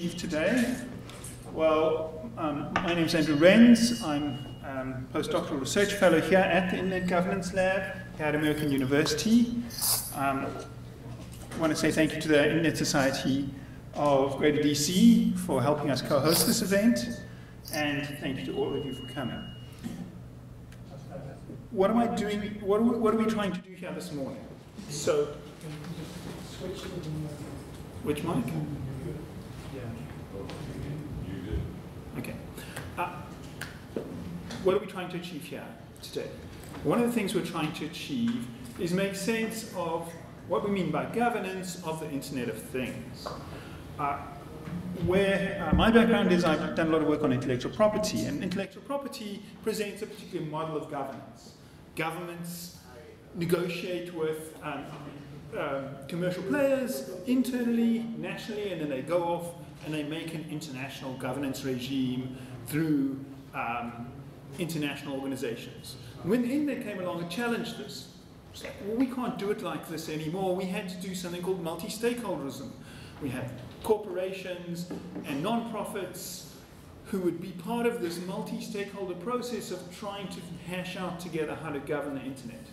Today? Well, my name is Andrew Renz. I'm postdoctoral research fellow here at the Internet Governance Lab here at American University. I want to say thank you to the Internet Society of Greater DC for helping us co-host this event, and thank you to all of you for coming. What am I doing? What are we trying to do here this morning? So, which mic? Okay. What are we trying to achieve here today? One of the things we're trying to achieve is make sense of what we mean by governance of the Internet of Things. My background is I've done a lot of work on intellectual property, and intellectual property presents a particular model of governance. Governments negotiate with commercial players internally, nationally, and then they go off and they make an international governance regime through international organizations. When the internet came along and challenged this, it's like, well, we can't do it like this anymore. We had to do something called multi-stakeholderism. We had corporations and non-profits who would be part of this multi-stakeholder process of trying to hash out together how to govern the internet.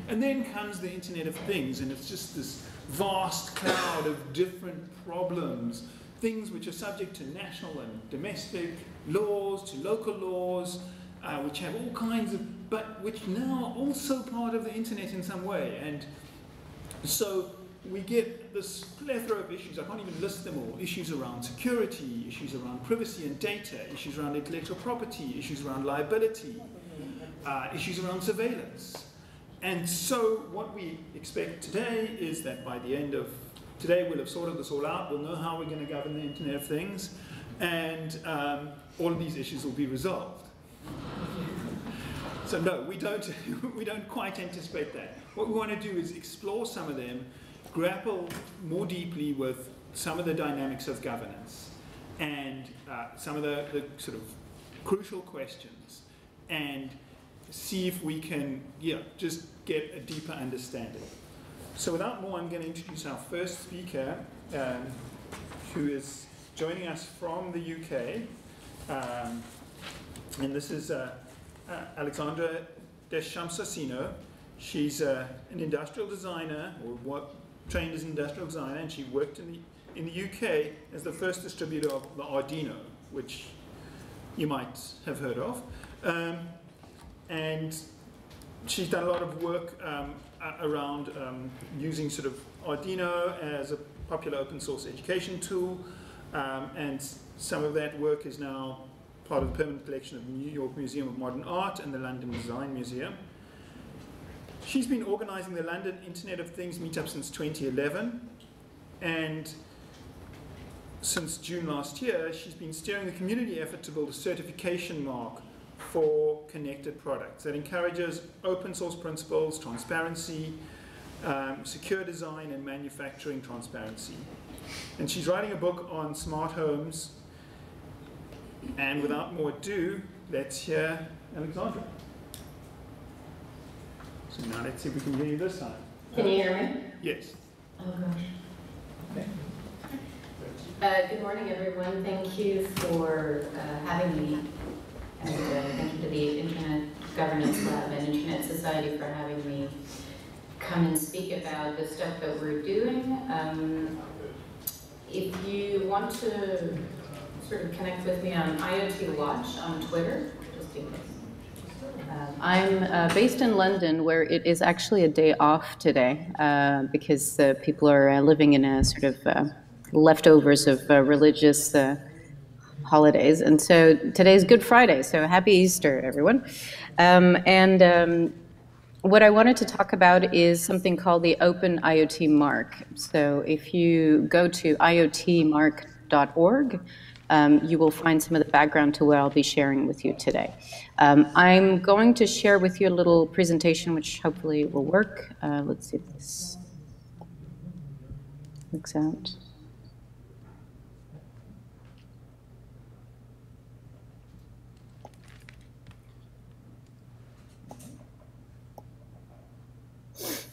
And then comes the Internet of Things, and it's just this vast cloud of different problems, things which are subject to national and domestic laws, to local laws, which have all kinds of, but which now are also part of the internet in some way. And so we get this plethora of issues. I can't even list them all. Issues around security, issues around privacy and data, issues around intellectual property, issues around liability, issues around surveillance. And so what we expect today is that by the end of today we'll have sorted this all out, we'll know how we're going to govern the Internet of Things, and all of these issues will be resolved. So no, we don't quite anticipate that. What we want to do is explore some of them, grapple more deeply with some of the dynamics of governance, and some of the sort of crucial questions, and see if we can just get a deeper understanding. So without more, I'm going to introduce our first speaker, who is joining us from the UK. And this is Alexandra Deschamps-Sassino. She's an industrial designer, or trained as an industrial designer, and she worked in the UK as the first distributor of the Arduino, which you might have heard of. And she's done a lot of work around using sort of Arduino as a popular open source education tool, and some of that work is now part of the permanent collection of the New York Museum of Modern Art and the London Design Museum. She's been organizing the London Internet of Things meetup since 2011, and since June last year, she's been steering the community effort to build a certification mark for connected products that encourages open source principles, transparency, secure design, and manufacturing transparency. And she's writing a book on smart homes. And without more ado, let's hear Alexandra. So now let's see if we can hear you this time. Can you hear me? Yes. Oh gosh. Okay. Good morning, everyone. Thank you for having me. And thank you to the Internet Governance Lab and Internet Society for having me come and speak about the stuff that we're doing. If you want to sort of connect with me on IoT Watch on Twitter, just do this. I'm based in London, where it is actually a day off today because people are living in a sort of leftovers of religious holidays, and so today's Good Friday, so happy Easter, everyone. What I wanted to talk about is something called the Open Iot Mark. So if you go to iotmark.org, you will find some of the background to what I'll be sharing with you today. I'm going to share with you a little presentation which hopefully will work. Let's see if this works out.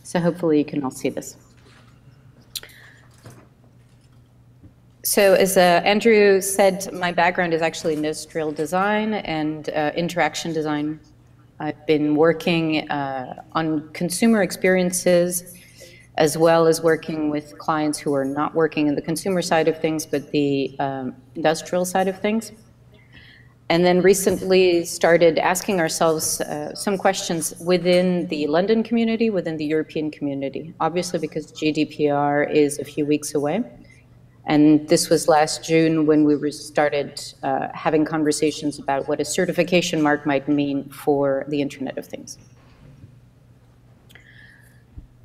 So hopefully you can all see this. So as Andrew said, my background is actually industrial design and interaction design. I've been working on consumer experiences as well as working with clients who are not working in the consumer side of things, but the industrial side of things. And then recently started asking ourselves some questions within the London community, within the European community, obviously because GDPR is a few weeks away. And this was last June when we started having conversations about what a certification mark might mean for the Internet of Things.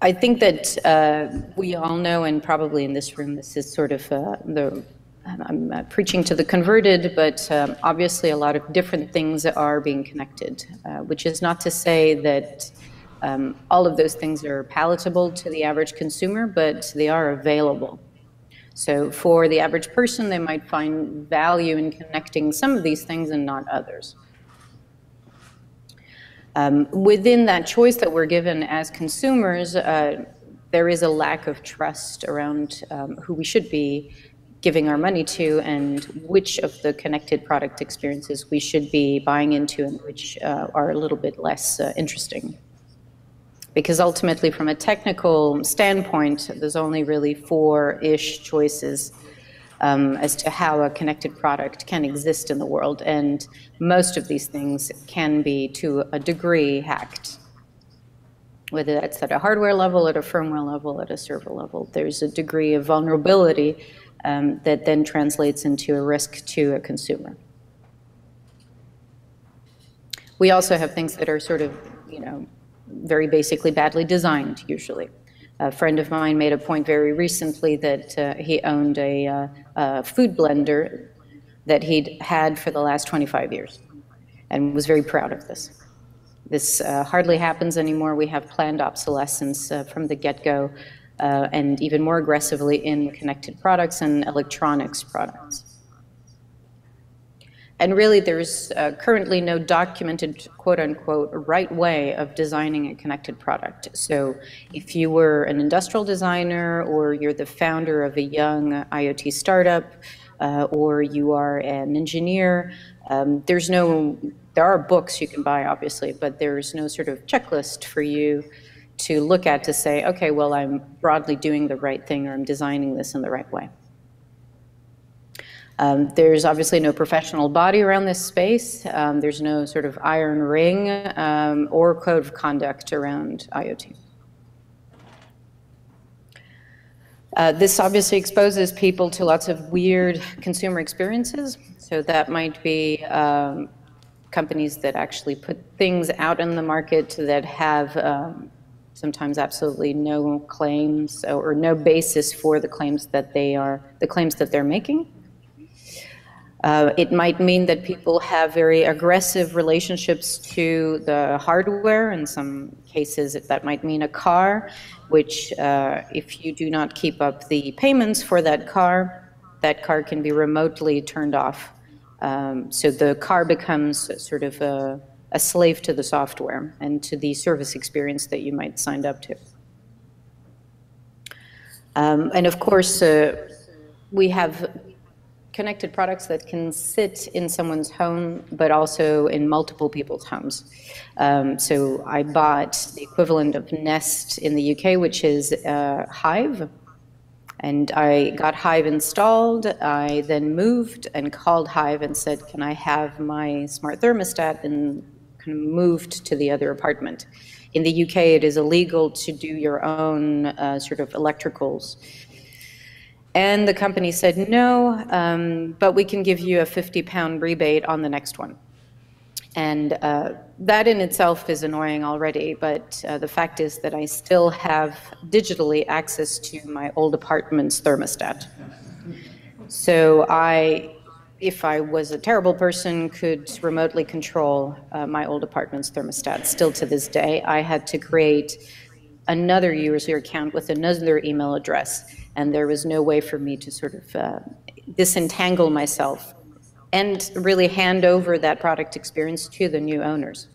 I think that we all know, and probably in this room, this is sort of I'm preaching to the converted, but obviously a lot of different things are being connected, which is not to say that all of those things are palatable to the average consumer, but they are available. So for the average person, they might find value in connecting some of these things and not others. Within that choice that we're given as consumers, there is a lack of trust around who we should be giving our money to and which of the connected product experiences we should be buying into and which are a little bit less interesting. Because ultimately, from a technical standpoint, there's only really 4-ish choices as to how a connected product can exist in the world. And most of these things can be, to a degree, hacked. Whether that's at a hardware level, at a firmware level, at a server level, there's a degree of vulnerability that then translates into a risk to a consumer. We also have things that are sort of, very basically badly designed, usually. A friend of mine made a point very recently that he owned a food blender that he'd had for the last 25 years and was very proud of this. This hardly happens anymore. We have planned obsolescence from the get-go and even more aggressively in connected products and electronics products. And really, there's currently no documented, quote-unquote, right way of designing a connected product. So if you were an industrial designer, or you're the founder of a young IoT startup, or you are an engineer, there are books you can buy, obviously, but there's no sort of checklist for you to look at to say, okay, well, I'm broadly doing the right thing, or I'm designing this in the right way. There's obviously no professional body around this space. There's no sort of iron ring or code of conduct around IoT. This obviously exposes people to lots of weird consumer experiences. So that might be companies that actually put things out in the market that have sometimes absolutely no claims or no basis for the claims that they're making. It might mean that people have very aggressive relationships to the hardware. In some cases, that might mean a car, which if you do not keep up the payments for that car can be remotely turned off. So the car becomes sort of a slave to the software and to the service experience that you might signed up to. And of course, we have connected products that can sit in someone's home, but also in multiple people's homes. So I bought the equivalent of Nest in the UK, which is Hive. And I got Hive installed. I then moved and called Hive and said, can I have my smart thermostat, and kind of moved to the other apartment. In the UK, it is illegal to do your own sort of electricals. And the company said, no, but we can give you a £50 rebate on the next one. And that in itself is annoying already, but the fact is that I still have digitally access to my old apartment's thermostat. So if I was a terrible person, could remotely control my old apartment's thermostat. Still to this day, I had to create another user account with another email address, and there was no way for me to sort of disentangle myself and really hand over that product experience to the new owners.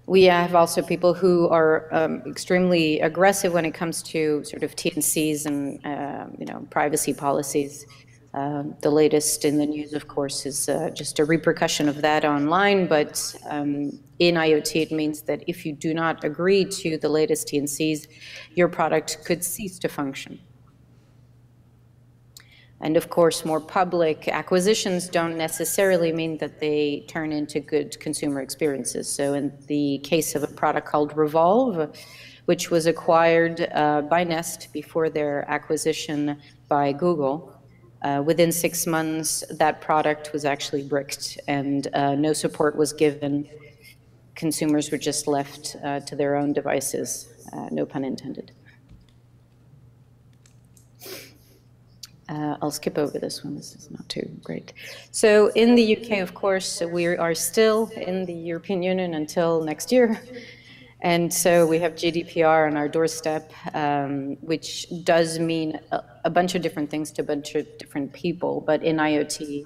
We have also people who are extremely aggressive when it comes to sort of T&Cs and privacy policies. The latest in the news, of course, is just a repercussion of that online, but in IoT it means that if you do not agree to the latest T&Cs, your product could cease to function. And of course, more public acquisitions don't necessarily mean that they turn into good consumer experiences. So in the case of a product called Revolve, which was acquired by Nest before their acquisition by Google, within 6 months, that product was actually bricked and no support was given. Consumers were just left to their own devices, no pun intended. I'll skip over this one, this is not too great. So in the UK, of course, we are still in the European Union until next year. And so we have GDPR on our doorstep, which does mean a bunch of different things to a bunch of different people. But in IoT,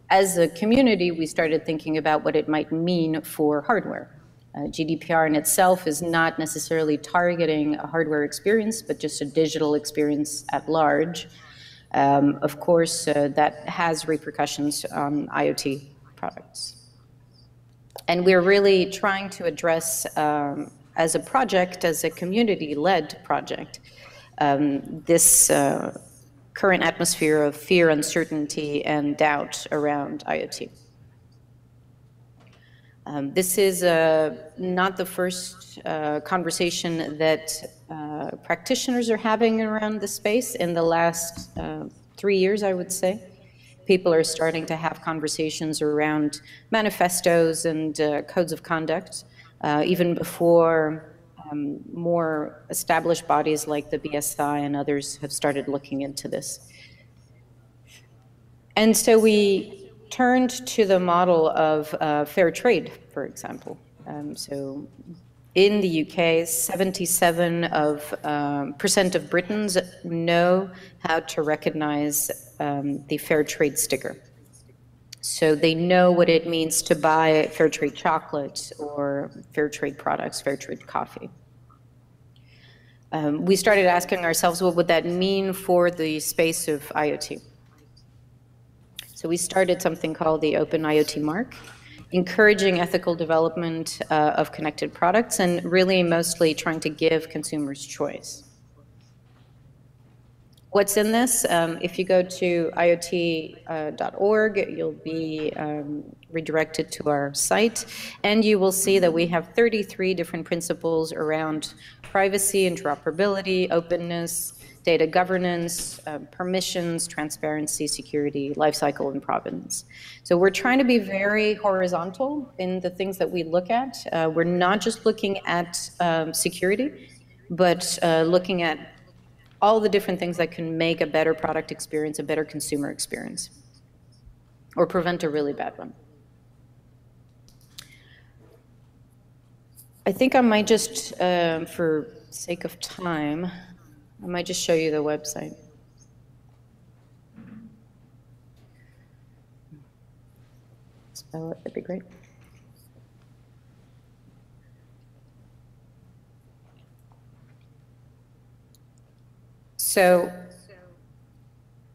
as a community, we started thinking about what it might mean for hardware. GDPR in itself is not necessarily targeting a hardware experience, but just a digital experience at large. Of course, that has repercussions on IoT products. And we're really trying to address, as a project, as a community-led project, this current atmosphere of fear, uncertainty, and doubt around IoT. This is not the first conversation that practitioners are having around the space. In the last 3 years, I would say, people are starting to have conversations around manifestos and codes of conduct, even before more established bodies like the BSI and others have started looking into this. And so we turned to the model of fair trade, for example. So in the UK, 77% of Britons know how to recognize the fair trade sticker. So they know what it means to buy fair trade chocolate or fair trade products, fair trade coffee. We started asking ourselves, what would that mean for the space of IoT? So we started something called the Open Iot Mark, encouraging ethical development of connected products and really mostly trying to give consumers choice. What's in this? If you go to IoT.org, you'll be redirected to our site, and you will see that we have 33 different principles around privacy, interoperability, openness, data governance, permissions, transparency, security, lifecycle, and provenance. So we're trying to be very horizontal in the things that we look at. We're not just looking at security, but looking at all the different things that can make a better product experience, a better consumer experience, or prevent a really bad one. I think I might just, for sake of time, I might just show you the website. Spell it, that'd be great. So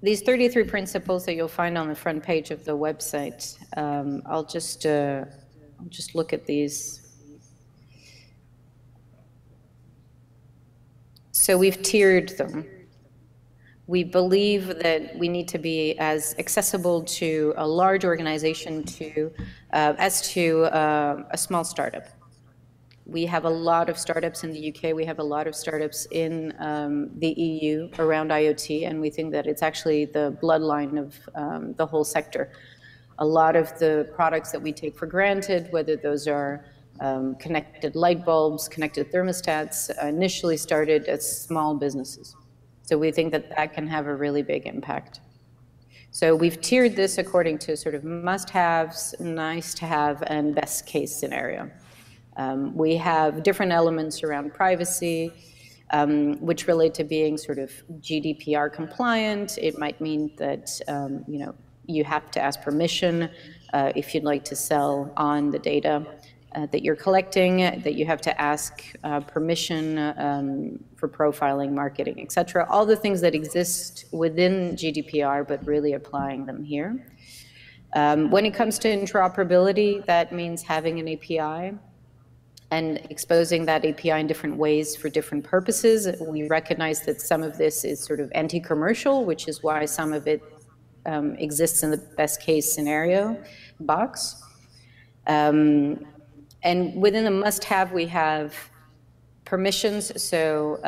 these 33 principles that you'll find on the front page of the website, I'll just look at these. So we've tiered them. We believe that we need to be as accessible to a large organization as to a small startup. We have a lot of startups in the UK. We have a lot of startups in the EU around IoT, and we think that it's actually the bloodline of the whole sector. A lot of the products that we take for granted, whether those are connected light bulbs, connected thermostats, initially started as small businesses. So we think that that can have a really big impact. So we've tiered this according to sort of must-haves, nice-to-have, and best-case scenario. We have different elements around privacy, which relate to being sort of GDPR compliant. It might mean that you have to ask permission if you'd like to sell on the data. that you're collecting, that you have to ask permission for profiling, marketing, etc. All the things that exist within GDPR, but really applying them here. When it comes to interoperability, that means having an API and exposing that API in different ways for different purposes. We recognize that some of this is sort of anti-commercial, which is why some of it exists in the best case scenario box. And within the must-have, we have permissions. So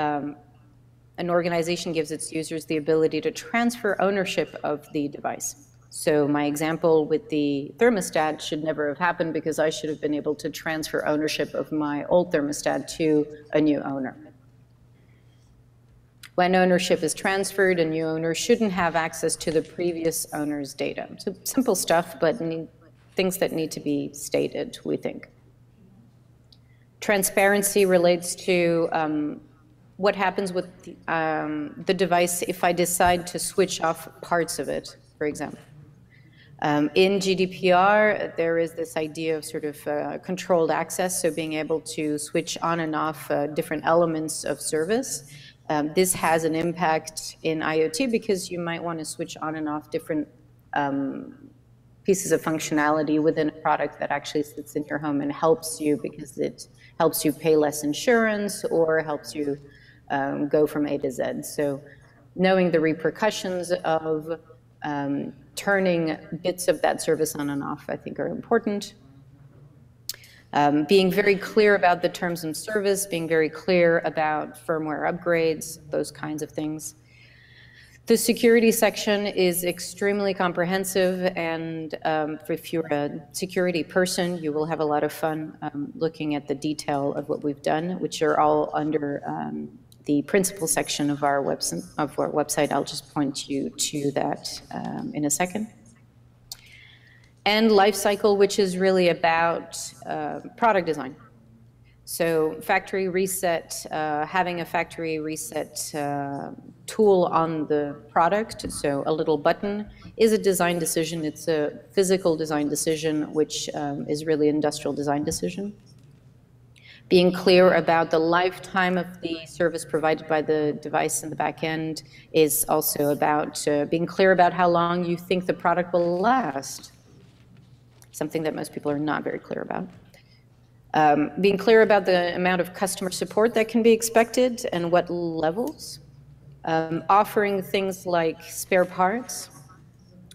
an organization gives its users the ability to transfer ownership of the device. So my example with the thermostat should never have happened because I should have been able to transfer ownership of my old thermostat to a new owner. When ownership is transferred, a new owner shouldn't have access to the previous owner's data. So simple stuff, but things that need to be stated, we think. Transparency relates to what happens with the device if I decide to switch off parts of it, for example. In GDPR, there is this idea of sort of controlled access, so being able to switch on and off different elements of service. This has an impact in IoT because you might want to switch on and off different pieces of functionality within a product that actually sits in your home and helps you because it helps you pay less insurance or helps you go from A to Z. So knowing the repercussions of turning bits of that service on and off, I think, are important. Being very clear about the terms of service, being very clear about firmware upgrades, those kinds of things. The security section is extremely comprehensive, and if you're a security person, you will have a lot of fun looking at the detail of what we've done, which are all under the principle section of our website. I'll just point you to that in a second. And life cycle, which is really about product design. So factory reset, having a factory reset tool on the product, so a little button, is a design decision. It's a physical design decision, which is really an industrial design decision. Being clear about the lifetime of the service provided by the device in the back end is also about being clear about how long you think the product will last, something that most people are not very clear about. Being clear about the amount of customer support that can be expected and what levels. Offering things like spare parts,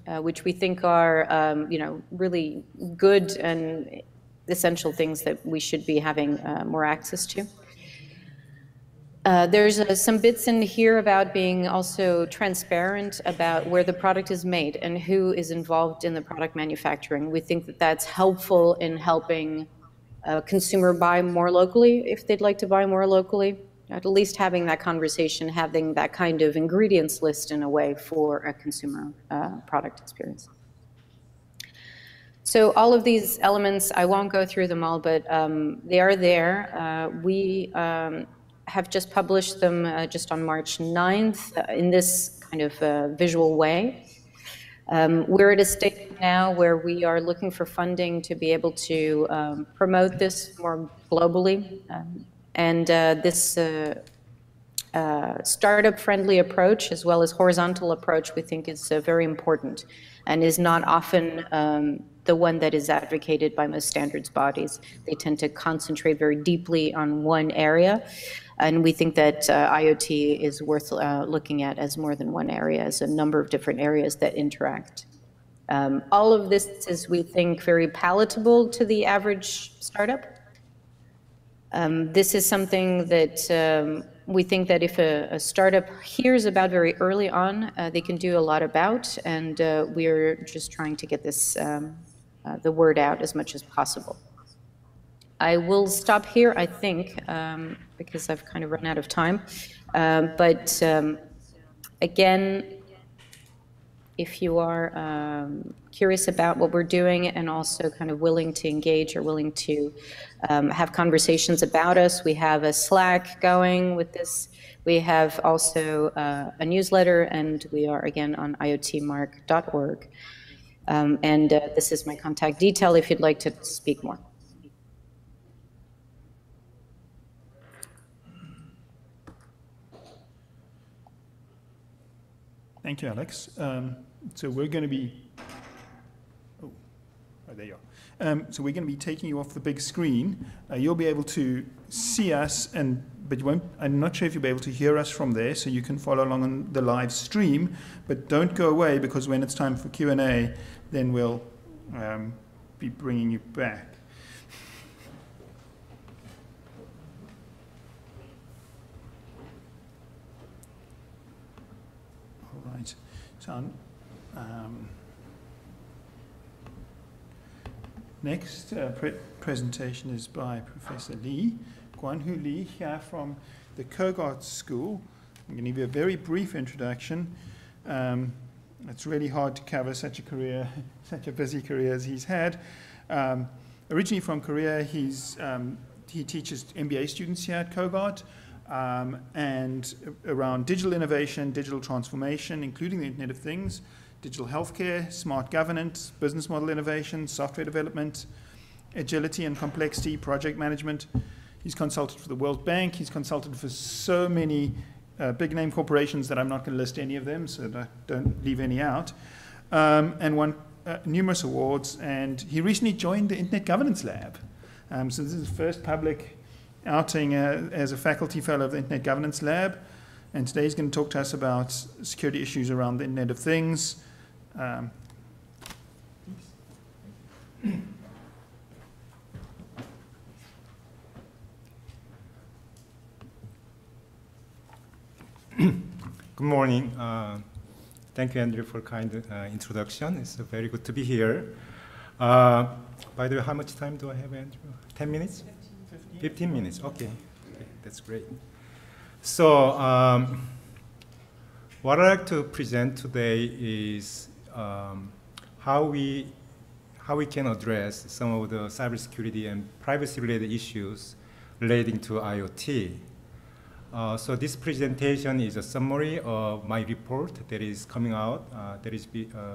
which we think are really good and essential things that we should be having more access to. There's some bits in here about being also transparent about where the product is made and who is involved in the product manufacturing. We think that that's helpful in helping a consumer buy more locally if they'd like to buy more locally. At least having that conversation, having that kind of ingredients list in a way for a consumer product experience. So all of these elements, I won't go through them all, but they are there. We have just published them just on March 9th in this kind of visual way. We're at a state now where we are looking for funding to be able to promote this more globally. And this startup-friendly approach, as well as horizontal approach, we think is very important and is not often the one that is advocated by most standards bodies. They tend to concentrate very deeply on one area, and we think that IoT is worth looking at as more than one area, as a number of different areas that interact. All of this is, we think, very palatable to the average startup. This is something that we think that if a startup hears about very early on, they can do a lot about, and we're just trying to get this the word out as much as possible. I will stop here, I think, because I've kind of run out of time. But again, if you are curious about what we're doing and also kind of willing to engage or willing to have conversations about us, we have a Slack going with this. We have also a newsletter, and we are, again, on iotmark.org. And this is my contact detail if you'd like to speak more. Thank you, Alex. So we're going to be, there you are. So we're going to be taking you off the big screen. You'll be able to see us, but you won't. I'm not sure if you'll be able to hear us from there, so you can follow along on the live stream. But don't go away, because when it's time for Q&A, then we'll be bringing you back. All right. So, next presentation is by Professor Lee, Guanhu Lee, here from the Kogart School. I'm going to give you a very brief introduction. It's really hard to cover such a career, such a busy career as he's had. Originally from Korea, he teaches MBA students here at Kogart, and around digital innovation, digital transformation, including the Internet of Things, digital healthcare, smart governance, business model innovation, software development, agility and complexity, project management. He's consulted for the World Bank. He's consulted for so many big name corporations that I'm not going to list any of them, so don't leave any out, and won numerous awards. And he recently joined the Internet Governance Lab. So this is his first public outing as a faculty fellow of the Internet Governance Lab. And today he's going to talk to us about security issues around the Internet of Things. Good morning. Thank you, Andrew, for kind introduction. It's very good to be here. By the way, how much time do I have, Andrew? 10 minutes? 15 minutes. Okay, that's great. So what I'd like to present today is how we can address some of the cybersecurity and privacy-related issues relating to IoT. So this presentation is a summary of my report that is coming out, that is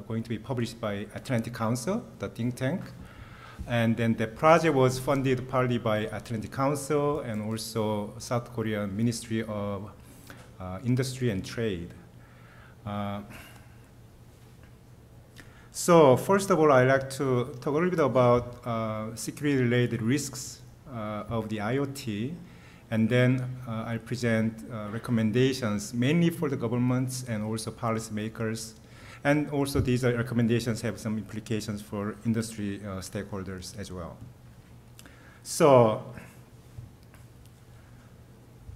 going to be published by Atlantic Council, the think tank. And then the project was funded partly by Atlantic Council and also South Korean Ministry of Industry and Trade. So first of all, I'd like to talk a little bit about security-related risks of the IoT. And then I'll present recommendations mainly for the governments and also policymakers. And also these recommendations have some implications for industry stakeholders as well. So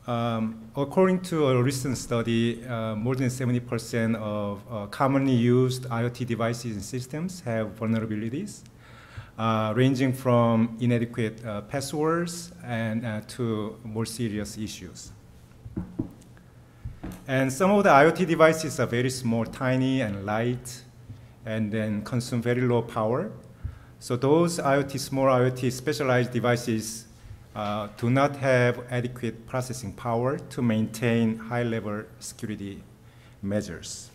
according to a recent study, more than 70% of commonly used IoT devices and systems have vulnerabilities. Ranging from inadequate passwords and to more serious issues. And some of the IoT devices are very small, tiny, and light, and then consume very low power. So those small IoT specialized devices do not have adequate processing power to maintain high-level security measures.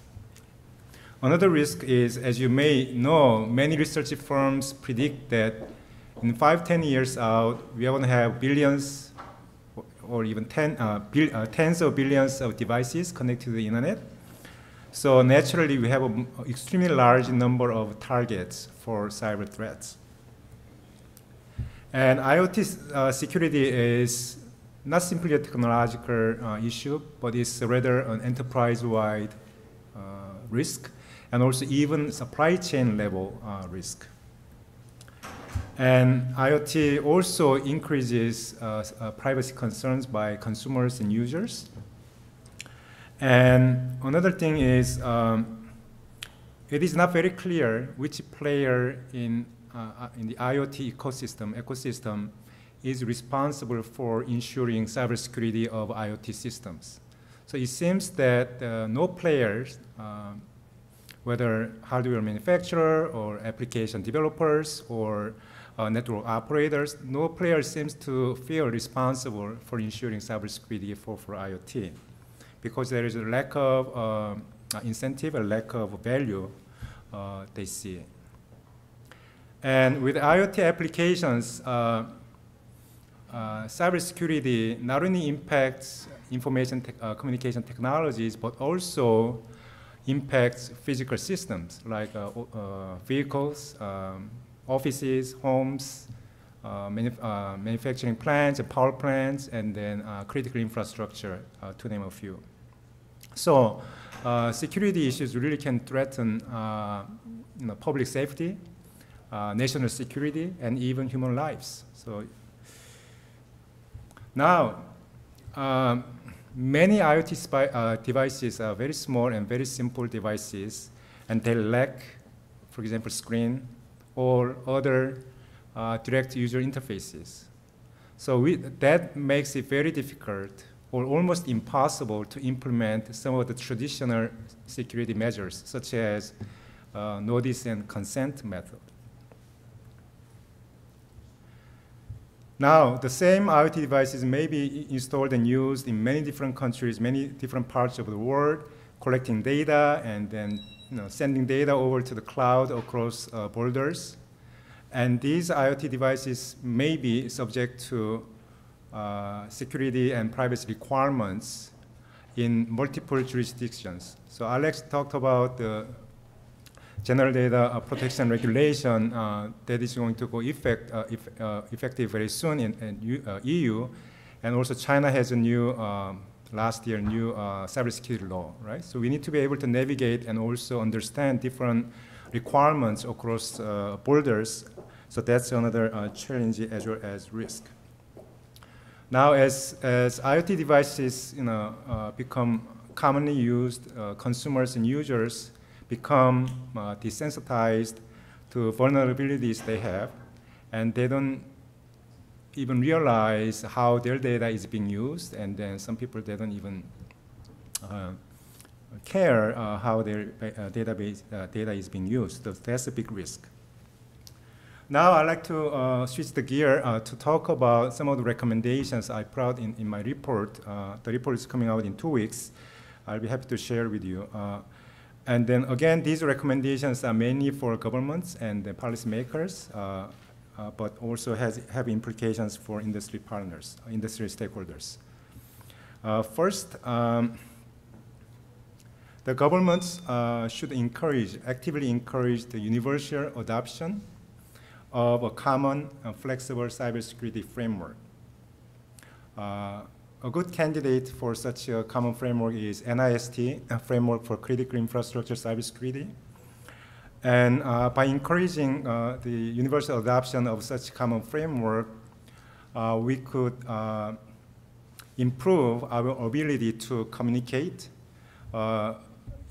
Another risk is, as you may know, many research firms predict that in 5–10 years out, we are going to have billions or even tens of billions of devices connected to the internet. So naturally, we have an extremely large number of targets for cyber threats. And IoT security is not simply a technological issue, but it's rather an enterprise-wide risk, and also even supply chain level risk. And IoT also increases privacy concerns by consumers and users. And another thing is, it is not very clear which player in the IoT ecosystem is responsible for ensuring cybersecurity of IoT systems. So it seems that no players, whether hardware manufacturer or application developers or network operators, no player seems to feel responsible for ensuring cybersecurity for IoT, because there is a lack of incentive, a lack of value they see. And with IoT applications, cybersecurity not only impacts information communication technologies, but also impacts physical systems like vehicles, offices, homes, manufacturing plants, power plants, and then critical infrastructure, to name a few. So security issues really can threaten public safety, national security, and even human lives. So now, many IoT devices are very small and very simple devices, and they lack, for example, screen or other direct user interfaces. So that makes it very difficult or almost impossible to implement some of the traditional security measures, such as notice and consent method. Now, the same IoT devices may be installed and used in many different countries, many different parts of the world, collecting data and then sending data over to the cloud across borders. And these IoT devices may be subject to security and privacy requirements in multiple jurisdictions. So Alex talked about the General Data Protection Regulation that is going to go effective very soon in EU, and also China has a new, last year, new cybersecurity law, right? So we need to be able to navigate and also understand different requirements across borders. So that's another challenge as well as risk. Now, as IoT devices become commonly used, consumers and users become desensitized to vulnerabilities they have, and they don't even realize how their data is being used, and then some people, they don't even care how their data is being used. So that's a big risk. Now I'd like to switch the gear to talk about some of the recommendations I brought in my report. The report is coming out in 2 weeks. I'll be happy to share with you. And then again, these recommendations are mainly for governments and the policymakers, but also have implications for industry partners, industry stakeholders. First, the governments should actively encourage the universal adoption of a common flexible cybersecurity framework. A good candidate for such a common framework is NIST, a framework for critical infrastructure cybersecurity. And by encouraging the universal adoption of such common framework, we could improve our ability to communicate the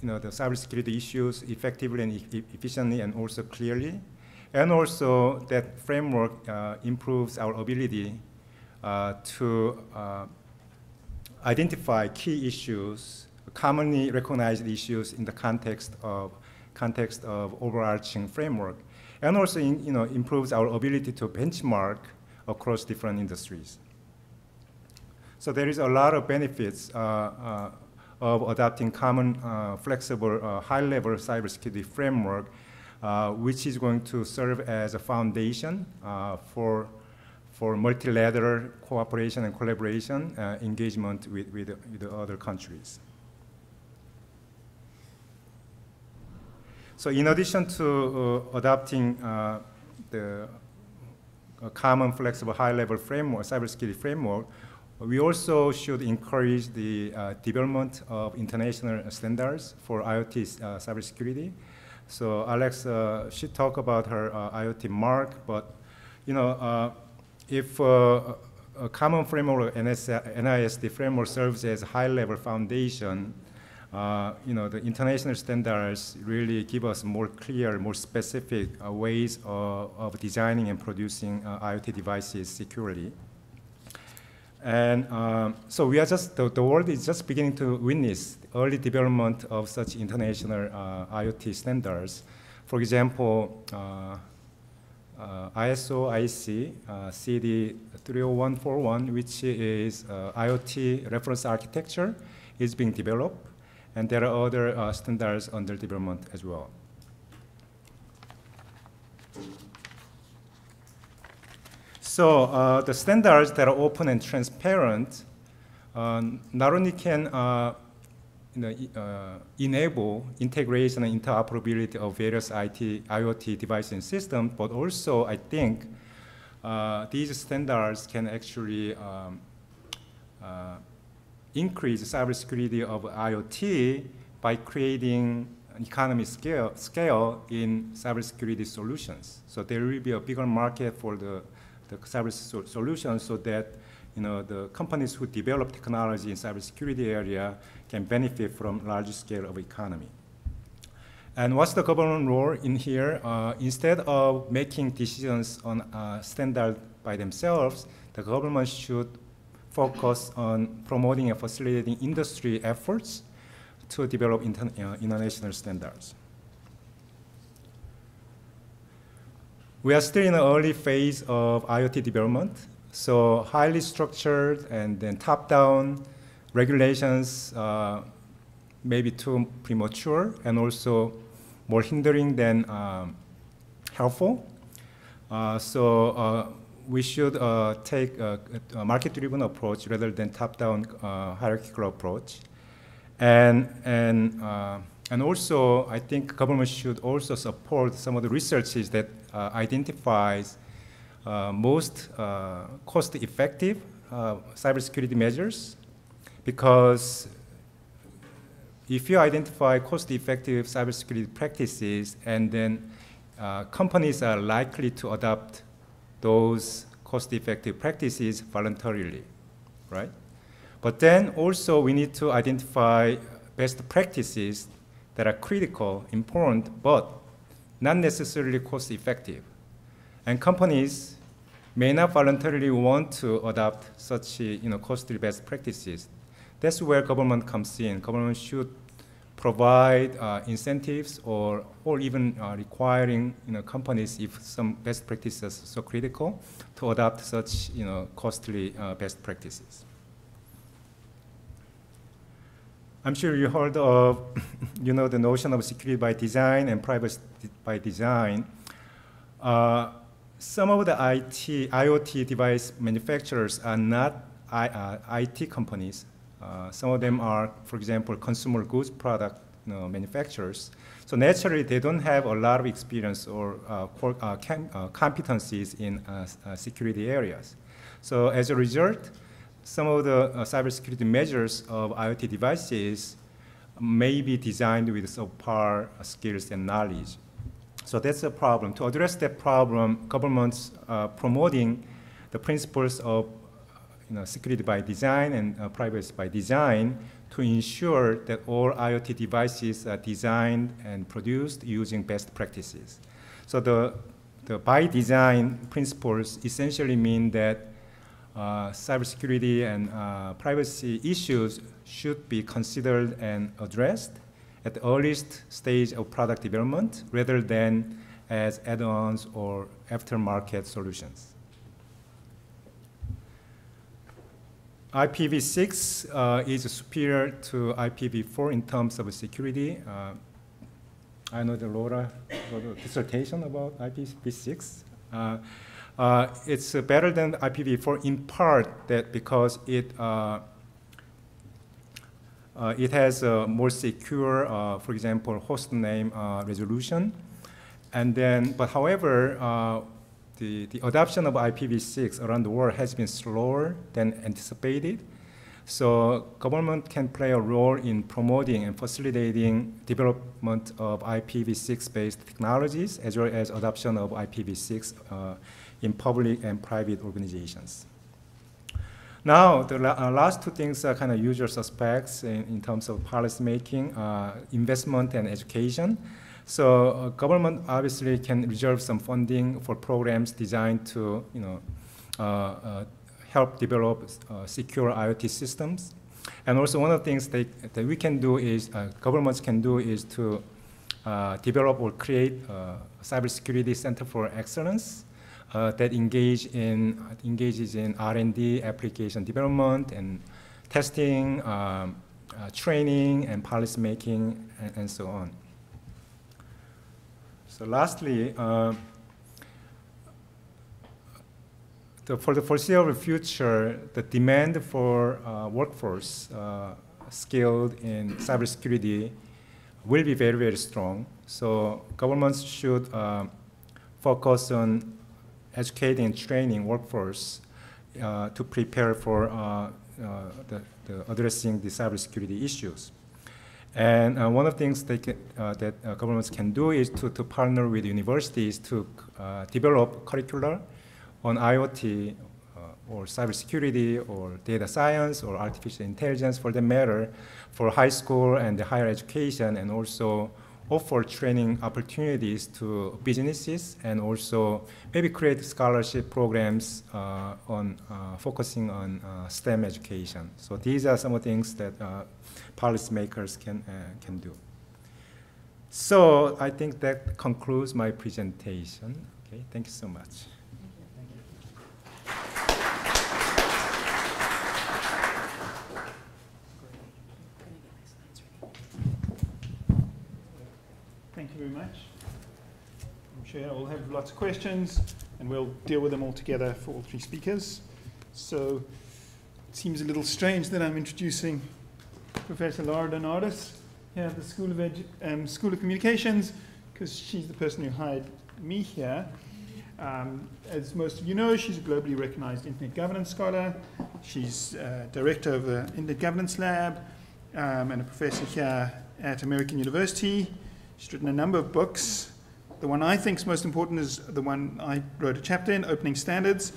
cybersecurity issues effectively and efficiently and also clearly. And also that framework improves our ability to identify key issues, commonly recognized issues in the context of overarching framework, and also improves our ability to benchmark across different industries. So there is a lot of benefits of adopting common, flexible, high-level cybersecurity framework, which is going to serve as a foundation for multilateral cooperation and collaboration engagement with the other countries. So in addition to adopting the common flexible high-level framework, cybersecurity framework, we also should encourage the development of international standards for IoT cybersecurity. So Alex should talk about her IoT Mark, but if a common framework, NIST framework, serves as a high-level foundation, the international standards really give us more clear, more specific ways of designing and producing IoT devices securely. And so we are the world is just beginning to witness early development of such international IoT standards. For example, ISOC-DC CD 30141, which is IoT reference architecture, is being developed, and there are other standards under development as well. So the standards that are open and transparent not only can enable integration and interoperability of various IoT devices and systems, but also I think these standards can actually increase cybersecurity of IoT by creating an economy scale in cybersecurity solutions. So there will be a bigger market for the cyber solutions, so that the companies who develop technology in cybersecurity area can benefit from large scale of economy. And what's the government role in here? Instead of making decisions on standard by themselves, the government should focus on promoting and facilitating industry efforts to develop international standards. We are still in the early phase of IoT development. So highly structured and then top-down regulations may be too premature and also more hindering than helpful. So we should take a market-driven approach rather than top-down hierarchical approach. And also, I think government should also support some of the researches that identifies most cost-effective cybersecurity measures, because if you identify cost-effective cybersecurity practices, and then companies are likely to adopt those cost-effective practices voluntarily, right? But then also we need to identify best practices that are critical, important, but not necessarily cost-effective. And companies may not voluntarily want to adopt such costly best practices. That's where government comes in. Government should provide incentives or even requiring companies, if some best practices are so critical, to adopt such costly best practices. I'm sure you heard of the notion of security by design and privacy by design. Some of the IoT device manufacturers are not IT companies. Some of them are, for example, consumer goods product manufacturers. So naturally, they don't have a lot of experience or competencies in security areas. So as a result, some of the cybersecurity measures of IoT devices may be designed with subpar skills and knowledge. So that's a problem. To address that problem, governments promoting the principles of security by design and privacy by design to ensure that all IoT devices are designed and produced using best practices. So the by design principles essentially mean that cybersecurity and privacy issues should be considered and addressed at the earliest stage of product development rather than as add-ons or aftermarket solutions. IPv6 is superior to IPv4 in terms of security. I know that Laura wrote a dissertation about IPv6. It's better than IPv4 in part that because it has a more secure, for example, host name resolution. And then, but however, the adoption of IPv6 around the world has been slower than anticipated. So government can play a role in promoting and facilitating development of IPv6-based technologies, as well as adoption of IPv6 in public and private organizations. Now, the last two things are kind of usual suspects in terms of policy making, investment and education. So government obviously can reserve some funding for programs designed to help develop secure IoT systems. And also one of the things that we can do is, governments can do is to develop or create a cybersecurity center for excellence that engages in R&D, application development, and testing, training, and policy making, and so on. So lastly, for the foreseeable future, the demand for workforce skilled in cybersecurity will be very, very strong. So governments should focus on educating and training workforce to prepare for addressing the cybersecurity issues. And one of the things that governments can do is to partner with universities to develop curricula on IoT or cybersecurity or data science or artificial intelligence for the matter for high school and higher education, and also offer training opportunities to businesses, and also maybe create scholarship programs on focusing on STEM education. So these are some of the things that policymakers can do. So I think that concludes my presentation. Okay, thank you so much. Thank you very much. I'm sure we'll have lots of questions, and we'll deal with them all together for all three speakers. So it seems a little strange that I'm introducing Professor Laura Donatus here at the School of Communications, because she's the person who hired me here. As most of you know, she's a globally recognized Internet governance scholar. She's director of the Internet Governance Lab and a professor here at American University. She's written a number of books. The one I think is most important is the one I wrote a chapter in, Opening Standards.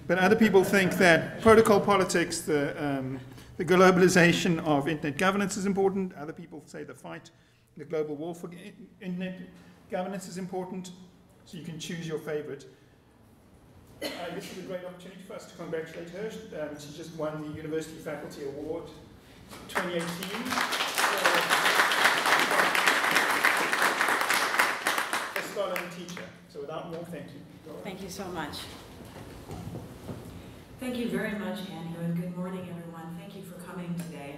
But other people think that protocol politics, the globalization of Internet governance is important. Other people say the fight, the global war for Internet governance is important. So you can choose your favorite. This is a great opportunity for us to congratulate her. She just won the University Faculty Award 2018. Scholar and teacher. So without more, thank you. Thank you so much. Thank you very much, Anu, and good morning, everyone. Thank you for coming today.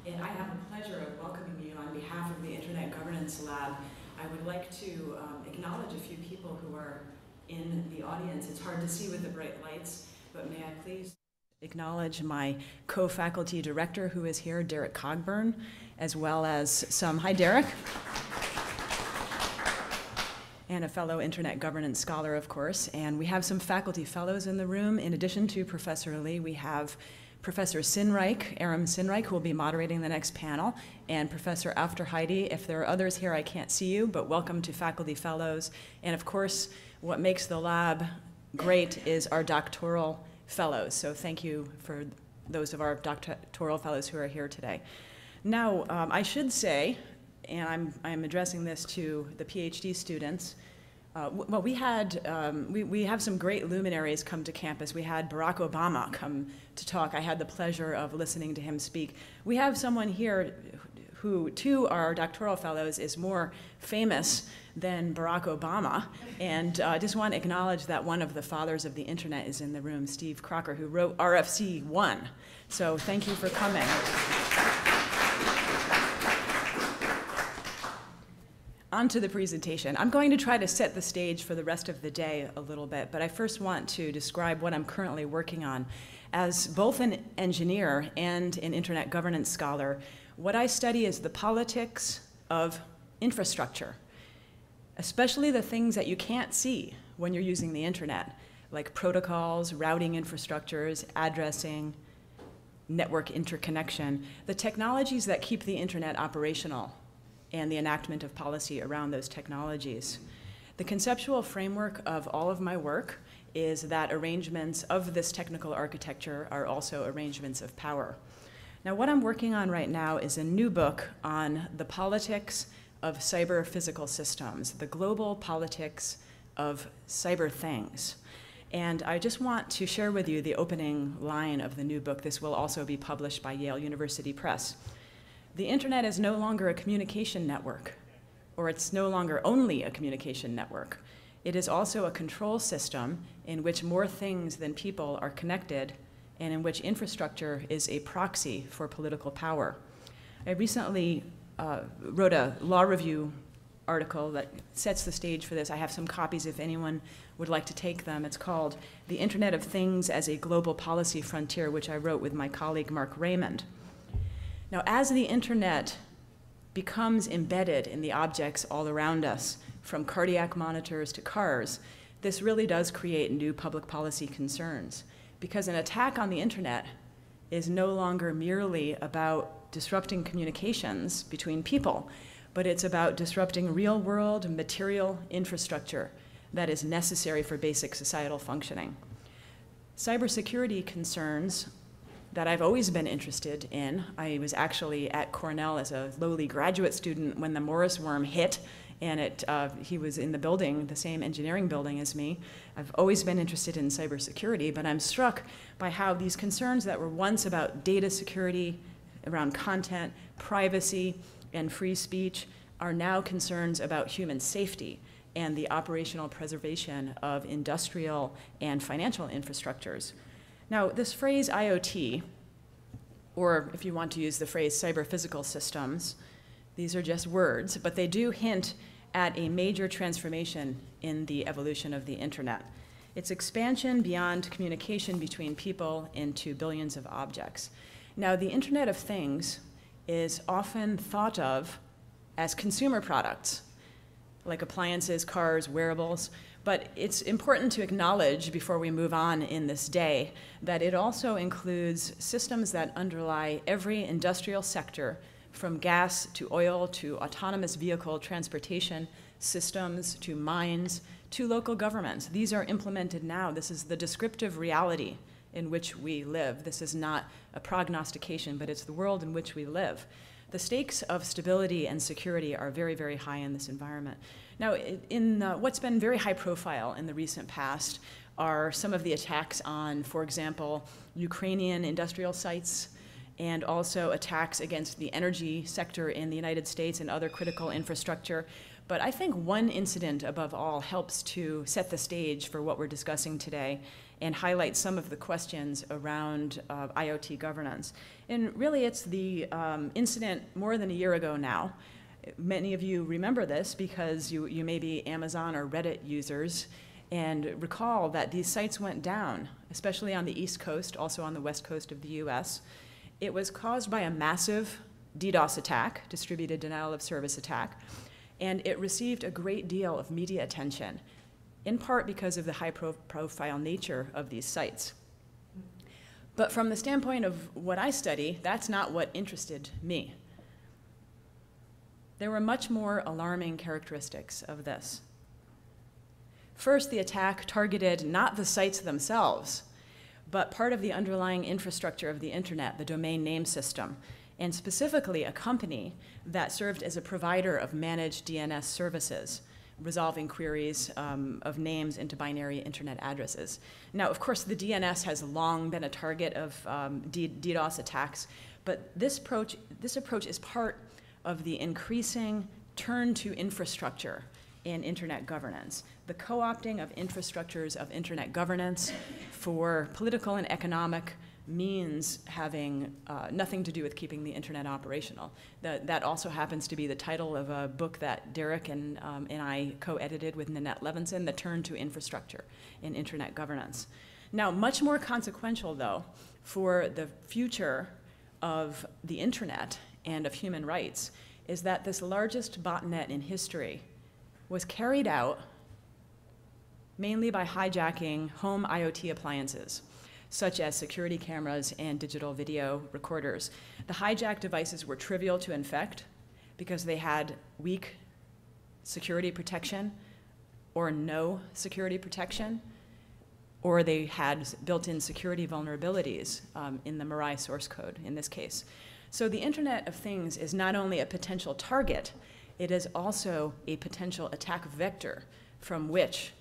And I have the pleasure of welcoming you on behalf of the Internet Governance Lab. I would like to acknowledge a few people who are in the audience. It's hard to see with the bright lights, but may I please acknowledge my co-faculty director who is here, Derek Cogburn, as well as some, hi Derek, and a fellow Internet governance scholar, of course. And we have some faculty fellows in the room. In addition to Professor Lee, we have Professor Sinreich, Aram Sinreich, who will be moderating the next panel, and Professor Afterheide. If there are others here, I can't see you, but welcome to faculty fellows. And of course, what makes the lab great is our doctoral fellows. So thank you for those of our doctoral fellows who are here today. Now, I should say, and I'm addressing this to the PhD students, well, we have some great luminaries come to campus. We had Barack Obama come to talk. I had the pleasure of listening to him speak. We have someone here who, to our doctoral fellows, is more famous than Barack Obama. And I just want to acknowledge that one of the fathers of the internet is in the room, Steve Crocker, who wrote RFC 1. So thank you for coming. On to the presentation. I'm going to try to set the stage for the rest of the day a little bit, but I first want to describe what I'm currently working on. As both an engineer and an internet governance scholar, what I study is the politics of infrastructure, especially the things that you can't see when you're using the internet, like protocols, routing infrastructures, addressing, network interconnection, the technologies that keep the internet operational, and the enactment of policy around those technologies. The conceptual framework of all of my work is that arrangements of this technical architecture are also arrangements of power. Now, what I'm working on right now is a new book on the politics of cyber physical systems, the global politics of cyber things. And I just want to share with you the opening line of the new book. This will also be published by Yale University Press. The internet is no longer a communication network, or it's no longer only a communication network. It is also a control system in which more things than people are connected, and in which infrastructure is a proxy for political power. I recently wrote a law review article that sets the stage for this. I have some copies if anyone would like to take them. It's called The Internet of Things as a Global Policy Frontier, which I wrote with my colleague Mark Raymond. Now, as the internet becomes embedded in the objects all around us, from cardiac monitors to cars, this really does create new public policy concerns, because an attack on the internet is no longer merely about disrupting communications between people, but it's about disrupting real-world material infrastructure that is necessary for basic societal functioning. Cybersecurity concerns that I've always been interested in. I was actually at Cornell as a lowly graduate student when the Morris worm hit, and he was in the building, the same engineering building as me. I've always been interested in cybersecurity, but I'm struck by how these concerns that were once about data security, around content, privacy, and free speech are now concerns about human safety and the operational preservation of industrial and financial infrastructures. Now, this phrase IoT, or if you want to use the phrase cyber-physical systems, these are just words, but they do hint at a major transformation in the evolution of the internet. Its expansion beyond communication between people into billions of objects. Now, the Internet of Things is often thought of as consumer products, like appliances, cars, wearables, but it's important to acknowledge before we move on in this day that it also includes systems that underlie every industrial sector, from gas to oil to autonomous vehicle transportation systems to mines to local governments. These are implemented now. This is the descriptive reality in which we live. This is not a prognostication, but it's the world in which we live. The stakes of stability and security are very, very high in this environment. Now, in what's been very high profile in the recent past are some of the attacks on, for example, Ukrainian industrial sites, and also attacks against the energy sector in the United States and other critical infrastructure. But I think one incident above all helps to set the stage for what we're discussing today and highlight some of the questions around IoT governance. And really it's the incident more than a year ago now. Many of you remember this because you may be Amazon or Reddit users and recall that these sites went down, especially on the East Coast, also on the West Coast of the US. It was caused by a massive DDoS attack, distributed denial of service attack, and it received a great deal of media attention, in part because of the high-profile nature of these sites. But from the standpoint of what I study, that's not what interested me. There were much more alarming characteristics of this. First, the attack targeted not the sites themselves, but part of the underlying infrastructure of the internet, the domain name system, and specifically a company that served as a provider of managed DNS services, resolving queries of names into binary internet addresses. Now, of course, the DNS has long been a target of DDoS attacks, but this approach is part of the increasing turn to infrastructure in internet governance, the co-opting of infrastructures of internet governance for political and economic means having nothing to do with keeping the internet operational. That also happens to be the title of a book that Derek and I co-edited with Nanette Levinson, The Turn to Infrastructure in Internet Governance. Now, much more consequential, though, for the future of the internet and of human rights is that this largest botnet in history was carried out mainly by hijacking home IoT appliances, such as security cameras and digital video recorders. The hijacked devices were trivial to infect because they had weak security protection or no security protection, or they had built-in security vulnerabilities in the Mirai source code in this case. So the Internet of Things is not only a potential target, it is also a potential attack vector from which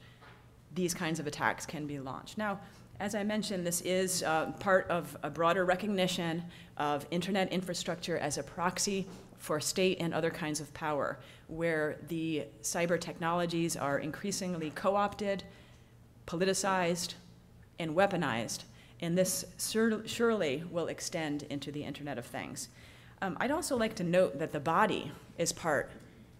these kinds of attacks can be launched. Now, as I mentioned, this is part of a broader recognition of internet infrastructure as a proxy for state and other kinds of power, where the cyber technologies are increasingly co-opted, politicized, and weaponized, and this surely will extend into the Internet of Things. I'd also like to note that the body is part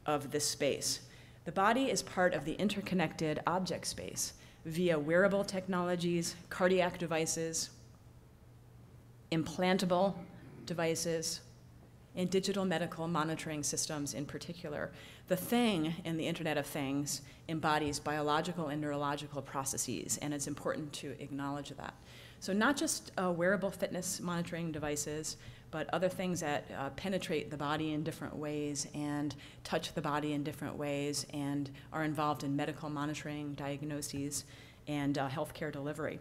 of this space. The body is part of the interconnected object space via wearable technologies, cardiac devices, implantable devices, and digital medical monitoring systems in particular. The thing in the Internet of Things embodies biological and neurological processes, and it's important to acknowledge that. So not just wearable fitness monitoring devices, but other things that penetrate the body in different ways and touch the body in different ways and are involved in medical monitoring, diagnoses, and healthcare delivery.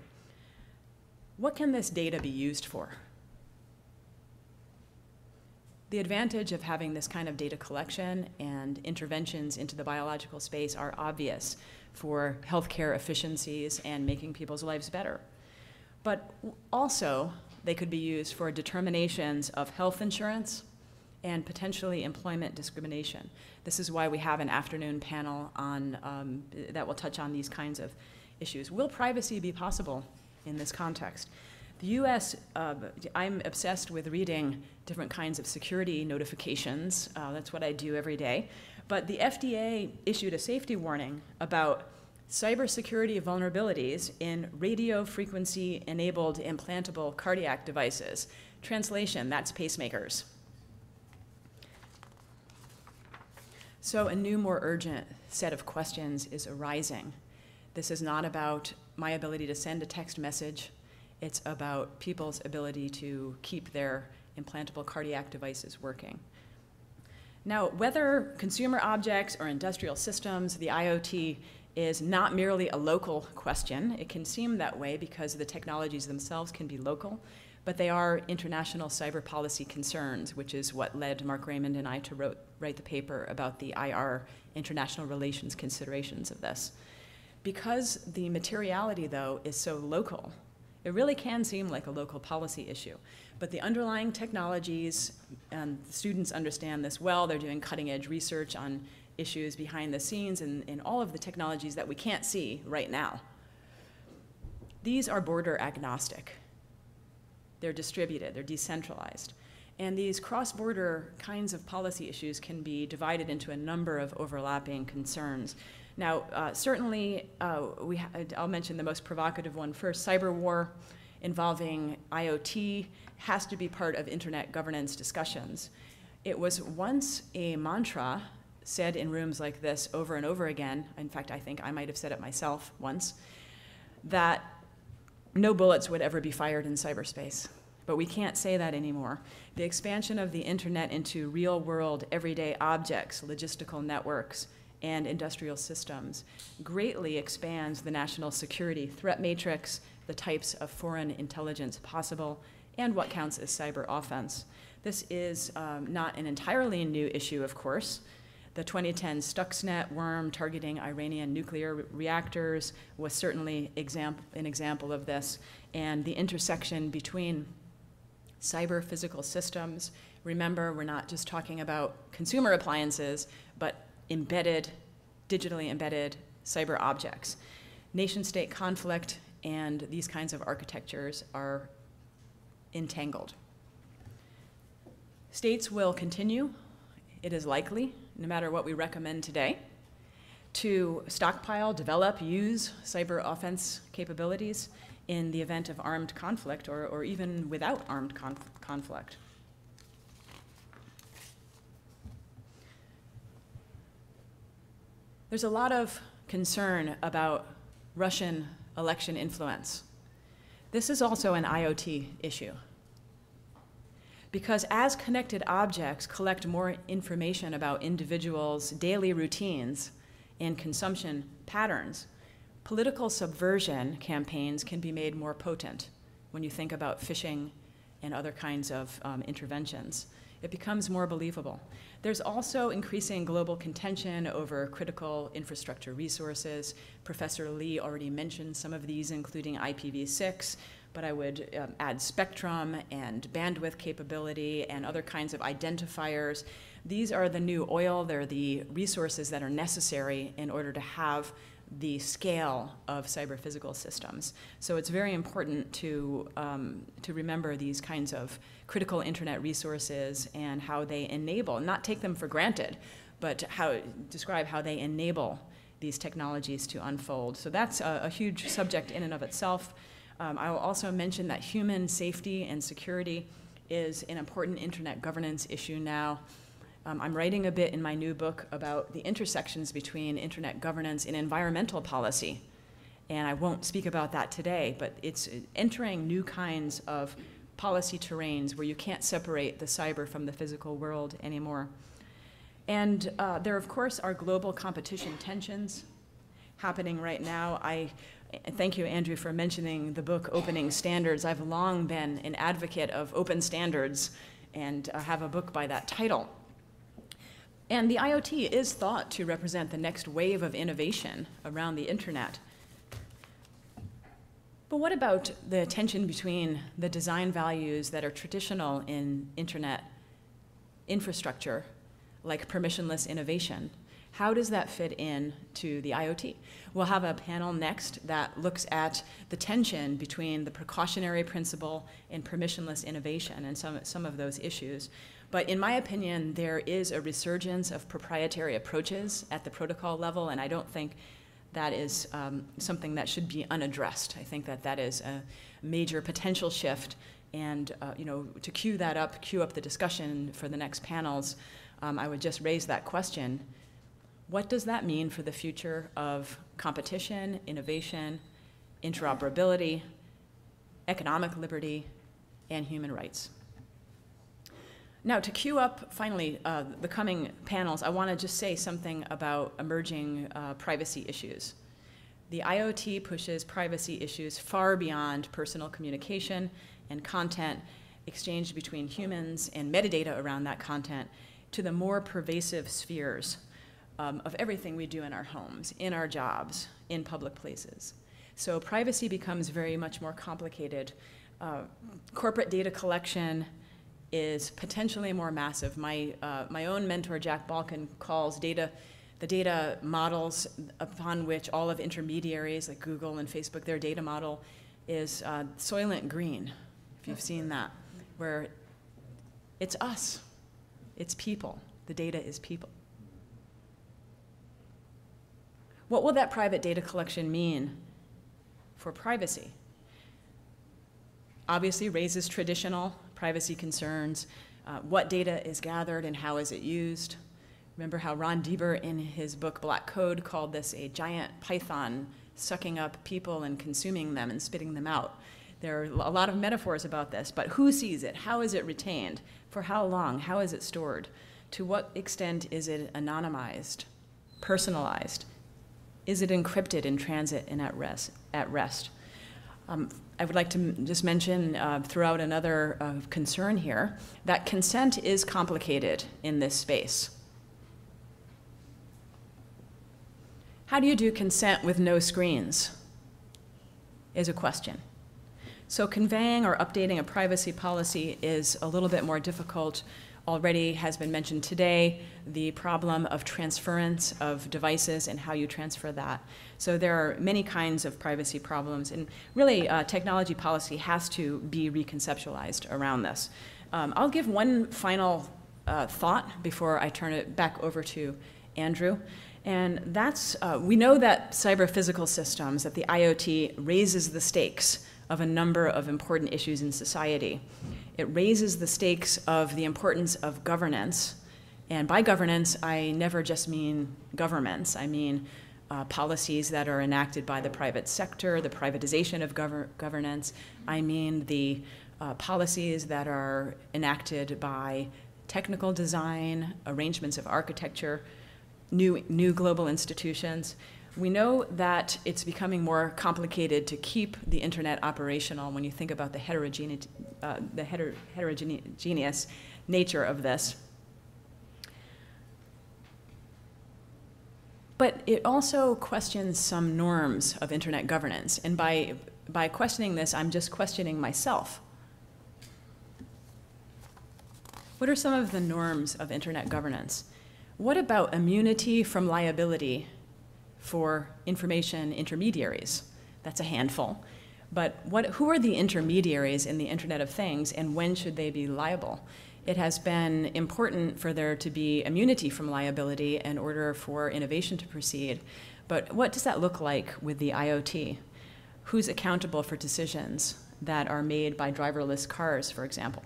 What can this data be used for? The advantage of having this kind of data collection and interventions into the biological space are obvious for healthcare efficiencies and making people's lives better. But also, they could be used for determinations of health insurance and potentially employment discrimination. This is why we have an afternoon panel on, that will touch on these kinds of issues. Will privacy be possible in this context? The US, I'm obsessed with reading different kinds of security notifications. That's what I do every day. But the FDA issued a safety warning about cybersecurity vulnerabilities in radio frequency-enabled implantable cardiac devices. Translation, that's pacemakers. So a new, more urgent set of questions is arising. This is not about my ability to send a text message. It's about people's ability to keep their implantable cardiac devices working. Now, whether consumer objects or industrial systems, the IoT is not merely a local question. It can seem that way because the technologies themselves can be local, but they are international cyber policy concerns, which is what led Mark Raymond and I to write the paper about the IR international relations considerations of this. Because the materiality, though, is so local, it really can seem like a local policy issue. But the underlying technologies, and the students understand this well, they're doing cutting-edge research on issues behind the scenes and all of the technologies that we can't see right now. These are border agnostic. They're distributed, they're decentralized. And these cross-border kinds of policy issues can be divided into a number of overlapping concerns. Now, certainly, I'll mention the most provocative one first. Cyber war involving IoT has to be part of internet governance discussions. It was once a mantra said in rooms like this over and over again, in fact, I think I might have said it myself once, that no bullets would ever be fired in cyberspace. But we can't say that anymore. The expansion of the internet into real-world, everyday objects, logistical networks, and industrial systems greatly expands the national security threat matrix, the types of foreign intelligence possible, and what counts as cyber offense. This is not an entirely new issue, of course. The 2010 Stuxnet worm targeting Iranian nuclear reactors was certainly an example of this, and the intersection between cyber physical systems. Remember, we're not just talking about consumer appliances, but embedded, digitally embedded cyber objects. Nation-state conflict and these kinds of architectures are entangled. States will continue, it is likely, no matter what we recommend today, to stockpile, develop, use cyber offense capabilities in the event of armed conflict or even without armed conflict. There's a lot of concern about Russian election influence. This is also an IoT issue. Because as connected objects collect more information about individuals' daily routines and consumption patterns, political subversion campaigns can be made more potent when you think about phishing and other kinds of interventions. It becomes more believable. There's also increasing global contention over critical infrastructure resources. Professor Lee already mentioned some of these, including IPv6, but I would add spectrum and bandwidth capability and other kinds of identifiers. These are the new oil. They're the resources that are necessary in order to have the scale of cyber-physical systems. So it's very important to remember these kinds of critical internet resources and how they enable, not take them for granted, but describe how they enable these technologies to unfold. So that's a huge subject in and of itself. I will also mention that human safety and security is an important internet governance issue now. I'm writing a bit in my new book about the intersections between internet governance and environmental policy. And I won't speak about that today, but it's entering new kinds of policy terrains where you can't separate the cyber from the physical world anymore. And there, of course, are global competition tensions happening right now. I thank you, Andrew, for mentioning the book Opening Standards. I've long been an advocate of open standards and have a book by that title. And the IoT is thought to represent the next wave of innovation around the internet. But what about the tension between the design values that are traditional in internet infrastructure, like permissionless innovation? How does that fit in to the IoT? We'll have a panel next that looks at the tension between the precautionary principle and permissionless innovation and some of those issues. But in my opinion, there is a resurgence of proprietary approaches at the protocol level, and I don't think that is something that should be unaddressed. I think that that is a major potential shift, and to cue up the discussion for the next panels, I would just raise that question. What does that mean for the future of competition, innovation, interoperability, economic liberty, and human rights? Now, to cue up, finally, the coming panels, I want to just say something about emerging privacy issues. The IoT pushes privacy issues far beyond personal communication and content exchanged between humans and metadata around that content to the more pervasive spheres of everything we do in our homes, in our jobs, in public places. So privacy becomes very much more complicated. Corporate data collection is potentially more massive. My own mentor, Jack Balkin, calls the data models upon which all of intermediaries like Google and Facebook, their data model is Soylent Green, if you've seen that, where it's us, it's people, the data is people. What will that private data collection mean for privacy? Obviously raises traditional privacy concerns. What data is gathered and how is it used? Remember how Ron Deaver in his book Black Code called this a giant python sucking up people and consuming them and spitting them out. There are a lot of metaphors about this, but who sees it? How is it retained? For how long? How is it stored? To what extent is it anonymized, personalized? Is it encrypted in transit and at rest? I would like to just mention, throw out another concern here, that consent is complicated in this space. How do you do consent with no screens is a question. So conveying or updating a privacy policy is a little bit more difficult. Already has been mentioned today, the problem of transference of devices and how you transfer that. So there are many kinds of privacy problems, and really technology policy has to be reconceptualized around this. I'll give one final thought before I turn it back over to Andrew, and that's, we know that cyber-physical systems, that the IoT raises the stakes of a number of important issues in society. It raises the stakes of the importance of governance. And by governance, I never just mean governments. I mean policies that are enacted by the private sector, the privatization of governance. I mean the policies that are enacted by technical design, arrangements of architecture, new global institutions. We know that it's becoming more complicated to keep the internet operational when you think about the heterogeneous nature of this. But it also questions some norms of internet governance. And by questioning this, I'm just questioning myself. What are some of the norms of internet governance? What about immunity from liability for information intermediaries? That's a handful. But who are the intermediaries in the Internet of Things, and when should they be liable? It has been important for there to be immunity from liability in order for innovation to proceed. But what does that look like with the IoT? Who's accountable for decisions that are made by driverless cars, for example?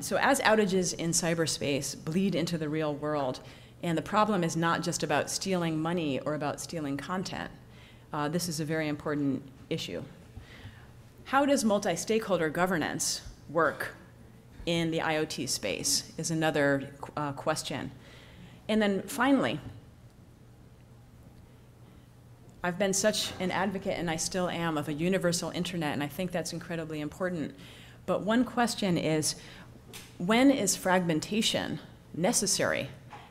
So as outages in cyberspace bleed into the real world, and the problem is not just about stealing money or about stealing content, this is a very important issue. How does multi-stakeholder governance work in the IoT space is another question. And then finally, I've been such an advocate, and I still am, of a universal internet, and I think that's incredibly important. But one question is, when is fragmentation necessary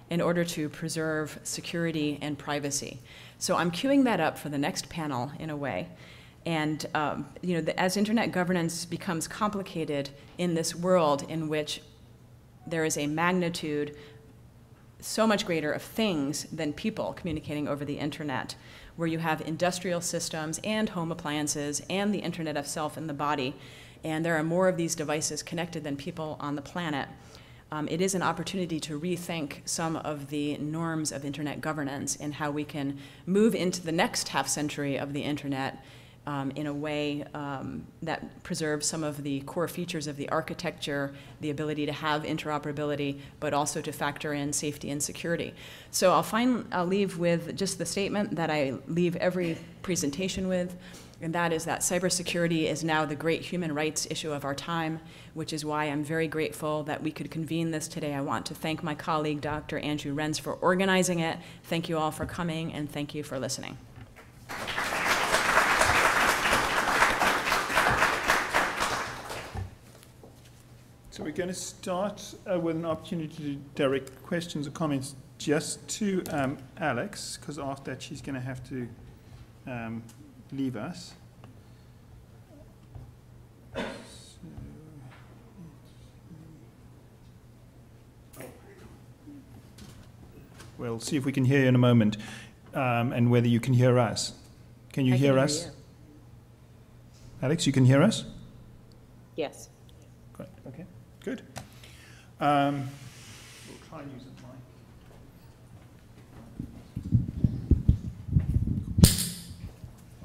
in order to preserve security and privacy? So I'm queuing that up for the next panel in a way. And as internet governance becomes complicated in this world in which there is a magnitude so much greater of things than people communicating over the internet, where you have industrial systems and home appliances and the internet of self in the body, and there are more of these devices connected than people on the planet, it is an opportunity to rethink some of the norms of internet governance and how we can move into the next half century of the internet in a way that preserves some of the core features of the architecture, the ability to have interoperability, but also to factor in safety and security. So I'll leave with just the statement that I leave every presentation with, and that is that cybersecurity is now the great human rights issue of our time, which is why I'm very grateful that we could convene this today. I want to thank my colleague, Dr. Andrew Renz, for organizing it. Thank you all for coming, and thank you for listening. So we're going to start with an opportunity to direct questions or comments just to Alex, because after that she's going to have to leave us. We'll see if we can hear you in a moment, and whether you can hear us. Can you hear us? You. Alex, you can hear us? Yes. Great. Okay. Good. We'll try and use it.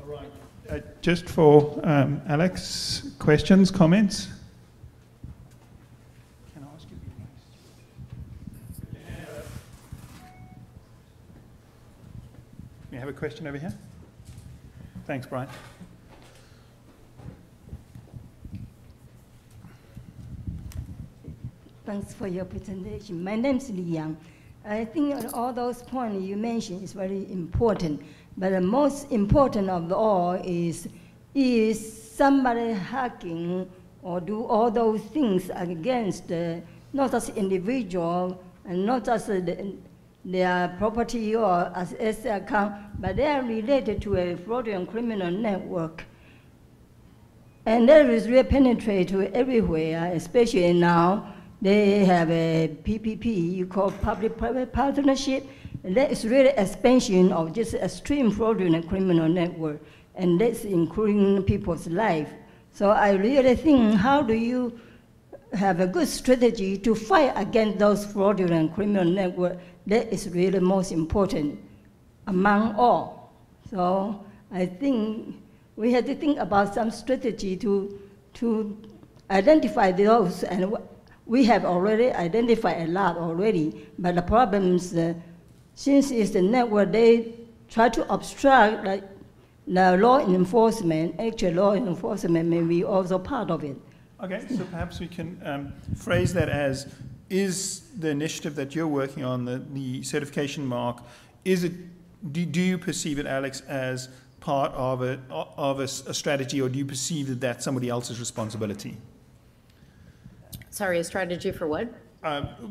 All right. Just for Alex, questions, comments? Can I ask you? You have a question over here? Thanks, Brian. Thanks for your presentation. My name is Li Yang. I think all those points you mentioned is very important, but the most important of all is somebody hacking or do all those things against not just individual and not just their property or as account, but they are related to a fraudulent criminal network. And that is really penetrate to everywhere, especially now. They have a PPP, you call public-private partnership, and that is really expansion of just extreme fraudulent criminal network, and that's including people's life. So I really think, how do you have a good strategy to fight against those fraudulent criminal networks? That is really most important among all. So I think we have to think about some strategy to identify those, and we have already identified a lot already, but the problem is, since it's the network, they try to obstruct the law enforcement. Actual law enforcement may be also part of it. Okay, so perhaps we can phrase that as, is the initiative that you're working on, the certification mark, is it, do you perceive it, Alex, as part of a strategy, or do you perceive that that's somebody else's responsibility? Sorry, a strategy for what?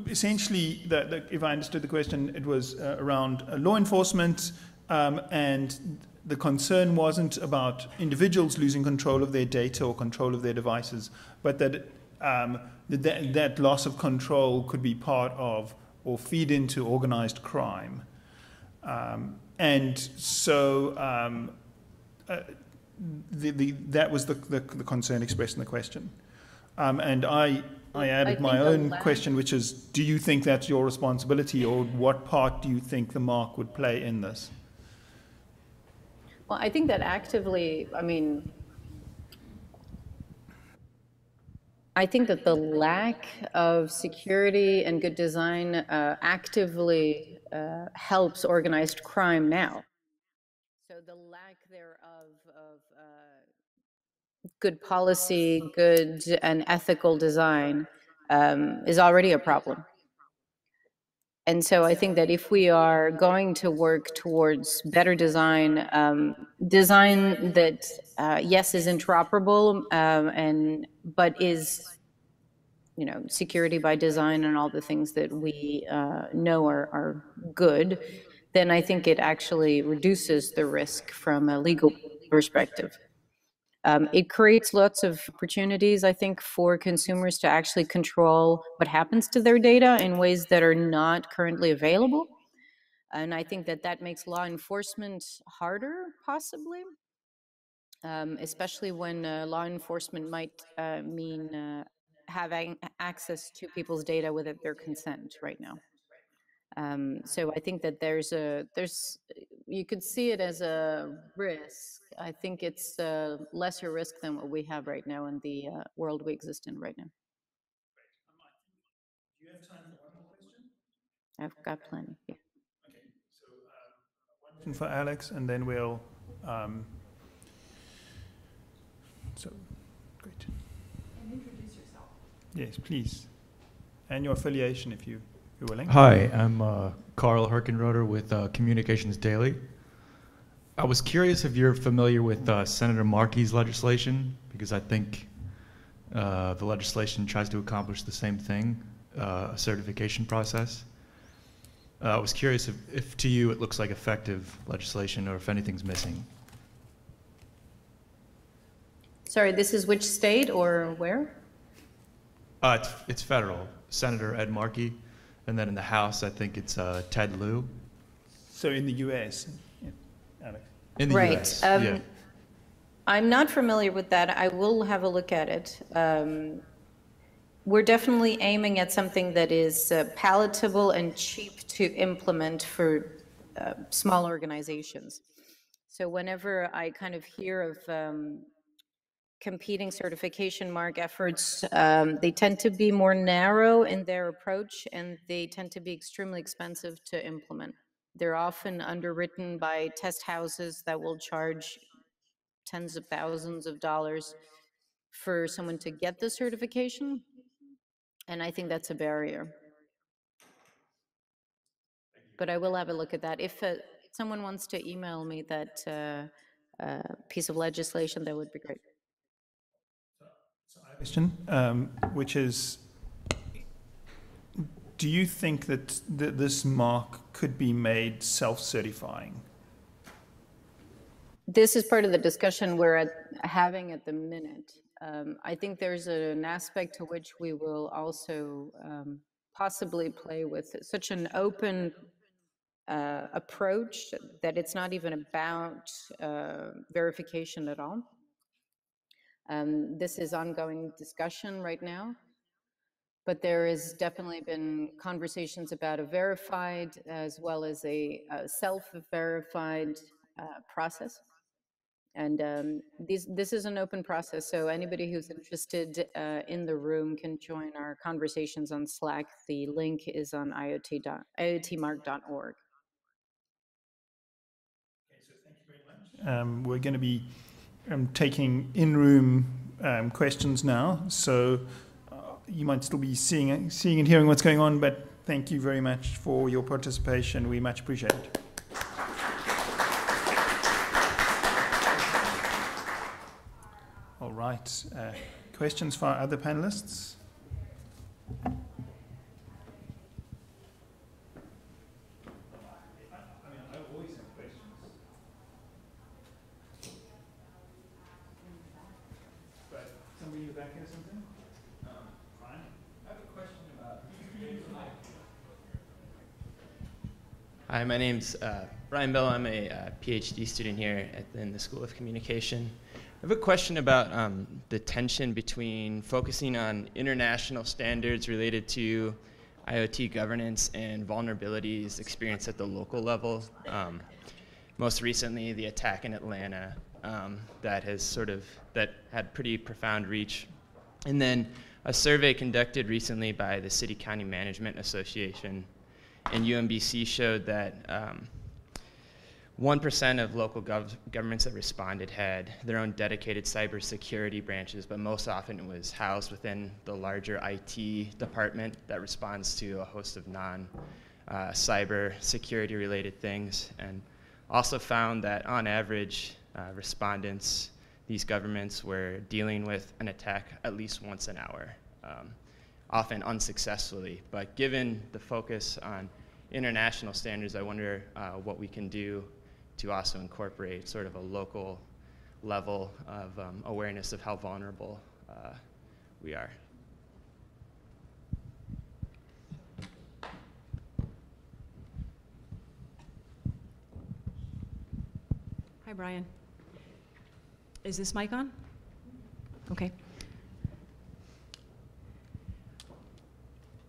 Essentially, if I understood the question, it was around law enforcement, and the concern wasn't about individuals losing control of their data or control of their devices, but that that loss of control could be part of or feed into organized crime. And so that was the concern expressed in the question. And I added my own question, which is, do you think that's your responsibility, or what part do you think the mark would play in this? Well, I think that actively, I mean, I think that the lack of security and good design actively helps organized crime now. So the lack thereof of good policy, good and ethical design is already a problem. And so I think that if we are going to work towards better design, design that, yes, is interoperable, but is, you know, security by design and all the things that we know are good, then I think it actually reduces the risk from a legal perspective. It creates lots of opportunities, I think, for consumers to actually control what happens to their data in ways that are not currently available. And I think that that makes law enforcement harder, possibly, especially when law enforcement might mean having access to people's data without their consent right now. So I think that you could see it as a risk. I think it's a lesser risk than what we have right now in the world we exist in right now. Do you have time for one more question? I've got plenty. Yeah. Okay, so one question for Alex, and then we'll. So, great. And introduce yourself. Yes, please, and your affiliation, if you're willing. Hi, I'm Carl Herkenroder with Communications Daily. I was curious if you're familiar with Senator Markey's legislation, because I think the legislation tries to accomplish the same thing, a certification process. I was curious if to you it looks like effective legislation or if anything's missing. Sorry, this is which state or where? It's federal. Senator Ed Markey, and then in the House, I think it's Ted Lieu. So in the U.S., yeah, Alex. In the Right. U.S., yeah. I'm not familiar with that. I will have a look at it. We're definitely aiming at something that is palatable and cheap to implement for small organizations. So whenever I kind of hear of competing certification mark efforts, they tend to be more narrow in their approach, and they tend to be extremely expensive to implement. They're often underwritten by test houses that will charge tens of thousands of dollars for someone to get the certification, and I think that's a barrier. But I will have a look at that. If someone wants to email me that piece of legislation, that would be great. So I have a question, which is, do you think that this mark could be made self-certifying? This is part of the discussion we're having at the minute. I think there's an aspect to which we will also possibly play with such an open approach that it's not even about verification at all. This is ongoing discussion right now, but there has definitely been conversations about a verified as well as a self-verified process. And this is an open process, so anybody who's interested in the room can join our conversations on Slack. The link is on iotmark.org. Okay, so thank you very much. We're going to be taking in-room questions now, so you might still be seeing and hearing what's going on, but thank you very much for your participation. We much appreciate it. All right. Questions for our other panelists? I mean, I always have questions. But somebody in the back has something? Fine. I have a question about. Hi, my name's Brian Bell. I'm a PhD student here in the School of Communication. I have a question about the tension between focusing on international standards related to IoT governance and vulnerabilities experienced at the local level. Most recently, the attack in Atlanta that had pretty profound reach. And then a survey conducted recently by the City County Management Association and UMBC showed that 1% of local governments that responded had their own dedicated cybersecurity branches, but most often it was housed within the larger IT department that responds to a host of non-cyber security related things, and also found that on average, respondents, these governments were dealing with an attack at least once an hour, often unsuccessfully. But given the focus on international standards, I wonder what we can do to also incorporate sort of a local level of awareness of how vulnerable we are. Hi, Brian. Is this mic on? Okay.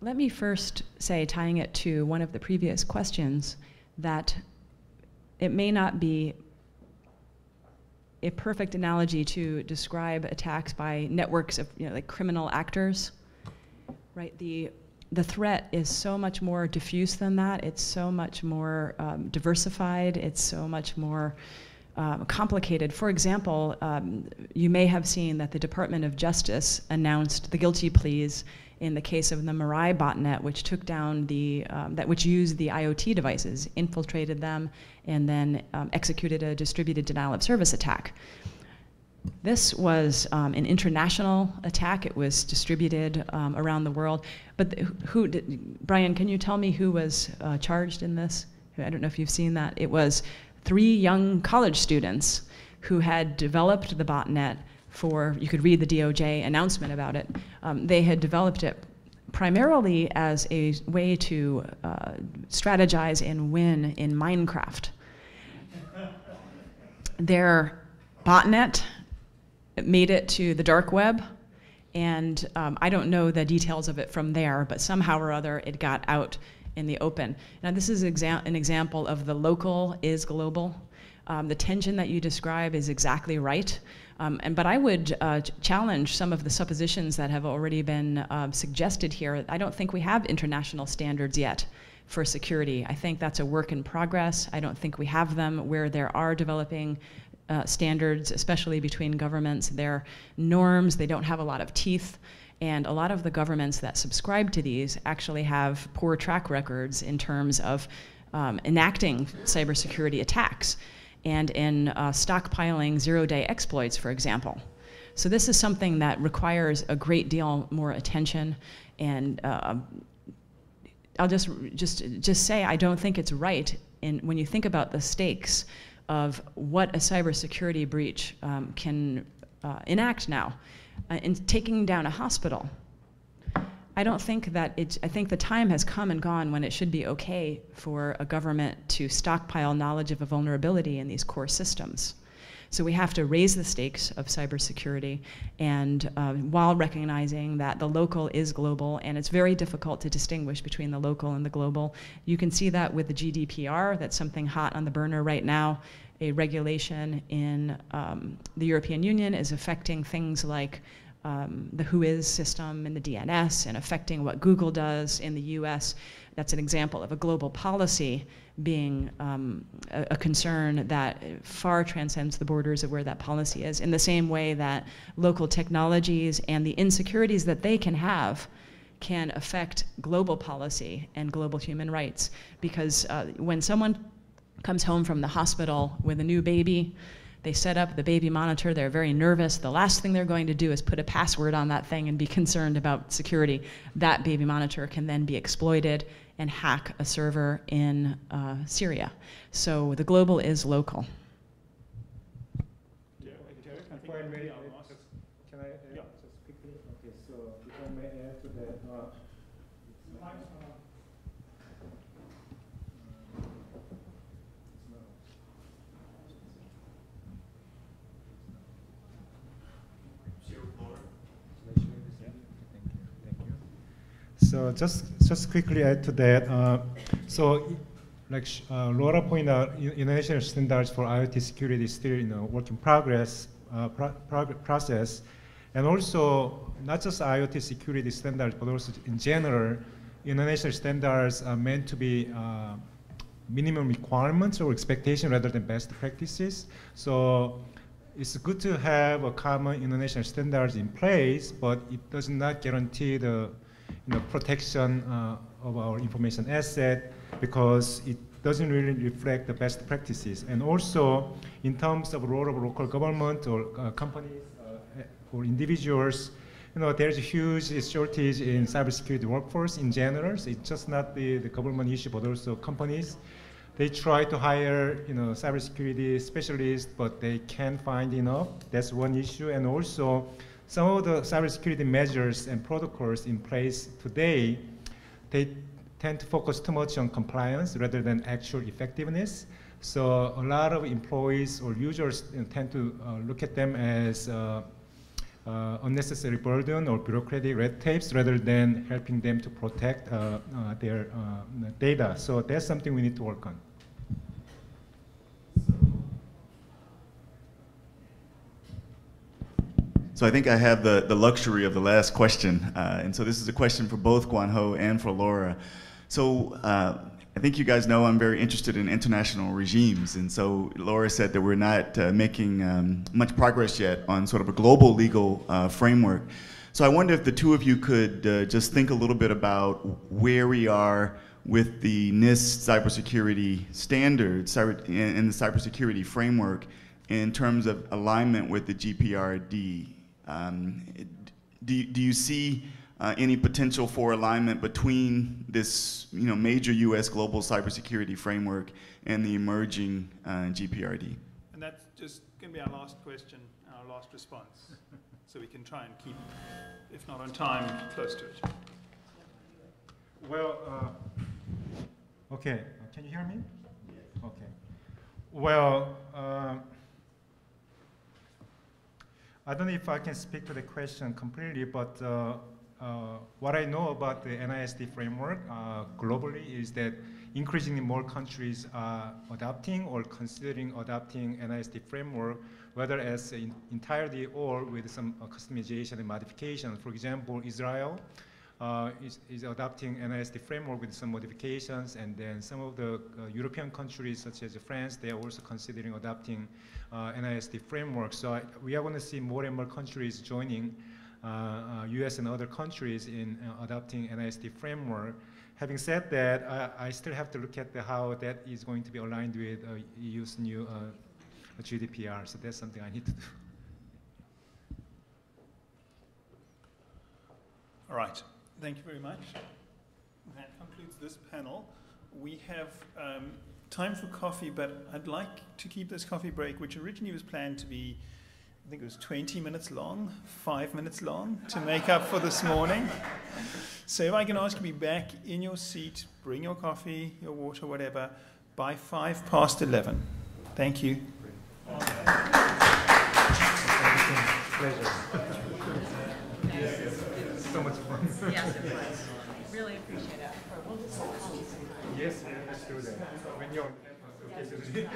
Let me first say, tying it to one of the previous questions, that it may not be a perfect analogy to describe attacks by networks of, like criminal actors, right? The threat is so much more diffuse than that. It's so much more diversified. It's so much more complicated. For example, you may have seen that the Department of Justice announced the guilty pleas in the case of the Mirai botnet, which took down which used the IoT devices, infiltrated them, and then executed a distributed denial of service attack. This was an international attack. It was distributed around the world. But Brian, can you tell me who was charged in this? I don't know if you've seen that. It was 3 young college students who had developed the botnet you could read the DOJ announcement about it. They had developed it primarily as a way to strategize and win in Minecraft. Their botnet made it to the dark web, and I don't know the details of it from there, but somehow or other it got out in the open. Now this is an example of the local is global. The tension that you describe is exactly right. But I would challenge some of the suppositions that have already been suggested here. I don't think we have international standards yet for security. I think that's a work in progress. I don't think we have them where there are developing standards, especially between governments. They're norms, they don't have a lot of teeth. And a lot of the governments that subscribe to these actually have poor track records in terms of enacting cybersecurity attacks and in stockpiling zero-day exploits, for example. So this is something that requires a great deal more attention, and I'll just say I don't think it's right when you think about the stakes of what a cybersecurity breach can enact now. In taking down a hospital, I don't think that I think the time has come and gone when it should be okay for a government to stockpile knowledge of a vulnerability in these core systems. So we have to raise the stakes of cybersecurity, and while recognizing that the local is global, and it's very difficult to distinguish between the local and the global. You can see that with the GDPR, that's something hot on the burner right now. A regulation in the European Union is affecting things like the WHOIS system and the DNS, and affecting what Google does in the US. That's an example of a global policy being a concern that far transcends the borders of where that policy is, in the same way that local technologies and the insecurities that they can have can affect global policy and global human rights. Because when someone comes home from the hospital with a new baby, they set up the baby monitor, they're very nervous. The last thing they're going to do is put a password on that thing and be concerned about security. That baby monitor can then be exploited and hack a server in Syria. So the global is local. Can I just quickly? Okay, so if I may add to that. So just quickly add to that. So, like Laura pointed out, international standards for IoT security is still work in progress process, And also, not just IoT security standards, but also in general, international standards are meant to be minimum requirements or expectation rather than best practices. So it's good to have a common international standards in place, but it does not guarantee the protection of our information asset, because it doesn't really reflect the best practices. And also, in terms of role of local government or companies or individuals, there's a huge shortage in cybersecurity workforce in general. So it's just not the government issue, but also companies. They try to hire, cybersecurity specialists, but they can't find enough. That's one issue. And also, some of the cybersecurity measures and protocols in place today, they tend to focus too much on compliance rather than actual effectiveness. So a lot of employees or users tend to look at them as unnecessary burden or bureaucratic red tapes rather than helping them to protect their data. So that's something we need to work on. So I think I have the luxury of the last question. And so this is a question for both Guan Ho and for Laura. So I think you guys know I'm very interested in international regimes. And so Laura said that we're not making much progress yet on sort of a global legal framework. So I wonder if the two of you could just think a little bit about where we are with the NIST cybersecurity standards and the cybersecurity framework in terms of alignment with the GPRD. Do you see any potential for alignment between this major U.S. global cybersecurity framework and the emerging GPRD? And that's just going to be our last question, our last response. So we can try and keep, if not on time, close to it. Well, okay. Can you hear me? Yes. Okay. Well, I don't know if I can speak to the question completely, but what I know about the NIST framework globally is that increasingly more countries are adopting or considering adopting NIST framework, whether as entirely or with some customization and modification. For example, Israel is adopting NIST framework with some modifications, and then some of the European countries such as France, they are also considering adopting NIST framework. So we are going to see more and more countries joining US and other countries in adopting NIST framework. Having said that, I still have to look at how that is going to be aligned with EU's new GDPR. So that's something I need to do. All right. Thank you very much. That concludes this panel. We have time for coffee, but I'd like to keep this coffee break, which originally was planned to be, I think it was 20 minutes long, 5 minutes long, to make up for this morning. So if I can ask you to be back in your seat, bring your coffee, your water, whatever, by 11:05. Thank you. Pleasure. So much fun. Yes, it was. Really appreciate it. Yes, let's do that. When you're okay.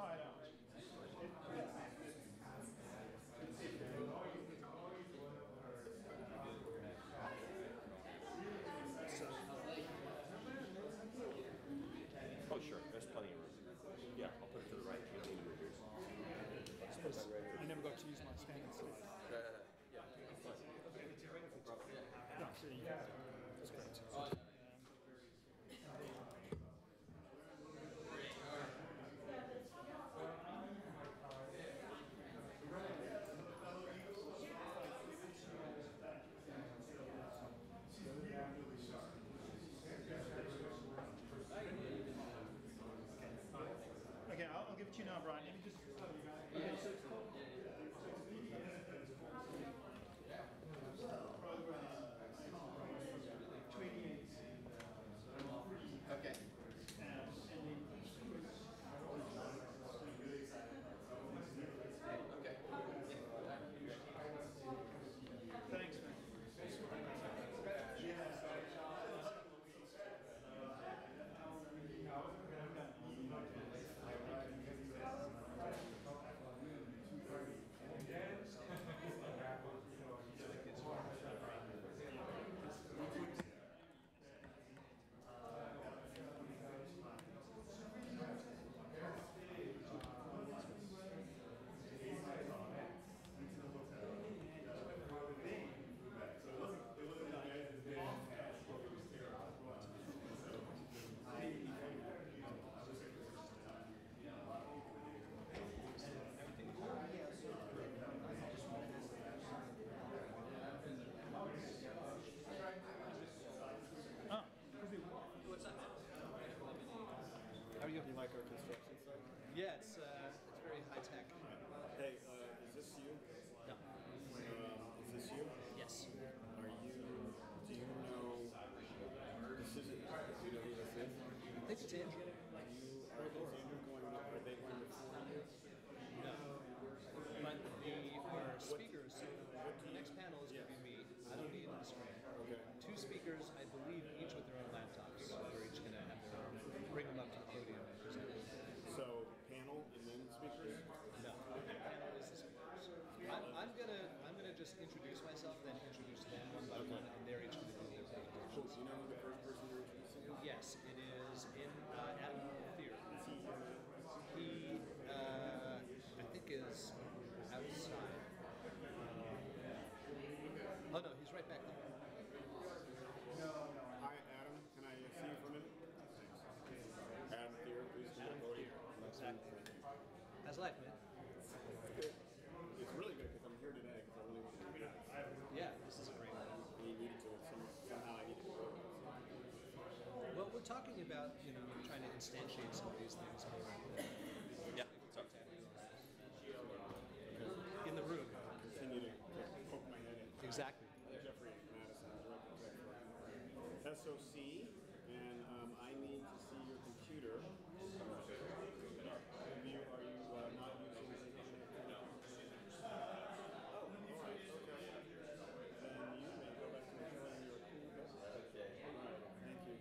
try it out. Oh, sure. There's plenty of room. Yeah, I'll put it to the right. You don't need to move yours. I never got to use my standing slide. Yeah, that's fine. No, so you that's great. Okay, I'll give it to you now, Brian. Let me just tell you guys. Okay, so it's called program 28. Okay. And then Okay. thanks, man. What's up, man? How are you? You like our construction site? Yeah, it's very high tech. Hey, is this you? No. Is this you? Yes. Are you? Do you know? This isn't. Do you know who this is? I think it's Andrew. Is Andrew going? Are they going before you? No. But our speakers, the next panel is going to be me. I don't need the screen. Okay. 2 speakers, I believe, each with their own laptops. So they're each going to have their own. Bring them up to the podium and present it. So panel and then speakers? No. Panel is the speakers. I'm gonna just introduce myself, then introduce them one by one, and they're each going to do their presentations. Cool. Do you know who the first person you're introducing is? Yes, it is in Adam Theater. He, I think, is outside. Oh no, he's right back there. Hi, Adam. Can I see you for a minute? Thanks. Adam Theater, please come to the podium. Exactly. How's life, man? Good. It's really good because I'm here today because I really want to do it. Yeah, this is a great one. You needed to. Somehow I needed to go. Well, we're talking about, trying to instantiate some of these things more. Yeah. Sorry. In the room. Continue to poke my head in. Exactly. Jeffrey Madison, director of SOC, and I need to see your computer. Are you not using the internet? No. Oh, all right, okay. Then you may go back to enjoying your cool best. Okay. All right, thank you.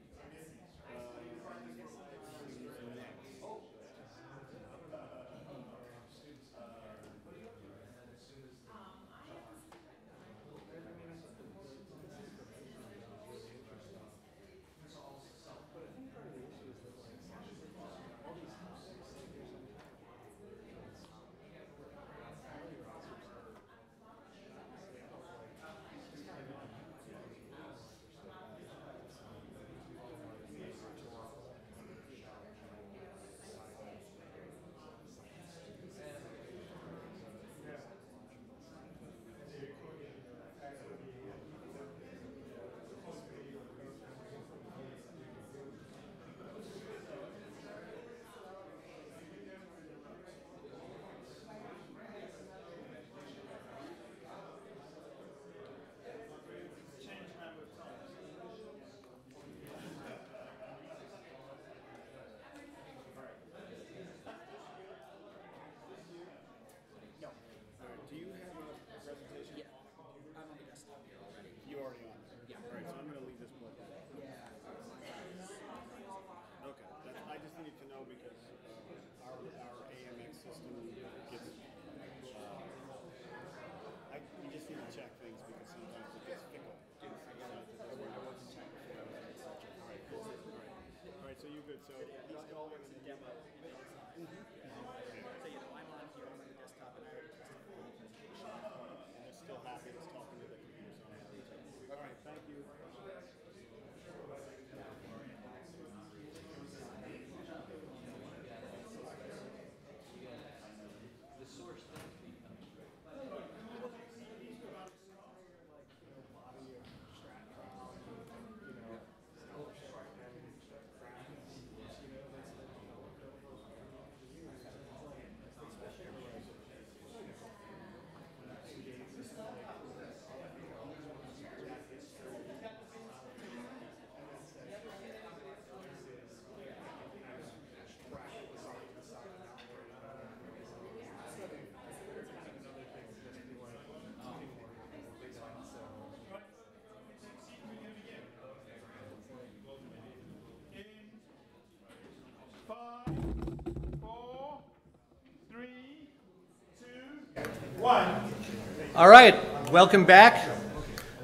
All right, welcome back.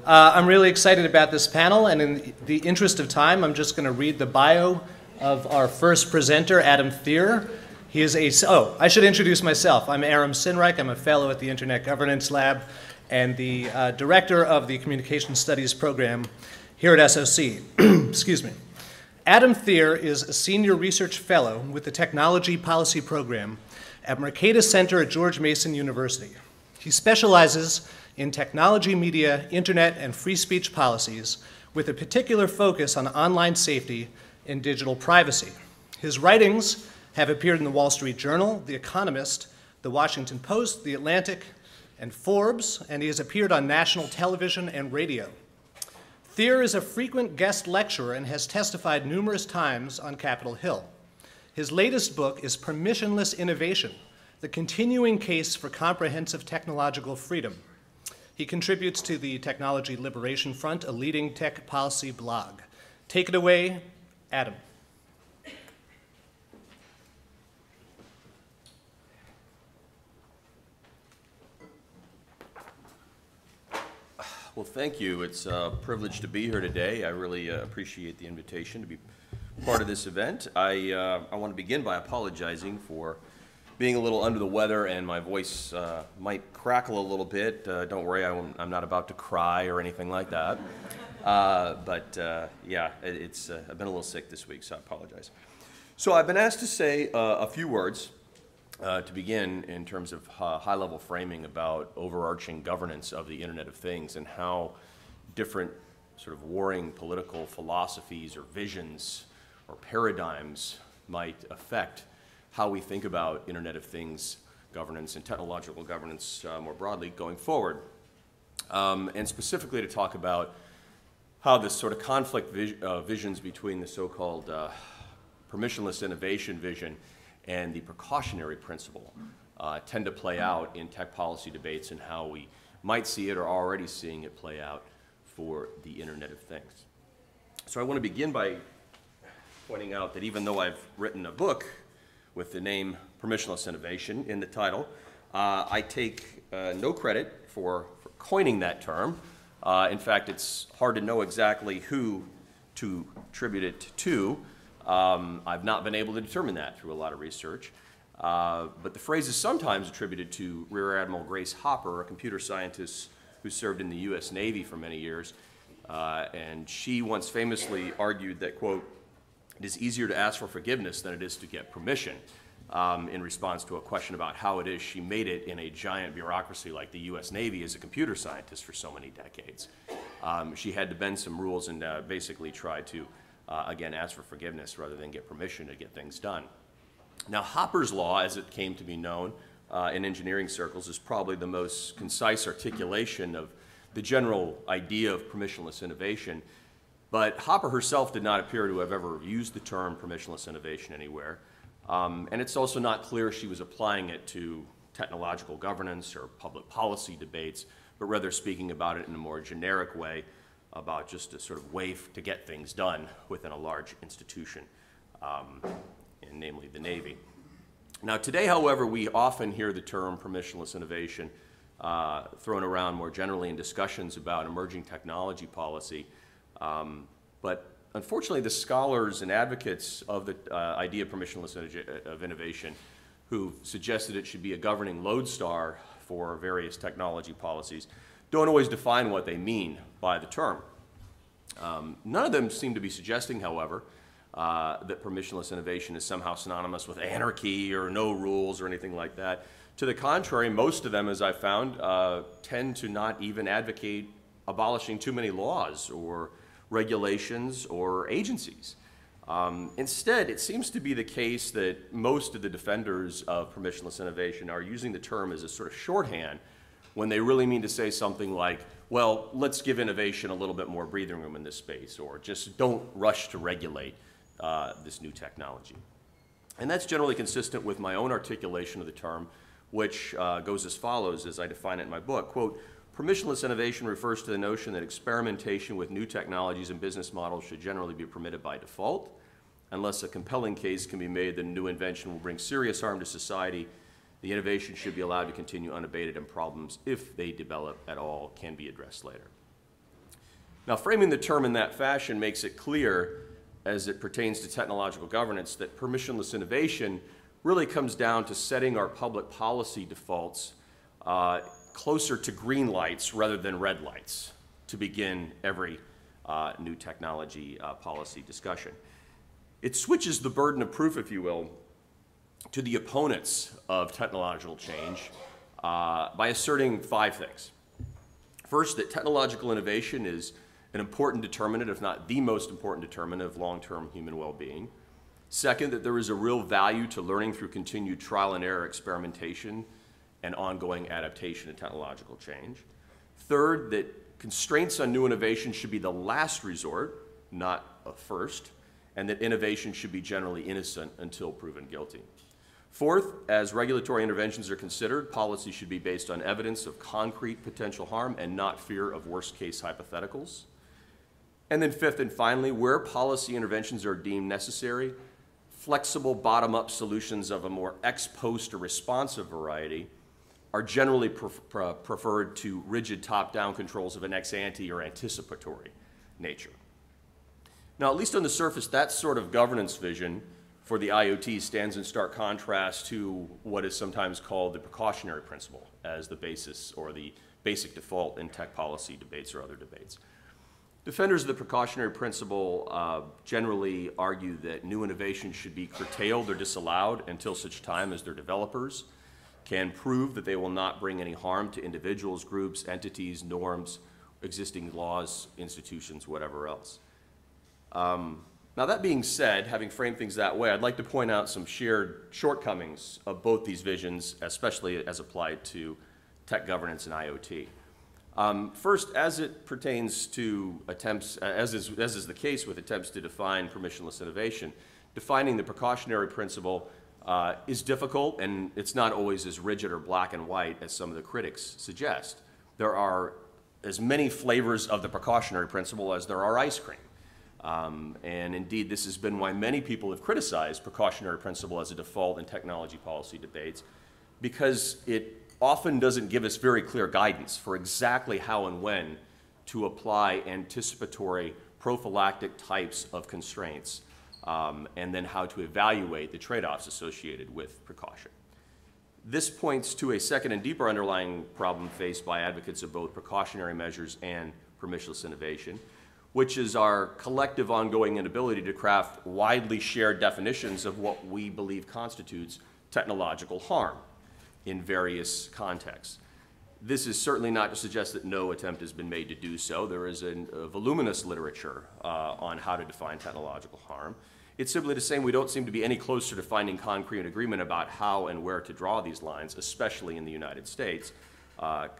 I'm really excited about this panel, and in the interest of time, I'm just going to read the bio of our first presenter, Adam Thier. He is I should introduce myself. I'm Aram Sinreich. I'm a fellow at the Internet Governance Lab and the director of the Communication Studies program here at SOC. Excuse me. Adam Thier is a senior research fellow with the Technology Policy Program at Mercatus Center at George Mason University. He specializes in technology, media, internet, and free speech policies with a particular focus on online safety and digital privacy. His writings have appeared in the Wall Street Journal, The Economist, The Washington Post, The Atlantic, and Forbes, and he has appeared on national television and radio. Thier is a frequent guest lecturer and has testified numerous times on Capitol Hill. His latest book is Permissionless Innovation, the continuing case for comprehensive technological freedom. He contributes to the Technology Liberation Front, a leading tech policy blog. Take it away, Adam. Well, thank you. It's a privilege to be here today. I really appreciate the invitation to be part of this event. I want to begin by apologizing for being a little under the weather and my voice might crackle a little bit. Don't worry, I'm not about to cry or anything like that. Yeah, I've been a little sick this week, so I apologize. So I've been asked to say a few words to begin in terms of high-level framing about overarching governance of the Internet of Things and how different sort of warring political philosophies or visions or paradigms might affect how we think about Internet of Things governance and technological governance more broadly going forward. And specifically to talk about how this sort of conflict visions between the so-called permissionless innovation vision and the precautionary principle tend to play out in tech policy debates and how we might see it or are already seeing it play out for the Internet of Things. So I want to begin by pointing out that even though I've written a book with the name Permissionless Innovation in the title, I take no credit for coining that term. In fact, it's hard to know exactly who to attribute it to. I've not been able to determine that through a lot of research. But the phrase is sometimes attributed to Rear Admiral Grace Hopper, a computer scientist who served in the U.S. Navy for many years. And she once famously argued that, quote, "It is easier to ask for forgiveness than it is to get permission," in response to a question about how it is she made it in a giant bureaucracy like the U.S. Navy as a computer scientist for so many decades. She had to bend some rules and basically try to again, ask for forgiveness rather than get permission to get things done. Now, Hopper's law, as it came to be known in engineering circles, is probably the most concise articulation of the general idea of permissionless innovation. But Hopper herself did not appear to have ever used the term permissionless innovation anywhere. And it's also not clear she was applying it to technological governance or public policy debates, but rather speaking about it in a more generic way, about just a sort of way to get things done within a large institution, and namely the Navy. Now today, however, we often hear the term permissionless innovation thrown around more generally in discussions about emerging technology policy. But unfortunately, the scholars and advocates of the idea of permissionless innovation who've suggested it should be a governing lodestar for various technology policies don't always define what they mean by the term. None of them seem to be suggesting, however, that permissionless innovation is somehow synonymous with anarchy or no rules or anything like that. To the contrary, most of them, as I found, tend to not even advocate abolishing too many laws or regulations or agencies. Instead, it seems to be the case that most of the defenders of permissionless innovation are using the term as a sort of shorthand when they really mean to say something like, well, let's give innovation a little bit more breathing room in this space, or just don't rush to regulate this new technology. And that's generally consistent with my own articulation of the term, which goes as follows as I define it in my book. Quote, "Permissionless innovation refers to the notion that experimentation with new technologies and business models should generally be permitted by default, unless a compelling case can be made that a new invention will bring serious harm to society The innovation should be allowed to continue unabated, and problems, if they develop at all, can be addressed later. Now, framing the term in that fashion makes it clear, as it pertains to technological governance, that permissionless innovation really comes down to setting our public policy defaults closer to green lights rather than red lights to begin every new technology policy discussion. It switches the burden of proof, if you will, to the opponents of technological change by asserting 5 things. First, that technological innovation is an important determinant, if not the most important determinant, of long-term human well-being. Second, that there is a real value to learning through continued trial and error experimentation and ongoing adaptation to technological change. Third, that constraints on new innovation should be the last resort, not a first, and that innovation should be generally innocent until proven guilty. Fourth, as regulatory interventions are considered, policy should be based on evidence of concrete potential harm and not fear of worst-case hypotheticals. And then fifth and finally, where policy interventions are deemed necessary, flexible bottom-up solutions of a more ex-post or responsive variety are generally preferred to rigid top-down controls of an ex-ante or anticipatory nature. Now, at least on the surface, that sort of governance vision for the IoT stands in stark contrast to what is sometimes called the precautionary principle as the basis or the basic default in tech policy debates or other debates. Defenders of the precautionary principle generally argue that new innovations should be curtailed or disallowed until such time as their developers can prove that they will not bring any harm to individuals, groups, entities, norms, existing laws, institutions, whatever else. Now, that being said, having framed things that way, I'd like to point out some shared shortcomings of both these visions, especially as applied to tech governance and IoT. First, as it pertains to attempts, as is the case with attempts to define permissionless innovation, defining the precautionary principle is difficult, and it's not always as rigid or black and white as some of the critics suggest. There are as many flavors of the precautionary principle as there are ice cream. And indeed, this has been why many people have criticized precautionary principle as a default in technology policy debates, because it often doesn't give us very clear guidance for exactly how and when to apply anticipatory prophylactic types of constraints, and then how to evaluate the trade-offs associated with precaution. This points to a second and deeper underlying problem faced by advocates of both precautionary measures and permissionless innovation, which is our collective ongoing inability to craft widely shared definitions of what we believe constitutes technological harm in various contexts. This is certainly not to suggest that no attempt has been made to do so. There is a voluminous literature on how to define technological harm. It's simply to say we don't seem to be any closer to finding concrete agreement about how and where to draw these lines, especially in the United States,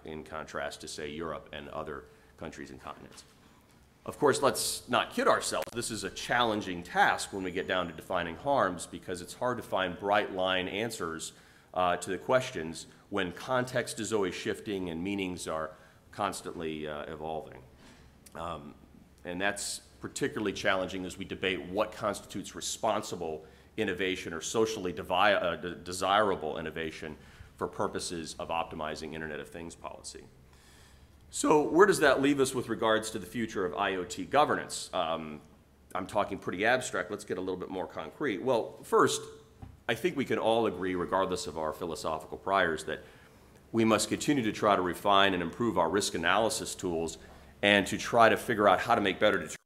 in contrast to, say, Europe and other countries and continents. Of course, let's not kid ourselves. This is a challenging task when we get down to defining harms, because it's hard to find bright line answers to the questions when context is always shifting and meanings are constantly evolving. And that's particularly challenging as we debate what constitutes responsible innovation or socially desirable innovation for purposes of optimizing Internet of Things policy. So where does that leave us with regards to the future of IoT governance? I'm talking pretty abstract. Let's get a little bit more concrete. Well, first, I think we can all agree, regardless of our philosophical priors, that we must continue to try to refine and improve our risk analysis tools and to try to figure out how to make better determinations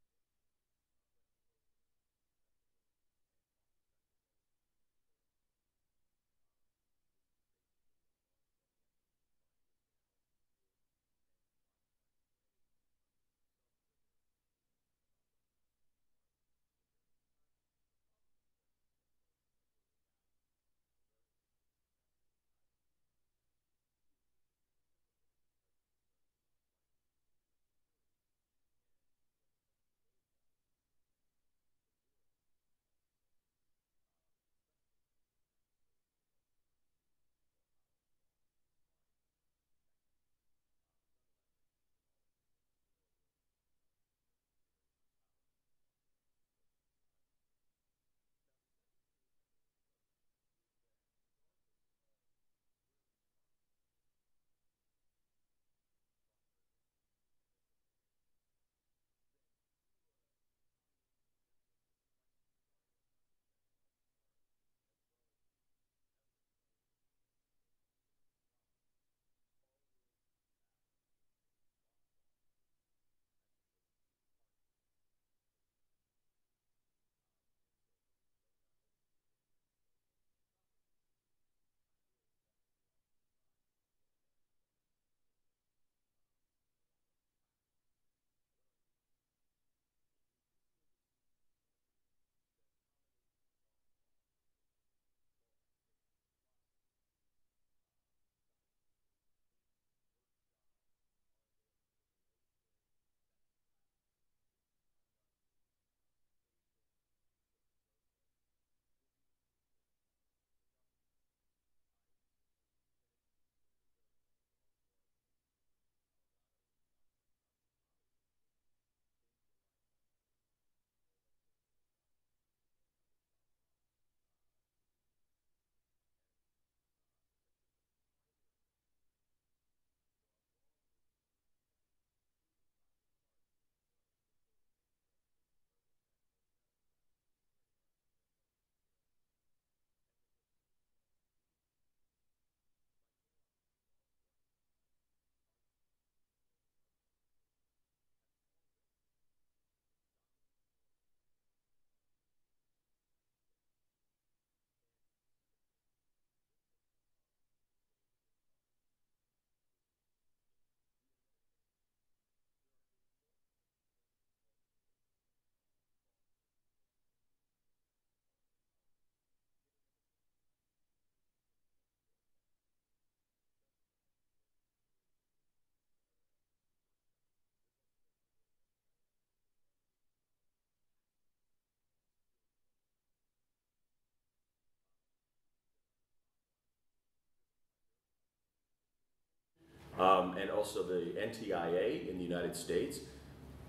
and also the NTIA in the United States,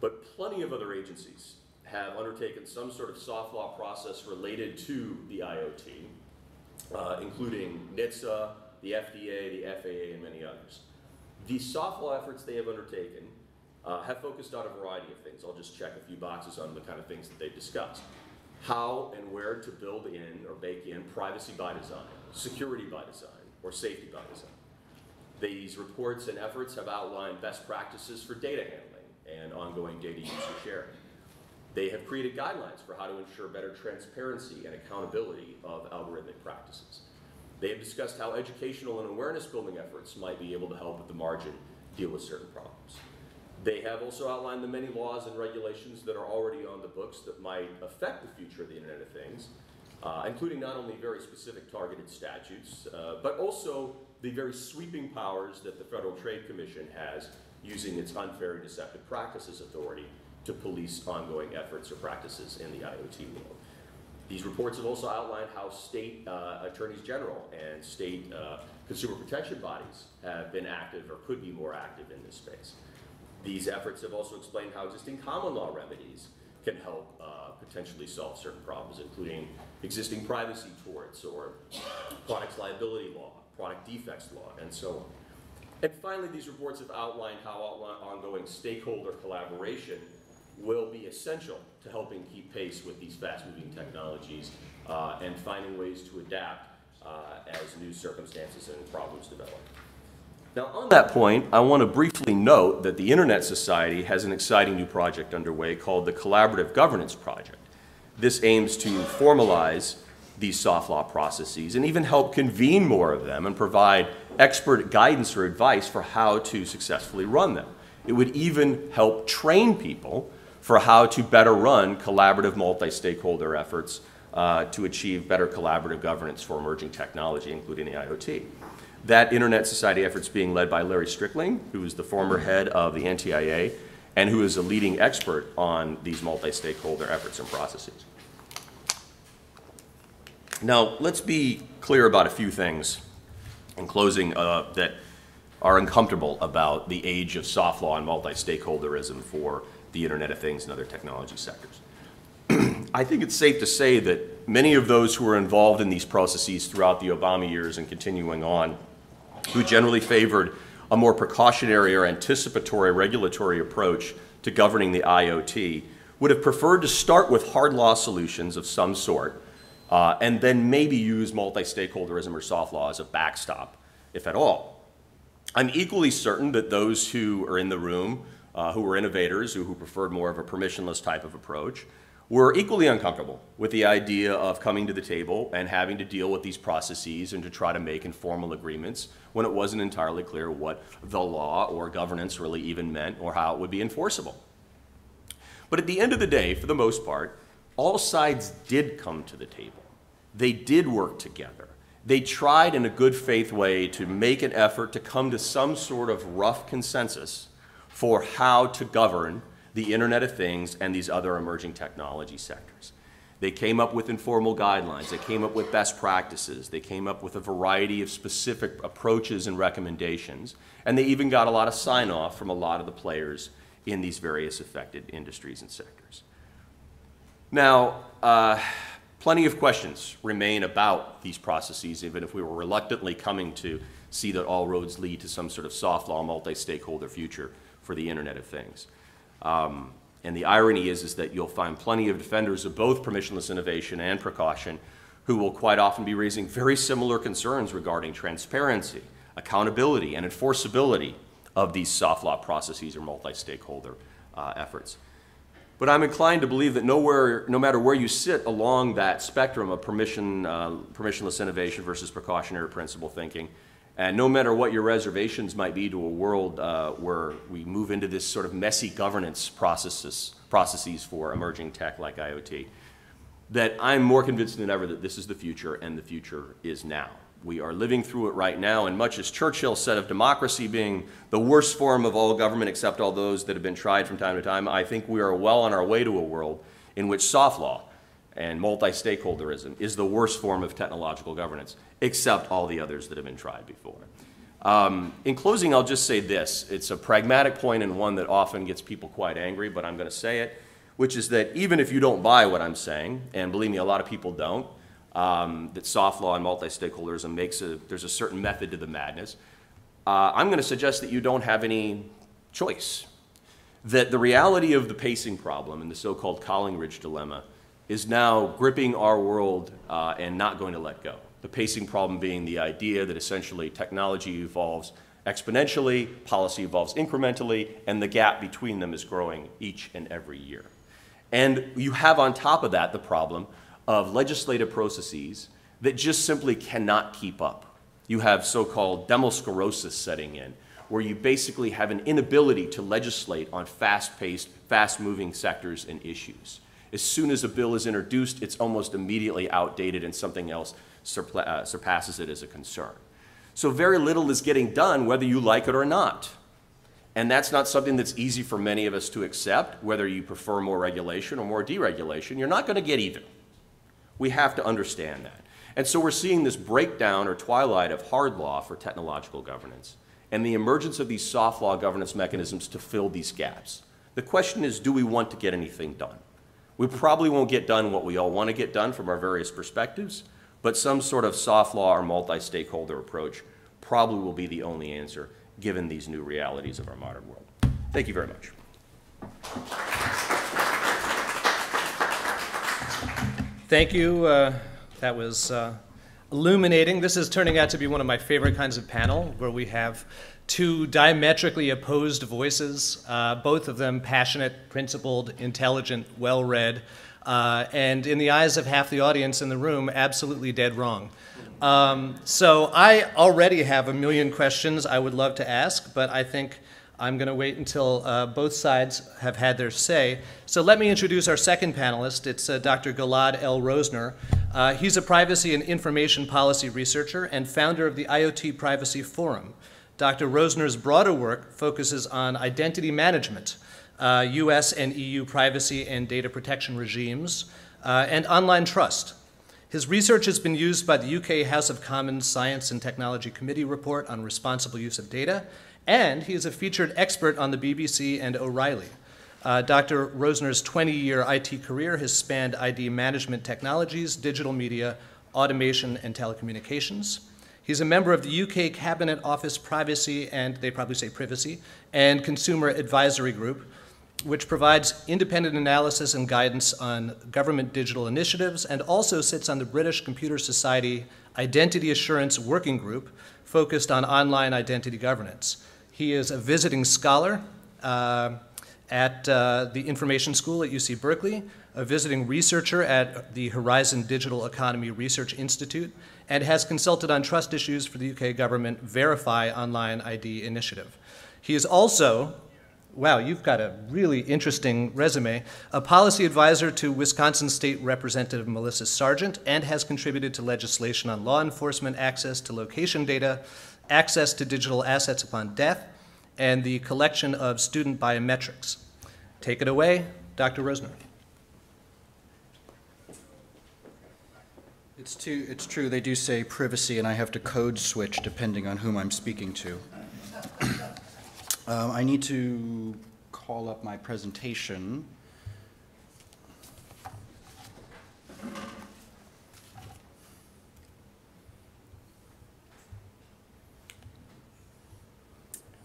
but plenty of other agencies have undertaken some sort of soft law process related to the IoT, including NHTSA, the FDA, the FAA, and many others. These soft law efforts they have undertaken have focused on a variety of things. I'll just check a few boxes on the kind of things that they've discussed. How and where to build in or bake in privacy by design, security by design, or safety by design. These reports and efforts have outlined best practices for data handling and ongoing data user sharing. They have created guidelines for how to ensure better transparency and accountability of algorithmic practices. They have discussed how educational and awareness building efforts might be able to help at the margin deal with certain problems. They have also outlined the many laws and regulations that are already on the books that might affect the future of the Internet of Things, including not only very specific targeted statutes, but also the very sweeping powers that the Federal Trade Commission has using its unfair and deceptive practices authority to police ongoing efforts or practices in the IoT world. These reports have also outlined how state attorneys general and state consumer protection bodies have been active or could be more active in this space. These efforts have also explained how existing common law remedies can help potentially solve certain problems, including existing privacy torts or products liability law, product defects law, and so on. And finally, these reports have outlined how ongoing stakeholder collaboration will be essential to helping keep pace with these fast-moving technologies and finding ways to adapt as new circumstances and problems develop. Now, on that point, I want to briefly note that the Internet Society has an exciting new project underway called the Collaborative Governance Project. This aims to formalize these soft law processes and even help convene more of them and provide expert guidance or advice for how to successfully run them. It would even help train people for how to better run collaborative multi-stakeholder efforts to achieve better collaborative governance for emerging technology, including the IoT. That Internet Society effort's being led by Larry Strickling, who is the former head of the NTIA, and who is a leading expert on these multi-stakeholder efforts and processes. Now, let's be clear about a few things in closing that are uncomfortable about the age of soft law and multi-stakeholderism for the Internet of Things and other technology sectors. I think it's safe to say that many of those who were involved in these processes throughout the Obama years and continuing on, who generally favored a more precautionary or anticipatory regulatory approach to governing the IoT, would have preferred to start with hard law solutions of some sort and then maybe use multi-stakeholderism or soft law as a backstop, if at all. I'm equally certain that those who are in the room, who were innovators, who preferred more of a permissionless type of approach, were equally uncomfortable with the idea of coming to the table and having to deal with these processes and to try to make informal agreements when it wasn't entirely clear what the law or governance really even meant or how it would be enforceable. But at the end of the day, for the most part, all sides did come to the table. They did work together. They tried in a good faith way to make an effort to come to some sort of rough consensus for how to govern the Internet of Things and these other emerging technology sectors. They came up with informal guidelines. They came up with best practices. They came up with a variety of specific approaches and recommendations. And they even got a lot of sign-off from a lot of the players in these various affected industries and sectors. Now, plenty of questions remain about these processes, even if we were reluctantly coming to see that all roads lead to some sort of soft law multi-stakeholder future for the Internet of Things. And the irony is that you'll find plenty of defenders of both permissionless innovation and precaution who will quite often be raising very similar concerns regarding transparency, accountability, and enforceability of these soft law processes or multi-stakeholder efforts. But I'm inclined to believe that no matter where you sit along that spectrum of permissionless innovation versus precautionary principle thinking, and no matter what your reservations might be to a world where we move into this sort of messy governance processes for emerging tech like IoT, that I'm more convinced than ever that this is the future, and the future is now. We are living through it right now, and much as Churchill said of democracy being the worst form of all government except all those that have been tried from time to time, I think we are well on our way to a world in which soft law and multi-stakeholderism is the worst form of technological governance, except all the others that have been tried before. In closing, I'll just say this. It's a pragmatic point and one that often gets people quite angry, but I'm going to say it, which is that even if you don't buy what I'm saying, and believe me, a lot of people don't, that soft law and multi-stakeholderism there's a certain method to the madness, I'm going to suggest that you don't have any choice. That the reality of the pacing problem and the so-called Collingridge dilemma is now gripping our world and not going to let go. The pacing problem being the idea that essentially technology evolves exponentially, policy evolves incrementally, and the gap between them is growing each and every year. And you have on top of that the problem of legislative processes that just simply cannot keep up. You have so-called demosclerosis setting in, where you basically have an inability to legislate on fast-paced, fast-moving sectors and issues. As soon as a bill is introduced, it's almost immediately outdated and something else surpasses it as a concern. So very little is getting done whether you like it or not. And that's not something that's easy for many of us to accept, whether you prefer more regulation or more deregulation. You're not going to get either. We have to understand that. And so we're seeing this breakdown or twilight of hard law for technological governance and the emergence of these soft law governance mechanisms to fill these gaps. The question is, do we want to get anything done? We probably won't get done what we all want to get done from our various perspectives, but some sort of soft law or multi-stakeholder approach probably will be the only answer given these new realities of our modern world. Thank you very much. Thank you. That was illuminating. This is turning out to be one of my favorite kinds of panel, where we have two diametrically opposed voices, both of them passionate, principled, intelligent, well-read, and in the eyes of half the audience in the room, absolutely dead wrong. So I already have a million questions I would love to ask, but I think I'm going to wait until both sides have had their say. So let me introduce our second panelist. It's Dr. Gilad L. Rosner. He's a privacy and information policy researcher and founder of the IoT Privacy Forum. Dr. Rosner's broader work focuses on identity management, US and EU privacy and data protection regimes, and online trust. His research has been used by the UK House of Commons Science and Technology Committee report on responsible use of data, and he is a featured expert on the BBC and O'Reilly. Dr. Rosner's 20-year IT career has spanned ID management technologies, digital media, automation, and telecommunications. He's a member of the UK Cabinet Office Privacy, and they probably say Privacy, and Consumer Advisory Group, which provides independent analysis and guidance on government digital initiatives, and also sits on the British Computer Society Identity Assurance Working Group, focused on online identity governance. He is a visiting scholar at the Information School at UC Berkeley, a visiting researcher at the Horizon Digital Economy Research Institute, and has consulted on trust issues for the UK government Verify Online ID initiative. He is also, wow, you've got a really interesting resume, a policy advisor to Wisconsin State Representative Melissa Sargent, and has contributed to legislation on law enforcement access to location data, access to digital assets upon death, and the collection of student biometrics. Take it away, Dr. Rosner. It's true, they do say privacy, and I have to code switch depending on whom I'm speaking to. I need to call up my presentation.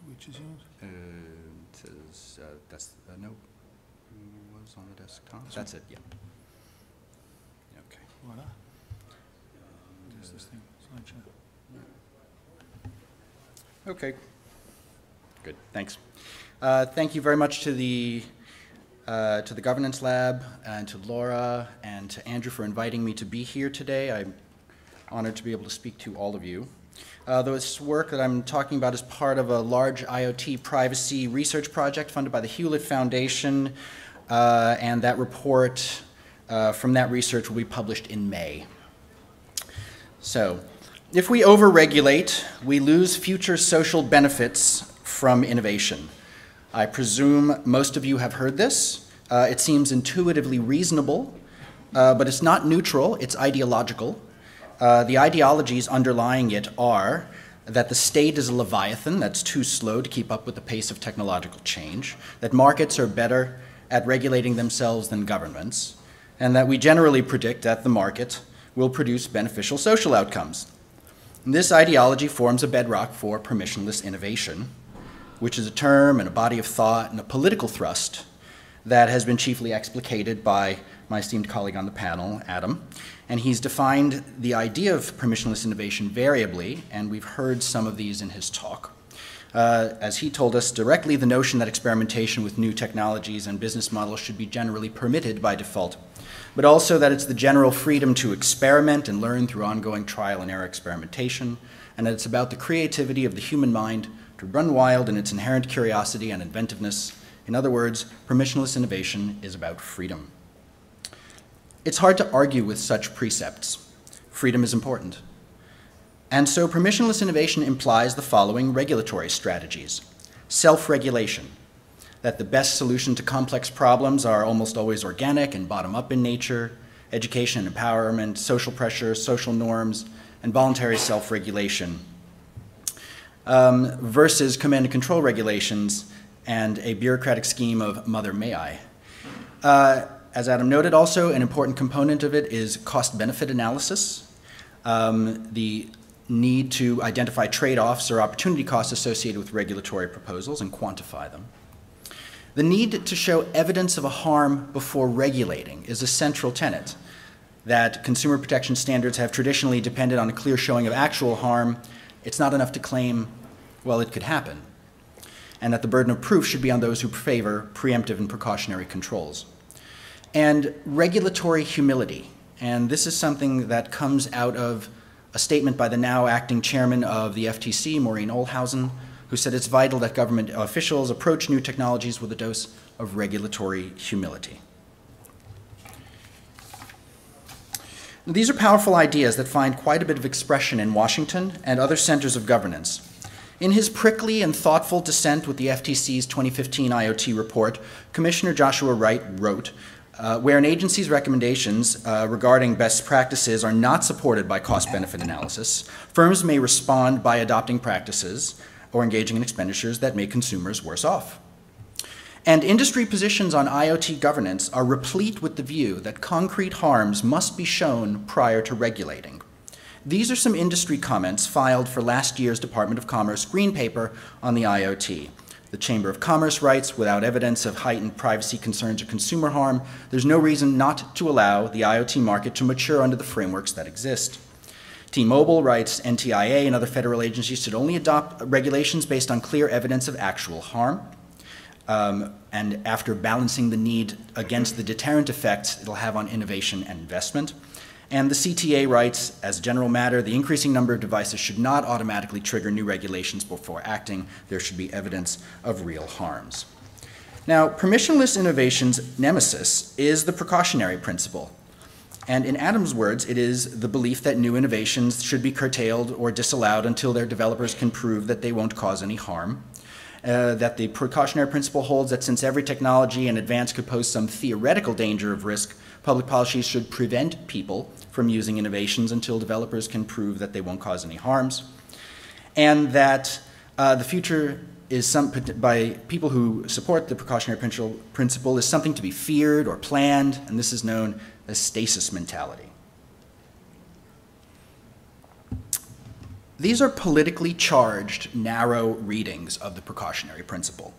Which is yours? It says, that's, no, was on the desktop. That's it, yeah. Okay. Voila. There's this thing, slideshow. Okay. Good, thanks. Thank you very much to the Governance Lab and to Laura and to Andrew for inviting me to be here today. I'm honored to be able to speak to all of you. This work that I'm talking about is part of a large IoT privacy research project funded by the Hewlett Foundation, and that report from that research will be published in May. So, if we overregulate, we lose future social benefits from innovation. I presume most of you have heard this. It seems intuitively reasonable, but it's not neutral, it's ideological. The ideologies underlying it are that the state is a leviathan that's too slow to keep up with the pace of technological change, that markets are better at regulating themselves than governments, and that we generally predict that the market will produce beneficial social outcomes. And this ideology forms a bedrock for permissionless innovation, which is a term and a body of thought and a political thrust that has been chiefly explicated by my esteemed colleague on the panel, Adam. And he's defined the idea of permissionless innovation variably, and we've heard some of these in his talk. As he told us directly, the notion that experimentation with new technologies and business models should be generally permitted by default, but also that it's the general freedom to experiment and learn through ongoing trial and error experimentation, and that it's about the creativity of the human mind to run wild in its inherent curiosity and inventiveness. In other words, permissionless innovation is about freedom. It's hard to argue with such precepts. Freedom is important. And so permissionless innovation implies the following regulatory strategies. Self-regulation, that the best solution to complex problems are almost always organic and bottom-up in nature, education and empowerment, social pressure, social norms, and voluntary self-regulation, versus command and control regulations and a bureaucratic scheme of mother may I. As Adam noted, also an important component of it is cost-benefit analysis, the need to identify trade-offs or opportunity costs associated with regulatory proposals and quantify them. The need to show evidence of a harm before regulating is a central tenet, that consumer protection standards have traditionally depended on a clear showing of actual harm. It's not enough to claim, well, it could happen, and that the burden of proof should be on those who favor preemptive and precautionary controls. And regulatory humility, and this is something that comes out of a statement by the now acting chairman of the FTC, Maureen Olhausen, who said it's vital that government officials approach new technologies with a dose of regulatory humility. Now, these are powerful ideas that find quite a bit of expression in Washington and other centers of governance. In his prickly and thoughtful dissent with the FTC's 2015 IoT report, Commissioner Joshua Wright wrote, where an agency's recommendations regarding best practices are not supported by cost-benefit analysis, firms may respond by adopting practices or engaging in expenditures that make consumers worse off. And industry positions on IoT governance are replete with the view that concrete harms must be shown prior to regulating. These are some industry comments filed for last year's Department of Commerce Green Paper on the IoT. The Chamber of Commerce writes, without evidence of heightened privacy concerns or consumer harm, there's no reason not to allow the IoT market to mature under the frameworks that exist. T-Mobile writes, NTIA and other federal agencies should only adopt regulations based on clear evidence of actual harm. And after balancing the need against the deterrent effects it'll have on innovation and investment. And the CTA writes, as a general matter, the increasing number of devices should not automatically trigger new regulations before acting. There should be evidence of real harms. Now, permissionless innovation's nemesis is the precautionary principle. And in Adam's words, it is the belief that new innovations should be curtailed or disallowed until their developers can prove that they won't cause any harm. That the precautionary principle holds that since every technology and advance could pose some theoretical danger of risk, public policies should prevent people from using innovations until developers can prove that they won't cause any harms. And that the future is by people who support the precautionary principle is something to be feared or planned, and this is known as stasis mentality. These are politically charged, narrow readings of the precautionary principle,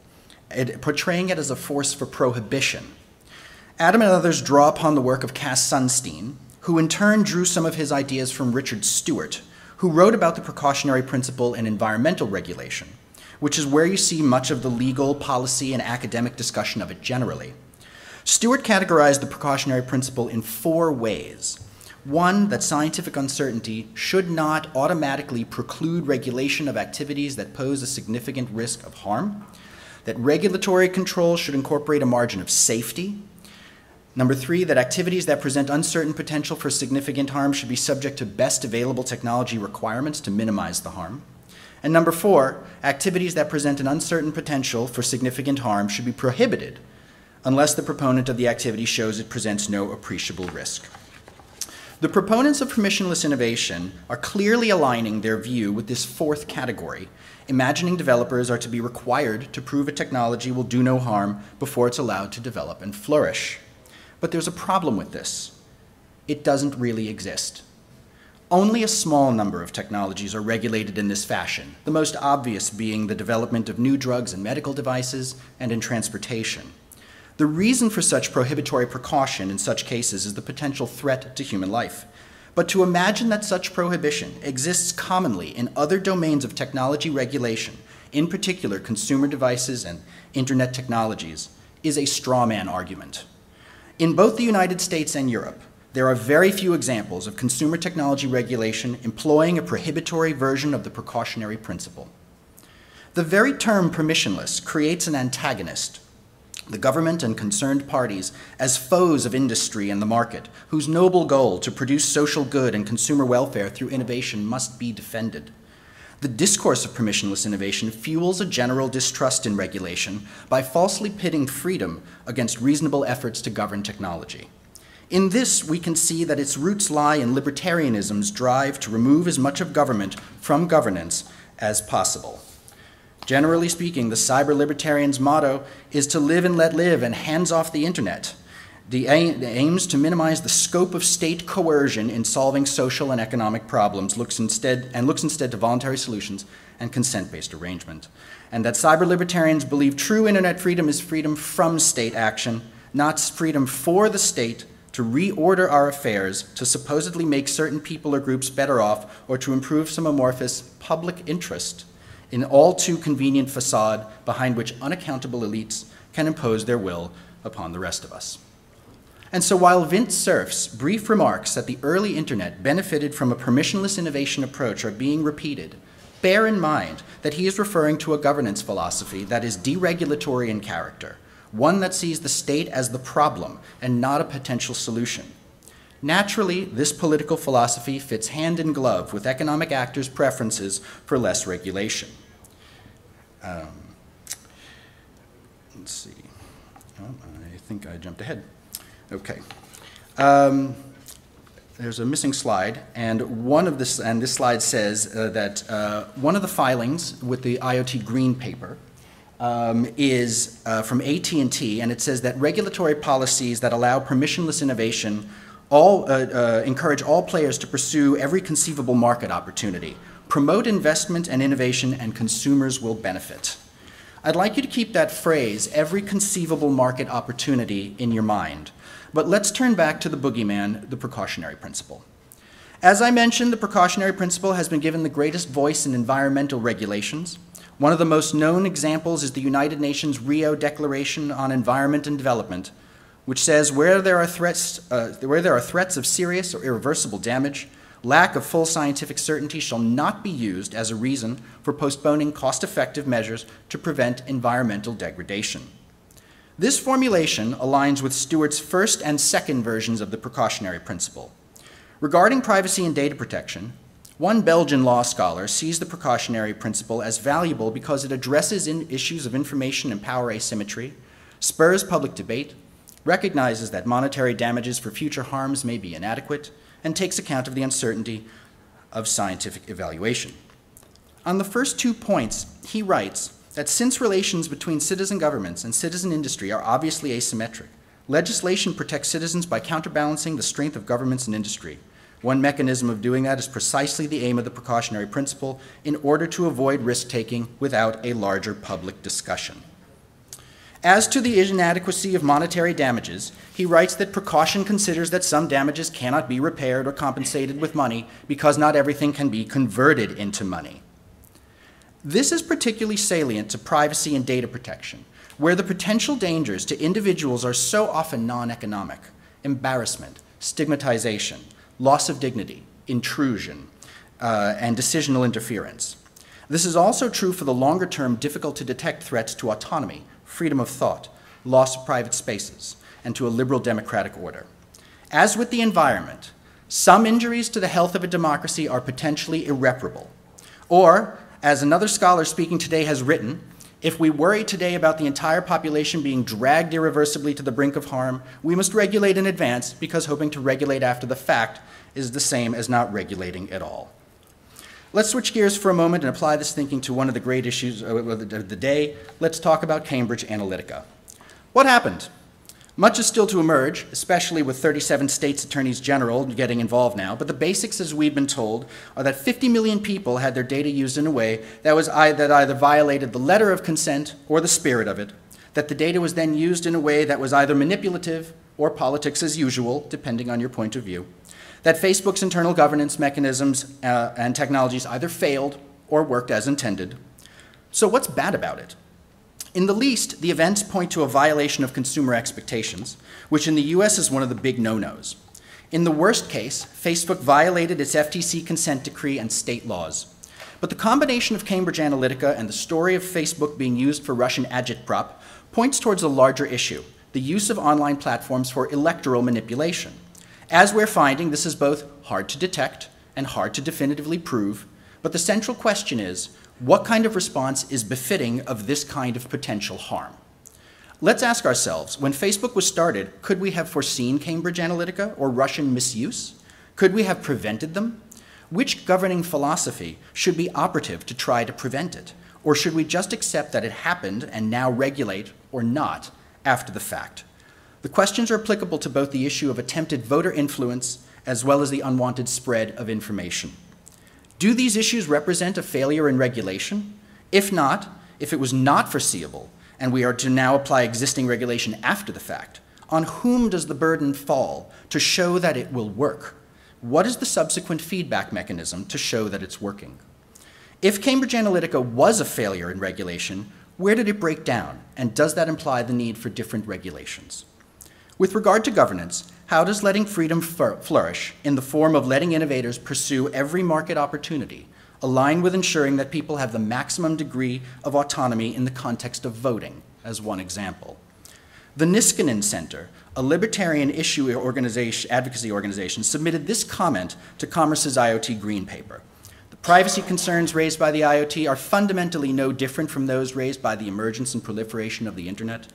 portraying it as a force for prohibition. Adam and others draw upon the work of Cass Sunstein, who in turn drew some of his ideas from Richard Stewart, who wrote about the precautionary principle in environmental regulation, which is where you see much of the legal, policy, and academic discussion of it generally. Stewart categorized the precautionary principle in 4 ways. 1, that scientific uncertainty should not automatically preclude regulation of activities that pose a significant risk of harm. That regulatory control should incorporate a margin of safety. Number 3, that activities that present uncertain potential for significant harm should be subject to best available technology requirements to minimize the harm. And number 4, activities that present an uncertain potential for significant harm should be prohibited unless the proponent of the activity shows it presents no appreciable risk. The proponents of permissionless innovation are clearly aligning their view with this fourth category, imagining developers are to be required to prove a technology will do no harm before it's allowed to develop and flourish. But there's a problem with this. It doesn't really exist. Only a small number of technologies are regulated in this fashion, the most obvious being the development of new drugs and medical devices and in transportation. The reason for such prohibitory precaution in such cases is the potential threat to human life. But to imagine that such prohibition exists commonly in other domains of technology regulation, in particular consumer devices and internet technologies, is a straw man argument. In both the United States and Europe, there are very few examples of consumer technology regulation employing a prohibitory version of the precautionary principle. The very term permissionless creates an antagonist, the government and concerned parties, as foes of industry and the market, whose noble goal to produce social good and consumer welfare through innovation must be defended. The discourse of permissionless innovation fuels a general distrust in regulation by falsely pitting freedom against reasonable efforts to govern technology. In this, we can see that its roots lie in libertarianism's drive to remove as much of government from governance as possible. Generally speaking, the cyber libertarian's motto is to live and let live and hands off the internet. The aims to minimize the scope of state coercion in solving social and economic problems looks instead to voluntary solutions and consent-based arrangement. And that cyber libertarians believe true internet freedom is freedom from state action, not freedom for the state to reorder our affairs, to supposedly make certain people or groups better off, or to improve some amorphous public interest in all too convenient facade behind which unaccountable elites can impose their will upon the rest of us. And so while Vint Cerf's brief remarks that the early internet benefited from a permissionless innovation approach are being repeated, bear in mind that he is referring to a governance philosophy that is deregulatory in character, one that sees the state as the problem and not a potential solution. Naturally, this political philosophy fits hand in glove with economic actors' preferences for less regulation. Let's see. Oh, I think I jumped ahead. Okay. There's a missing slide, and this slide says that one of the filings with the IoT Green Paper is from AT&T, and it says that regulatory policies that allow permissionless innovation encourage all players to pursue every conceivable market opportunity, promote investment and innovation, and consumers will benefit. I'd like you to keep that phrase, every conceivable market opportunity, in your mind. But let's turn back to the boogeyman, the precautionary principle. As I mentioned, the precautionary principle has been given the greatest voice in environmental regulations. One of the most known examples is the United Nations Rio Declaration on Environment and Development, which says where there are threats of serious or irreversible damage, lack of full scientific certainty shall not be used as a reason for postponing cost-effective measures to prevent environmental degradation. This formulation aligns with Stewart's first and second versions of the precautionary principle. Regarding privacy and data protection, one Belgian law scholar sees the precautionary principle as valuable because it addresses issues of information and power asymmetry, spurs public debate, recognizes that monetary damages for future harms may be inadequate, and takes account of the uncertainty of scientific evaluation. On the first 2 points, he writes that since relations between citizen governments and citizen industry are obviously asymmetric, legislation protects citizens by counterbalancing the strength of governments and industry. One mechanism of doing that is precisely the aim of the precautionary principle in order to avoid risk-taking without a larger public discussion. As to the inadequacy of monetary damages, he writes that precaution considers that some damages cannot be repaired or compensated with money because not everything can be converted into money. This is particularly salient to privacy and data protection, where the potential dangers to individuals are so often non-economic: embarrassment, stigmatization, loss of dignity, intrusion, and decisional interference. This is also true for the longer-term, difficult-to-detect threats to autonomy, freedom of thought, loss of private spaces, and to a liberal democratic order. As with the environment, some injuries to the health of a democracy are potentially irreparable. Or, as another scholar speaking today has written, if we worry today about the entire population being dragged irreversibly to the brink of harm, we must regulate in advance because hoping to regulate after the fact is the same as not regulating at all. Let's switch gears for a moment and apply this thinking to one of the great issues of the day. Let's talk about Cambridge Analytica. What happened? Much is still to emerge, especially with 37 states' attorneys general getting involved now, but the basics, as we've been told, are that 50 million people had their data used in a way that either violated the letter of consent or the spirit of it, that the data was then used in a way that was either manipulative or politics as usual, depending on your point of view, that Facebook's internal governance mechanisms and technologies either failed or worked as intended. So what's bad about it? In the least, the events point to a violation of consumer expectations, which in the US is one of the big no-nos. In the worst case, Facebook violated its FTC consent decree and state laws. But the combination of Cambridge Analytica and the story of Facebook being used for Russian agitprop points towards a larger issue, the use of online platforms for electoral manipulation. As we're finding, this is both hard to detect and hard to definitively prove, but the central question is, what kind of response is befitting of this kind of potential harm? Let's ask ourselves, when Facebook was started, could we have foreseen Cambridge Analytica or Russian misuse? Could we have prevented them? Which governing philosophy should be operative to try to prevent it? Or should we just accept that it happened and now regulate or not after the fact? The questions are applicable to both the issue of attempted voter influence as well as the unwanted spread of information. Do these issues represent a failure in regulation? If not, if it was not foreseeable, and we are to now apply existing regulation after the fact, on whom does the burden fall to show that it will work? What is the subsequent feedback mechanism to show that it's working? If Cambridge Analytica was a failure in regulation, where did it break down, and does that imply the need for different regulations? With regard to governance, how does letting freedom flourish in the form of letting innovators pursue every market opportunity align with ensuring that people have the maximum degree of autonomy in the context of voting, as one example? The Niskanen Center, a libertarian issue advocacy organization, submitted this comment to Commerce's IoT Green Paper. The privacy concerns raised by the IoT are fundamentally no different from those raised by the emergence and proliferation of the internet.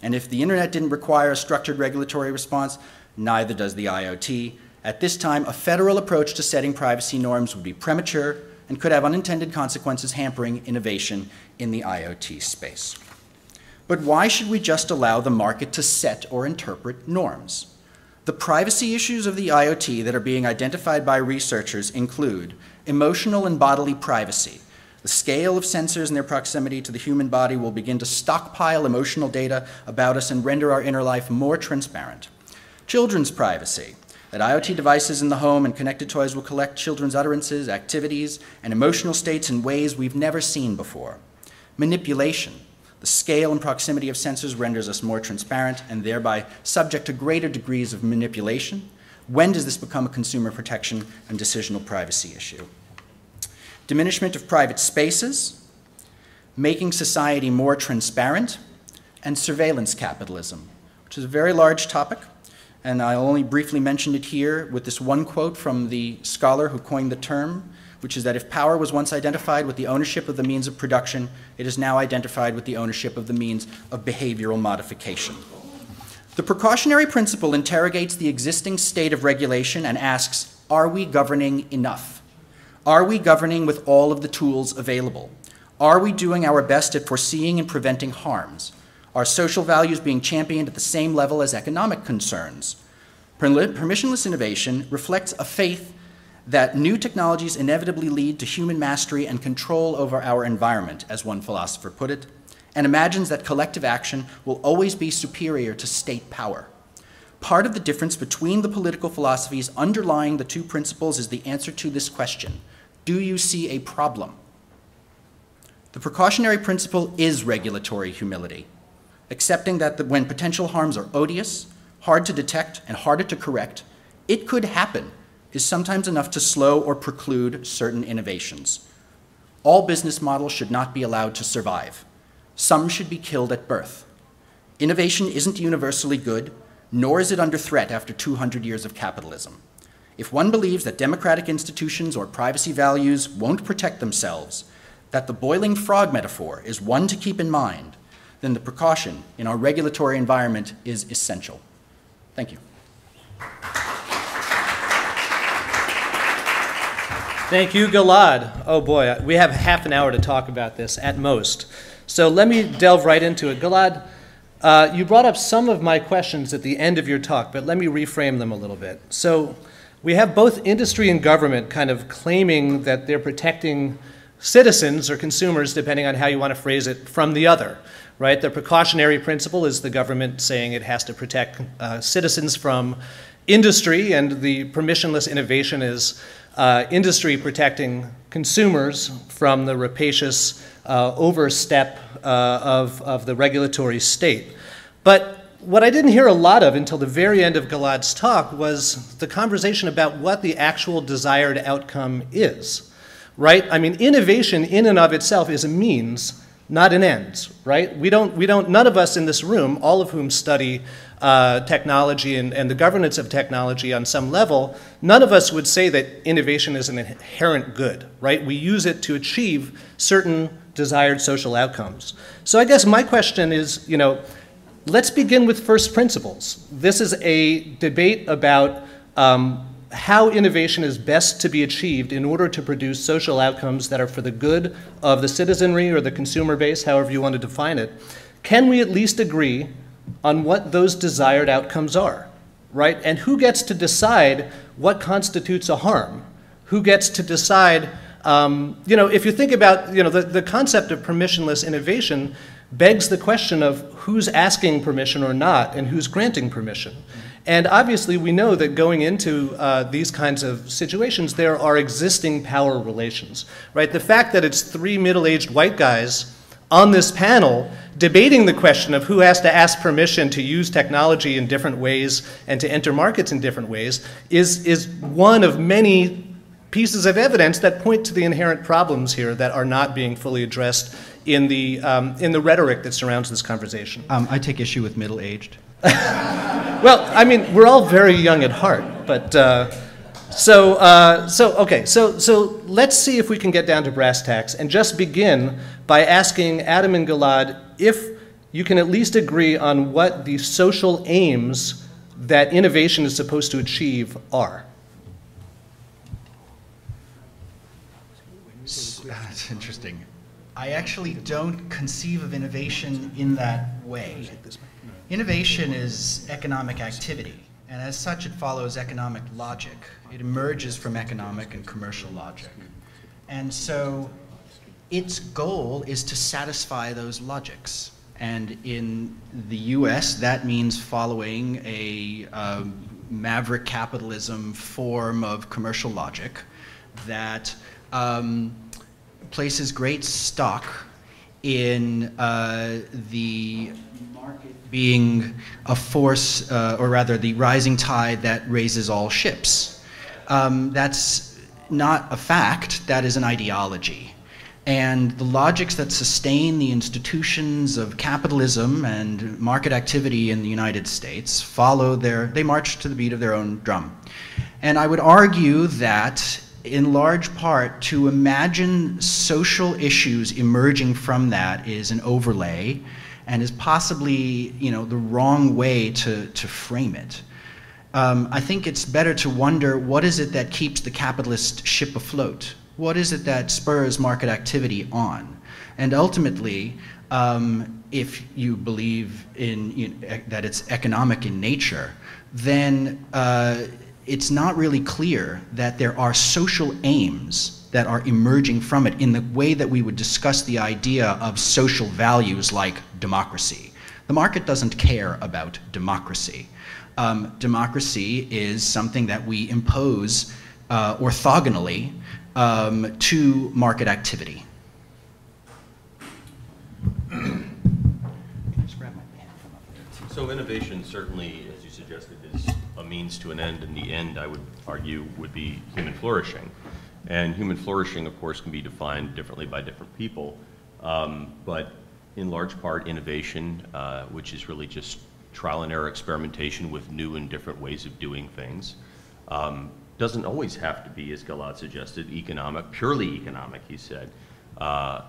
And if the internet didn't require a structured regulatory response, neither does the IoT. At this time, a federal approach to setting privacy norms would be premature and could have unintended consequences hampering innovation in the IoT space. But why should we just allow the market to set or interpret norms? The privacy issues of the IoT that are being identified by researchers include emotional and bodily privacy. The scale of sensors and their proximity to the human body will begin to stockpile emotional data about us and render our inner life more transparent. Children's privacy, that IoT devices in the home and connected toys will collect children's utterances, activities, and emotional states in ways we've never seen before. Manipulation, the scale and proximity of sensors renders us more transparent and thereby subject to greater degrees of manipulation. When does this become a consumer protection and decisional privacy issue? Diminishment of private spaces, making society more transparent, and surveillance capitalism, which is a very large topic. And I'll only briefly mention it here with this one quote from the scholar who coined the term, which is that if power was once identified with the ownership of the means of production, it is now identified with the ownership of the means of behavioral modification. The precautionary principle interrogates the existing state of regulation and asks, are we governing enough? Are we governing with all of the tools available? Are we doing our best at foreseeing and preventing harms? Are social values being championed at the same level as economic concerns? Permissionless innovation reflects a faith that new technologies inevitably lead to human mastery and control over our environment, as one philosopher put it, and imagines that collective action will always be superior to state power. Part of the difference between the political philosophies underlying the two principles is the answer to this question: do you see a problem? The precautionary principle is regulatory humility, accepting that when potential harms are odious, hard to detect, and harder to correct, it could happen is sometimes enough to slow or preclude certain innovations. All business models should not be allowed to survive. Some should be killed at birth. Innovation isn't universally good, nor is it under threat after 200 years of capitalism. If one believes that democratic institutions or privacy values won't protect themselves, that the boiling frog metaphor is one to keep in mind, then the precaution in our regulatory environment is essential. Thank you. Thank you, Gilad. Oh boy, we have half an hour to talk about this at most. So let me delve right into it. Gilad, you brought up some of my questions at the end of your talk, but let me reframe them a little bit. So we have both industry and government kind of claiming that they're protecting citizens or consumers, depending on how you want to phrase it, from the other, right? The precautionary principle is the government saying it has to protect citizens from industry, and the permissionless innovation is industry protecting consumers from the rapacious overstep of the regulatory state. But what I didn't hear a lot of until the very end of Gilad's talk was the conversation about what the actual desired outcome is, right? I mean, innovation in and of itself is a means, not an end, right? None of us in this room, all of whom study technology and the governance of technology on some level, none of us would say that innovation is an inherent good, right? We use it to achieve certain desired social outcomes. So I guess my question is, you know, let's begin with first principles. This is a debate about how innovation is best to be achieved in order to produce social outcomes that are for the good of the citizenry or the consumer base, however you want to define it. Can we at least agree on what those desired outcomes are, right? And who gets to decide what constitutes a harm? Who gets to decide, you know, if you think about, you know, the concept of permissionless innovation begs the question of who's asking permission or not and who's granting permission. And obviously we know that going into these kinds of situations, there are existing power relations, right? The fact that it's three middle-aged white guys on this panel debating the question of who has to ask permission to use technology in different ways and to enter markets in different ways is one of many pieces of evidence that point to the inherent problems here that are not being fully addressed in the rhetoric that surrounds this conversation. I take issue with middle-aged. Well, I mean, we're all very young at heart, but so let's see if we can get down to brass tacks and just begin by asking Adam and Gilad if you can at least agree on what the social aims that innovation is supposed to achieve are. That's interesting. I actually don't conceive of innovation in that way. Innovation is economic activity, and as such it follows economic logic. It emerges from economic and commercial logic. And so its goal is to satisfy those logics. And in the US, that means following a maverick capitalism form of commercial logic that places great stock in the market being a force, or rather the rising tide that raises all ships. That's not a fact, that is an ideology. And the logics that sustain the institutions of capitalism and market activity in the United States they march to the beat of their own drum. And I would argue that in large part, to imagine social issues emerging from that is an overlay and is possibly, you know, the wrong way to frame it. I think it's better to wonder, what is it that keeps the capitalist ship afloat? What is it that spurs market activity on? And ultimately, if you believe in, that it's economic in nature, then it's not really clear that there are social aims that are emerging from it in the way that we would discuss the idea of social values like democracy. The market doesn't care about democracy. Democracy is something that we impose orthogonally to market activity. So innovation certainly, as you suggested, is a means to an end, and the end, I would argue, would be human flourishing. And human flourishing, of course, can be defined differently by different people, but in large part, innovation, which is really just trial and error experimentation with new and different ways of doing things, doesn't always have to be, as Gilad suggested, economic, purely economic, he said,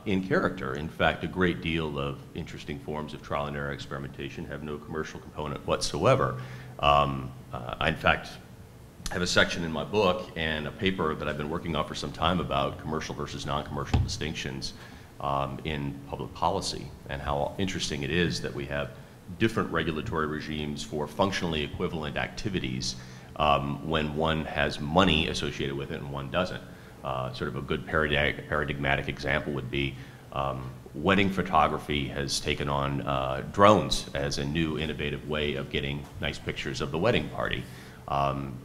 in character. In fact, a great deal of interesting forms of trial and error experimentation have no commercial component whatsoever. In fact, have a section in my book and a paper that I've been working on for some time about commercial versus non-commercial distinctions in public policy, and how interesting it is that we have different regulatory regimes for functionally equivalent activities when one has money associated with it and one doesn't. Sort of a good paradigmatic example would be wedding photography has taken on drones as a new innovative way of getting nice pictures of the wedding party.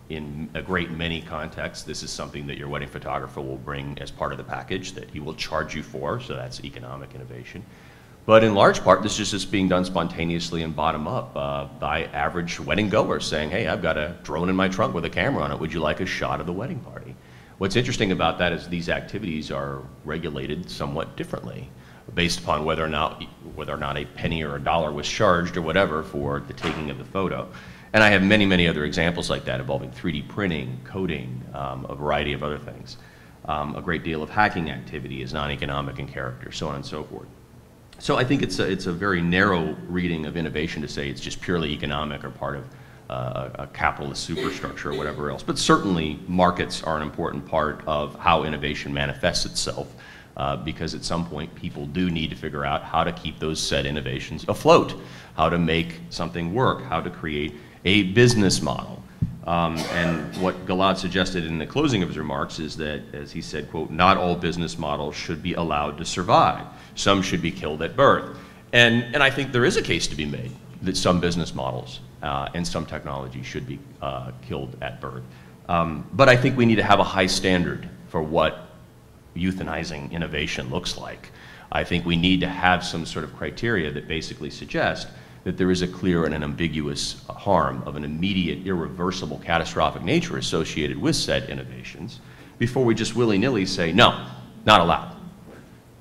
In a great many contexts, this is something that your wedding photographer will bring as part of the package that he will charge you for, so that's economic innovation. But in large part, this is just being done spontaneously and bottom up by average wedding goers saying, hey, I've got a drone in my trunk with a camera on it. Would you like a shot of the wedding party? What's interesting about that is these activities are regulated somewhat differently based upon whether or not a penny or a dollar was charged or whatever for the taking of the photo. And I have many, many other examples like that involving 3D printing, coding, a variety of other things. A great deal of hacking activity is non-economic in character, so on and so forth. So I think it's a very narrow reading of innovation to say it's just purely economic or part of a capitalist superstructure or whatever else. But certainly markets are an important part of how innovation manifests itself because at some point people do need to figure out how to keep those said innovations afloat, how to make something work, how to create a business model. And what Gilad suggested in the closing of his remarks is that, as he said, quote, not all business models should be allowed to survive. Some should be killed at birth. And I think there is a case to be made that some business models and some technology should be killed at birth. But I think we need to have a high standard for what euthanizing innovation looks like. I think we need to have some sort of criteria that basically suggest that there is a clear and an ambiguous harm of an immediate, irreversible, catastrophic nature associated with said innovations before we just willy-nilly say, no, not allowed.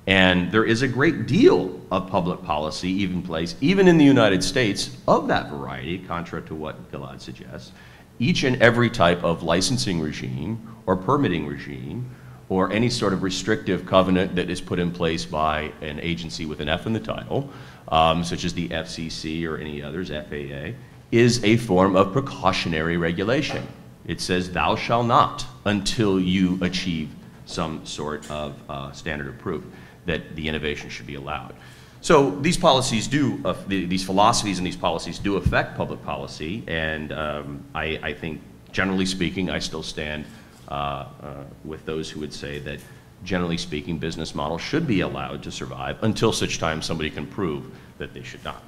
And there is a great deal of public policy even in the United States, of that variety, contrary to what Gilad suggests. Each and every type of licensing regime or permitting regime or any sort of restrictive covenant that is put in place by an agency with an F in the title, such as the FCC or any others, FAA, is a form of precautionary regulation. It says thou shalt not until you achieve some sort of standard of proof that the innovation should be allowed. So these policies do, these philosophies and these policies do affect public policy, and I think, generally speaking, I still stand with those who would say that, generally speaking, business models should be allowed to survive until such time somebody can prove that they should not.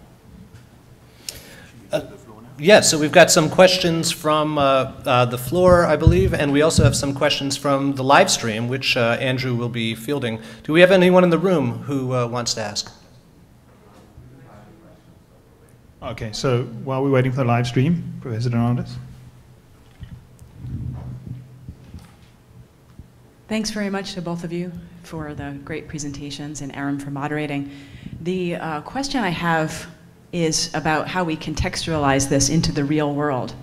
Yes, so we've got some questions from the floor, I believe, and we also have some questions from the live stream, which Andrew will be fielding. Do we have anyone in the room who wants to ask? Okay, so while we're waiting for the live stream, Professor Donaldus. Thanks very much to both of you for the great presentations and Aaron for moderating. The question I have is about how we contextualize this into the real world.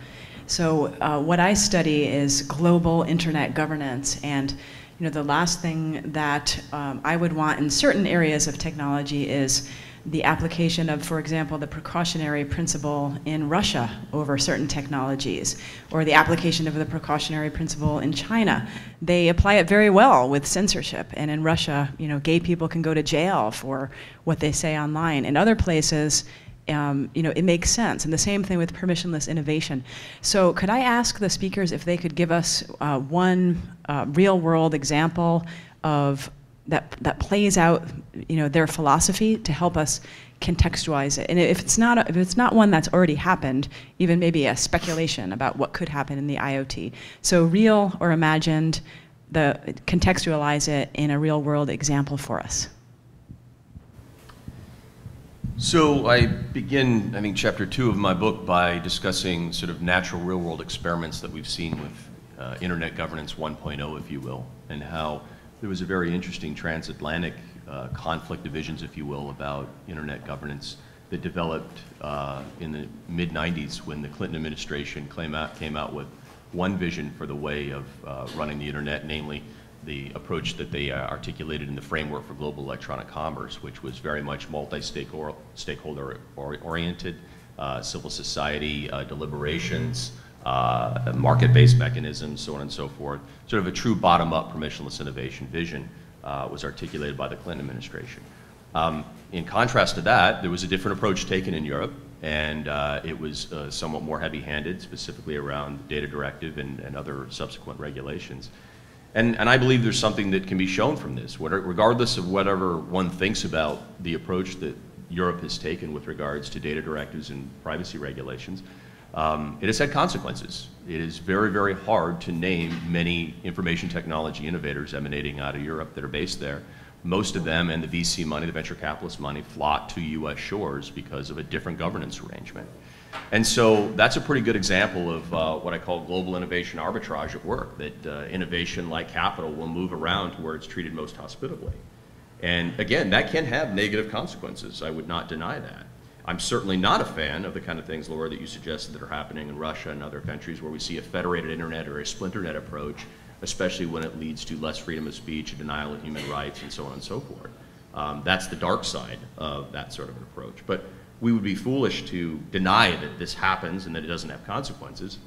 So what I study is global internet governance, and the last thing that I would want in certain areas of technology is the application of, for example, the precautionary principle in Russia over certain technologies, or the application of the precautionary principle in China. They apply it very well with censorship, and in Russia, gay people can go to jail for what they say online. In other places, it makes sense, and the same thing with permissionless innovation. So could I ask the speakers if they could give us one real-world example of that plays out, their philosophy to help us contextualize it. And if it's not one that's already happened, even maybe a speculation about what could happen in the IoT. So real or imagined, contextualize it in a real world example for us. So I begin, I think, chapter 2 of my book by discussing sort of natural real world experiments that we've seen with Internet Governance 1.0, if you will, and how there was a very interesting transatlantic conflict divisions, if you will, about Internet governance that developed in the mid-90s when the Clinton administration came out with one vision for the way of running the Internet, namely the approach that they articulated in the framework for global electronic commerce, which was very much multi-stakeholder oriented, civil society deliberations, market-based mechanisms, so on and so forth. Sort of a true bottom-up permissionless innovation vision was articulated by the Clinton administration. In contrast to that, there was a different approach taken in Europe, and it was somewhat more heavy-handed, specifically around the data directive and other subsequent regulations. And I believe there's something that can be shown from this, regardless of whatever one thinks about the approach that Europe has taken with regards to data directives and privacy regulations. It has had consequences. It is very, very hard to name many information technology innovators emanating out of Europe that are based there. Most of them, and the VC money, the venture capitalist money, flock to US shores because of a different governance arrangement. And so that's a pretty good example of what I call global innovation arbitrage at work, that innovation like capital will move around to where it's treated most hospitably. And again, that can have negative consequences. I would not deny that. I'm certainly not a fan of the kind of things, Laura, that you suggested that are happening in Russia and other countries where we see a federated internet or a splinternet approach, especially when it leads to less freedom of speech, a denial of human rights, and so on and so forth. That's the dark side of that sort of an approach. But we would be foolish to deny that this happens and that it doesn't have consequences.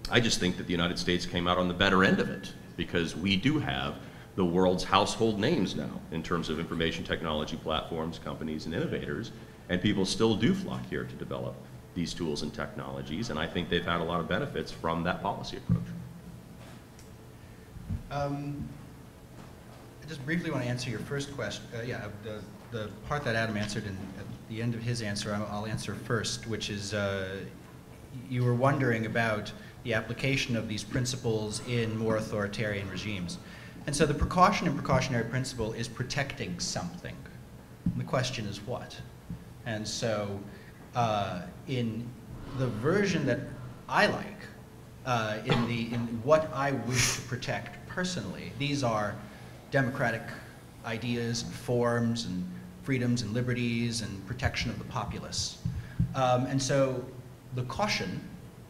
I just think that the United States came out on the better end of it, because we do have the world's household names now in terms of information technology platforms, companies, and innovators, and people still do flock here to develop these tools and technologies, and I think they've had a lot of benefits from that policy approach. I just briefly want to answer your first question. The part that Adam answered, and at the end of his answer, I'll answer first, which is you were wondering about the application of these principles in more authoritarian regimes. And so the precaution and precautionary principle is protecting something. And the question is what? And so in the version that I like, in what I wish to protect personally, these are democratic ideas and forms and freedoms and liberties and protection of the populace. And so the caution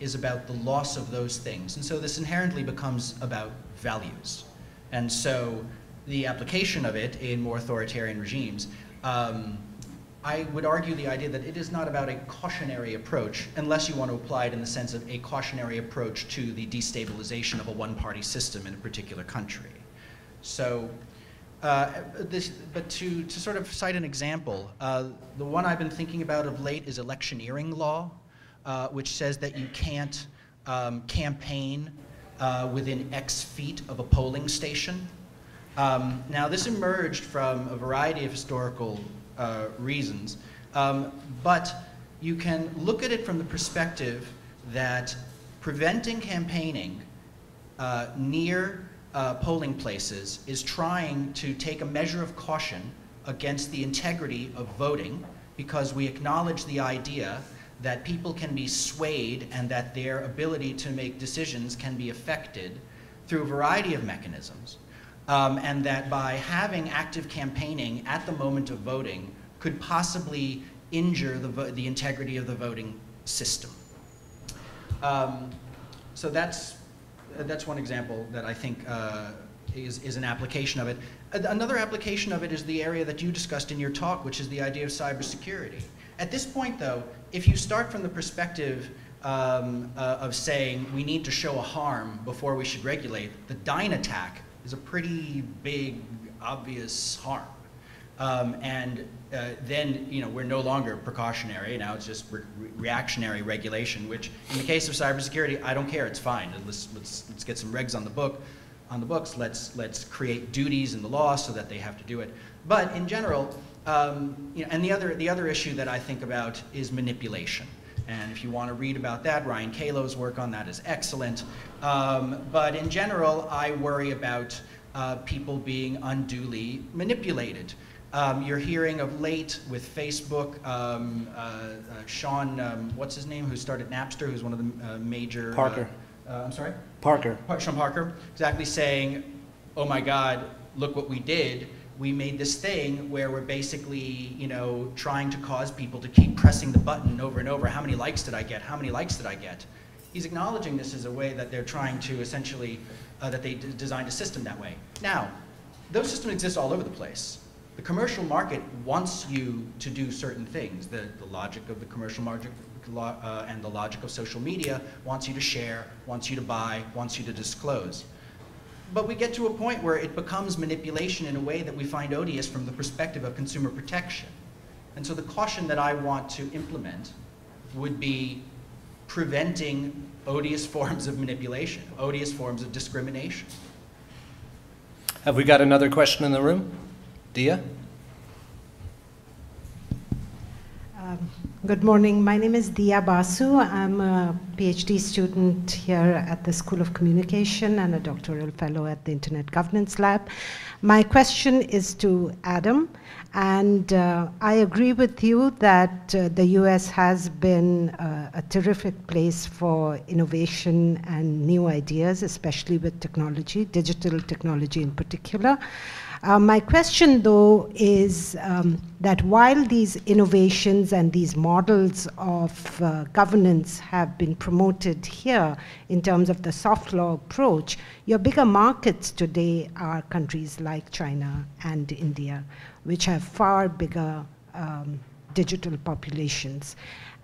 is about the loss of those things. And so this inherently becomes about values. And so the application of it in more authoritarian regimes, I would argue the idea that it is not about a cautionary approach, unless you want to apply it in the sense of a cautionary approach to the destabilization of a one-party system in a particular country. So, but to sort of cite an example, the one I've been thinking about of late is electioneering law, which says that you can't campaign within X feet of a polling station. Now, this emerged from a variety of historical reasons, but you can look at it from the perspective that preventing campaigning near polling places is trying to take a measure of caution against the integrity of voting, because we acknowledge the idea that people can be swayed and that their ability to make decisions can be affected through a variety of mechanisms. And that by having active campaigning at the moment of voting could possibly injure the integrity of the voting system. So that's one example that I think is an application of it. Another application of it is the area that you discussed in your talk, which is the idea of cybersecurity. At this point, though, if you start from the perspective of saying we need to show a harm before we should regulate, the Dyn attack is a pretty big, obvious harm. Then we're no longer precautionary. Now it's just reactionary regulation, which in the case of cybersecurity, I don't care. It's fine. Let's get some regs on the books. Let's create duties in the law so that they have to do it. But in general, and the other issue that I think about is manipulation. And if you want to read about that, Ryan Calo's work on that is excellent. But in general, I worry about people being unduly manipulated. You're hearing of late with Facebook, Sean, what's his name, who started Napster, who's one of the major... Parker. I'm sorry? Parker. Sean Parker, exactly saying, oh my God, look what we did. We made this thing where we're basically, trying to cause people to keep pressing the button over and over. How many likes did I get? How many likes did I get? He's acknowledging this as a way that they're trying to essentially, that they designed a system that way. Now, those systems exist all over the place. The commercial market wants you to do certain things. The logic of the commercial and the logic of social media wants you to share, wants you to buy, wants you to disclose. But we get to a point where it becomes manipulation in a way that we find odious from the perspective of consumer protection. And so the caution that I want to implement would be preventing odious forms of manipulation, odious forms of discrimination. Have we got another question in the room? Dia? Good morning. My name is Dia Basu. I'm a PhD student here at the School of Communication and a doctoral fellow at the Internet Governance Lab. My question is to Adam, and I agree with you that the US has been a terrific place for innovation and new ideas, especially with technology, digital technology in particular. My question, though, is that while these innovations and these models of governance have been promoted here in terms of the soft law approach, your bigger markets today are countries like China and India, which have far bigger digital populations.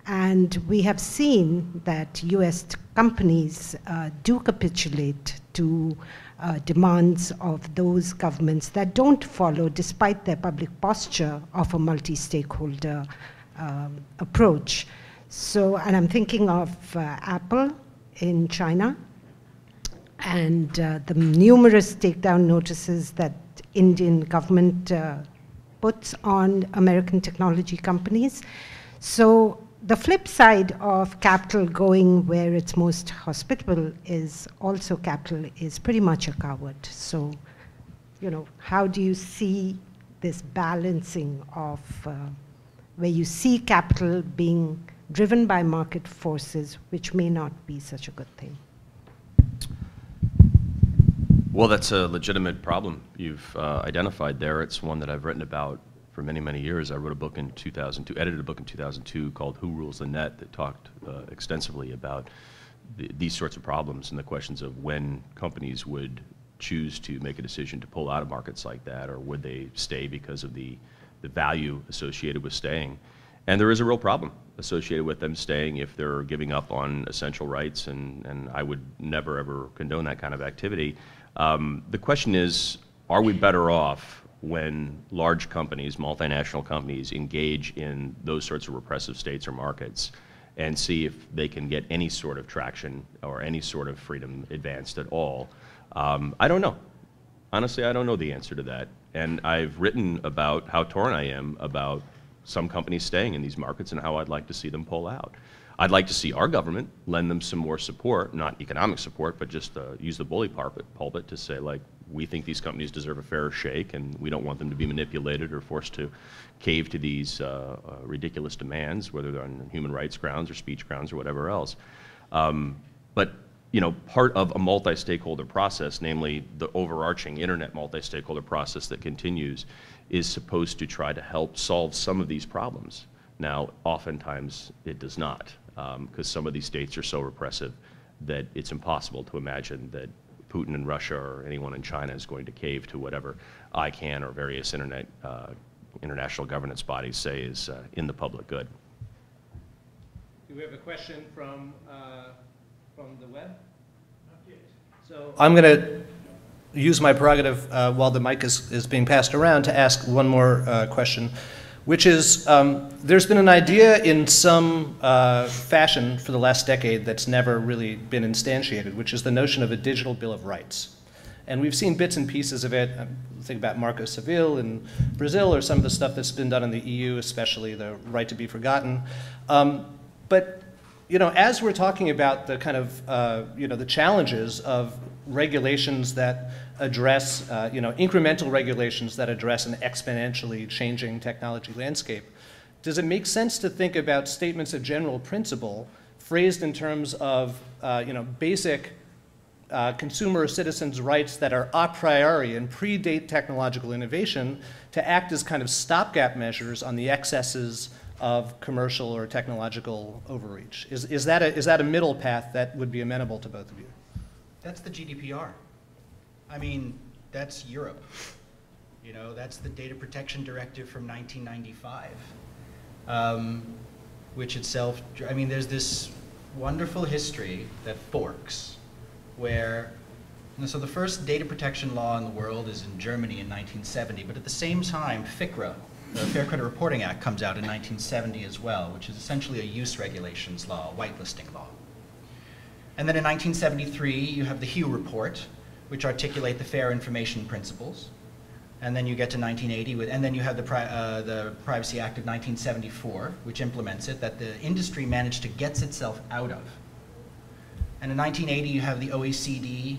And we have seen that US companies do capitulate to demands of those governments that don't follow, despite their public posture, of a multi-stakeholder approach. So, and I'm thinking of Apple in China, and the numerous takedown notices that Indian government puts on American technology companies. So the flip side of capital going where it's most hospitable is also capital is pretty much a coward. So, you know, how do you see this balancing of where you see capital being driven by market forces, which may not be such a good thing? Well, that's a legitimate problem you've identified there. It's one that I've written about for many, many years. I wrote a book in 2002, edited a book in 2002 called Who Rules the Net that talked extensively about these sorts of problems and the questions of when companies would choose to make a decision to pull out of markets like that, or would they stay because of the value associated with staying. And there is a real problem associated with them staying if they're giving up on essential rights, and I would never, ever condone that kind of activity. The question is, are we better off when large companies, multinational companies, engage in those sorts of repressive states or markets and see if they can get any sort of traction or any sort of freedom advanced at all? I don't know. Honestly, I don't know the answer to that. And I've written about how torn I am about some companies staying in these markets and how I'd like to see them pull out. I'd like to see our government lend them some more support, not economic support, but just use the bully pulpit to say, like, we think these companies deserve a fair shake, and we don't want them to be manipulated or forced to cave to these ridiculous demands, whether they're on human rights grounds or speech grounds or whatever else. But you know, part of a multi-stakeholder process, namely the overarching internet multi-stakeholder process that continues, is supposed to try to help solve some of these problems. Now, oftentimes it does not, because some of these states are so repressive that it's impossible to imagine that Putin in Russia or anyone in China is going to cave to whatever ICANN or various international governance bodies say is in the public good. Do we have a question from the web? Not yet. So I'm going to use my prerogative while the mic is being passed around to ask one more question, which is there's been an idea in some fashion for the last decade that's never really been instantiated, which is the notion of a digital Bill of Rights. And we've seen bits and pieces of it. Think about Marco Civil in Brazil, or some of the stuff that's been done in the EU, especially the right to be forgotten. But you know, as we're talking about the kind of you know, the challenges of regulations that address, you know, incremental regulations that address an exponentially changing technology landscape, does it make sense to think about statements of general principle phrased in terms of, you know, basic consumer or citizens' rights that are a priori and predate technological innovation to act as kind of stopgap measures on the excesses of commercial or technological overreach? Is that a middle path that would be amenable to both of you? That's the GDPR. I mean, that's Europe. You know, that's the Data Protection Directive from 1995. which itself, I mean, there's this wonderful history that forks, where, and so the first data protection law in the world is in Germany in 1970, but at the same time, FCRA, the Fair Credit Reporting Act, comes out in 1970 as well, which is essentially a use regulations law, a whitelisting law. And then in 1973, you have the Hugh Report, which articulate the fair information principles. And then you get to 1980, and then you have the Privacy Act of 1974, which implements it, that the industry managed to get itself out of. And in 1980, you have the OECD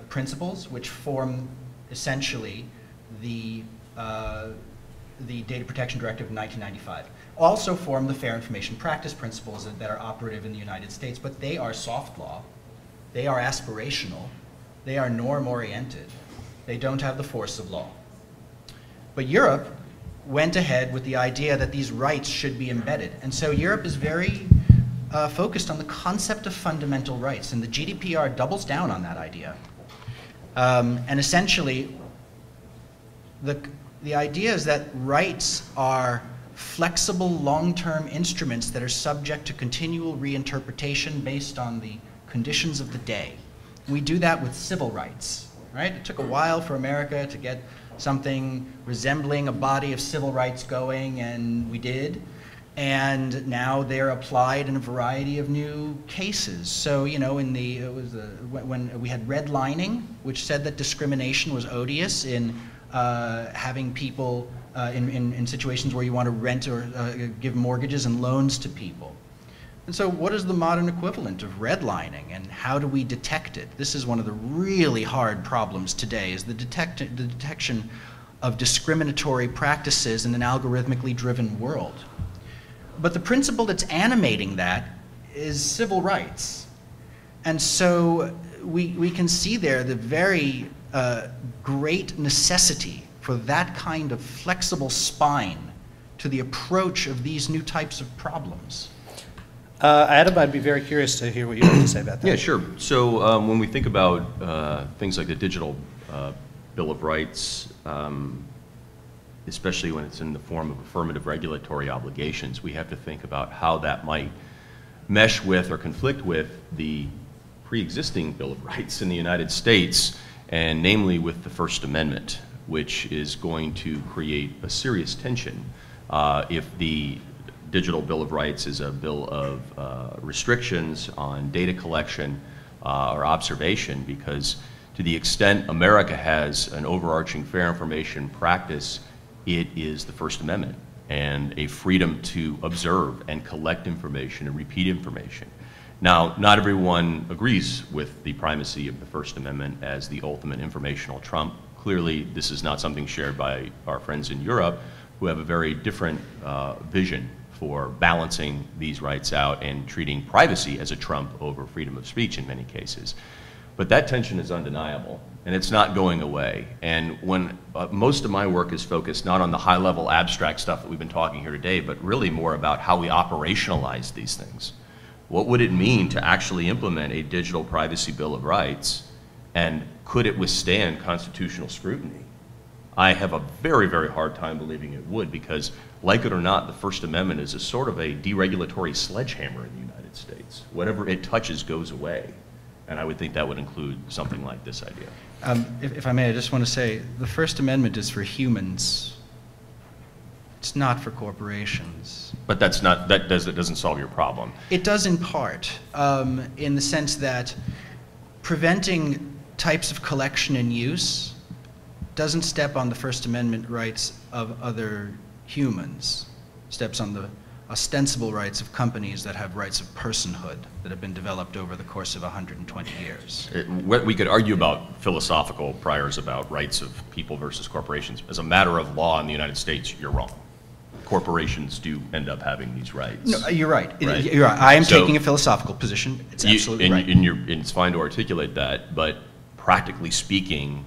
principles, which form essentially the Data Protection Directive of 1995. Also form the Fair Information Practice principles that are operative in the United States, but they are soft law, they are aspirational, they are norm-oriented, they don't have the force of law. But Europe went ahead with the idea that these rights should be embedded, and so Europe is very focused on the concept of fundamental rights, and the GDPR doubles down on that idea. And essentially, the idea is that rights are flexible long-term instruments that are subject to continual reinterpretation based on the conditions of the day. We do that with civil rights, right? It took a while for America to get something resembling a body of civil rights going, and we did. And now they're applied in a variety of new cases. So, you know, when we had redlining, which said that discrimination was odious in having people in situations where you want to rent or give mortgages and loans to people. And so what is the modern equivalent of redlining, and how do we detect it? This is one of the really hard problems today, is the detection of discriminatory practices in an algorithmically driven world. But the principle that's animating that is civil rights. And so we can see there the very great necessity for that kind of flexible spine to the approach of these new types of problems. Adam, I'd be very curious to hear what you have to say about that. Yeah, sure. So when we think about things like the digital Bill of Rights, especially when it's in the form of affirmative regulatory obligations, we have to think about how that might mesh with or conflict with the pre-existing Bill of Rights in the United States, and namely with the First Amendment, which is going to create a serious tension if the Digital Bill of Rights is a bill of restrictions on data collection or observation, because to the extent America has an overarching fair information practice, it is the First Amendment and a freedom to observe and collect information and repeat information. Now, not everyone agrees with the primacy of the First Amendment as the ultimate informational trump. Clearly, this is not something shared by our friends in Europe, who have a very different vision for balancing these rights out and treating privacy as a trump over freedom of speech in many cases. But that tension is undeniable, and it's not going away. And when most of my work is focused not on the high-level abstract stuff that we've been talking here today, but really more about how we operationalize these things. What would it mean to actually implement a digital privacy Bill of Rights, and could it withstand constitutional scrutiny? I have a very, very hard time believing it would, because, like it or not, the First Amendment is a sort of a deregulatory sledgehammer in the United States. Whatever it touches goes away. And I would think that would include something like this idea. If I may, I just want to say, the First Amendment is for humans. It's not for corporations. But that's not, that doesn't solve your problem. It does in part, in the sense that preventing types of collection and use doesn't step on the First Amendment rights of other humans. Steps on the ostensible rights of companies that have rights of personhood that have been developed over the course of 120 years. We could argue about philosophical priors about rights of people versus corporations. As a matter of law in the United States, you're wrong. Corporations do end up having these rights. No, you're right. You're right. I am taking a philosophical position. It's absolutely right. And it's fine to articulate that, but practically speaking,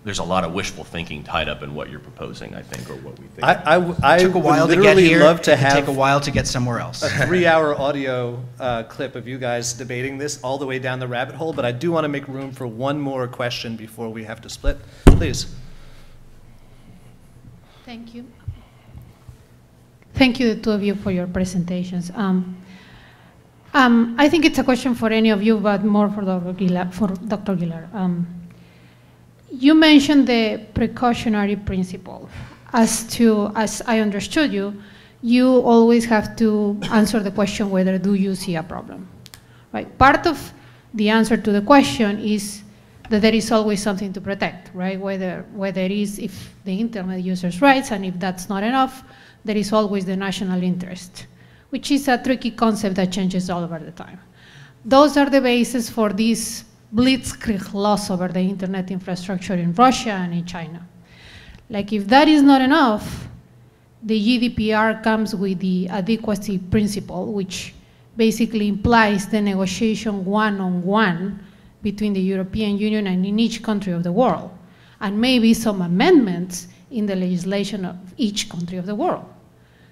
there's a lot of wishful thinking tied up in what you're proposing, I think, or what we think. I took a while to get here. Love to have take a while to get somewhere else. A 3-hour audio clip of you guys debating this all the way down the rabbit hole, but I do want to make room for one more question before we have to split. Please. Thank you. Thank you, the two of you, for your presentations. I think it's a question for any of you, but more for Dr. Gillard. You mentioned the precautionary principle. As I understood you, you always have to answer the question whether do you see a problem, right? Part of the answer to the question is that there is always something to protect, right? Whether it is if the internet users' rights, and if that's not enough, there is always the national interest, which is a tricky concept that changes all over the time. Those are the basis for these blitzkrieg laws over the internet infrastructure in Russia and in China. Like, if that is not enough, the GDPR comes with the adequacy principle, which basically implies the negotiation one-on-one between the European Union and in each country of the world, and maybe some amendments in the legislation of each country of the world.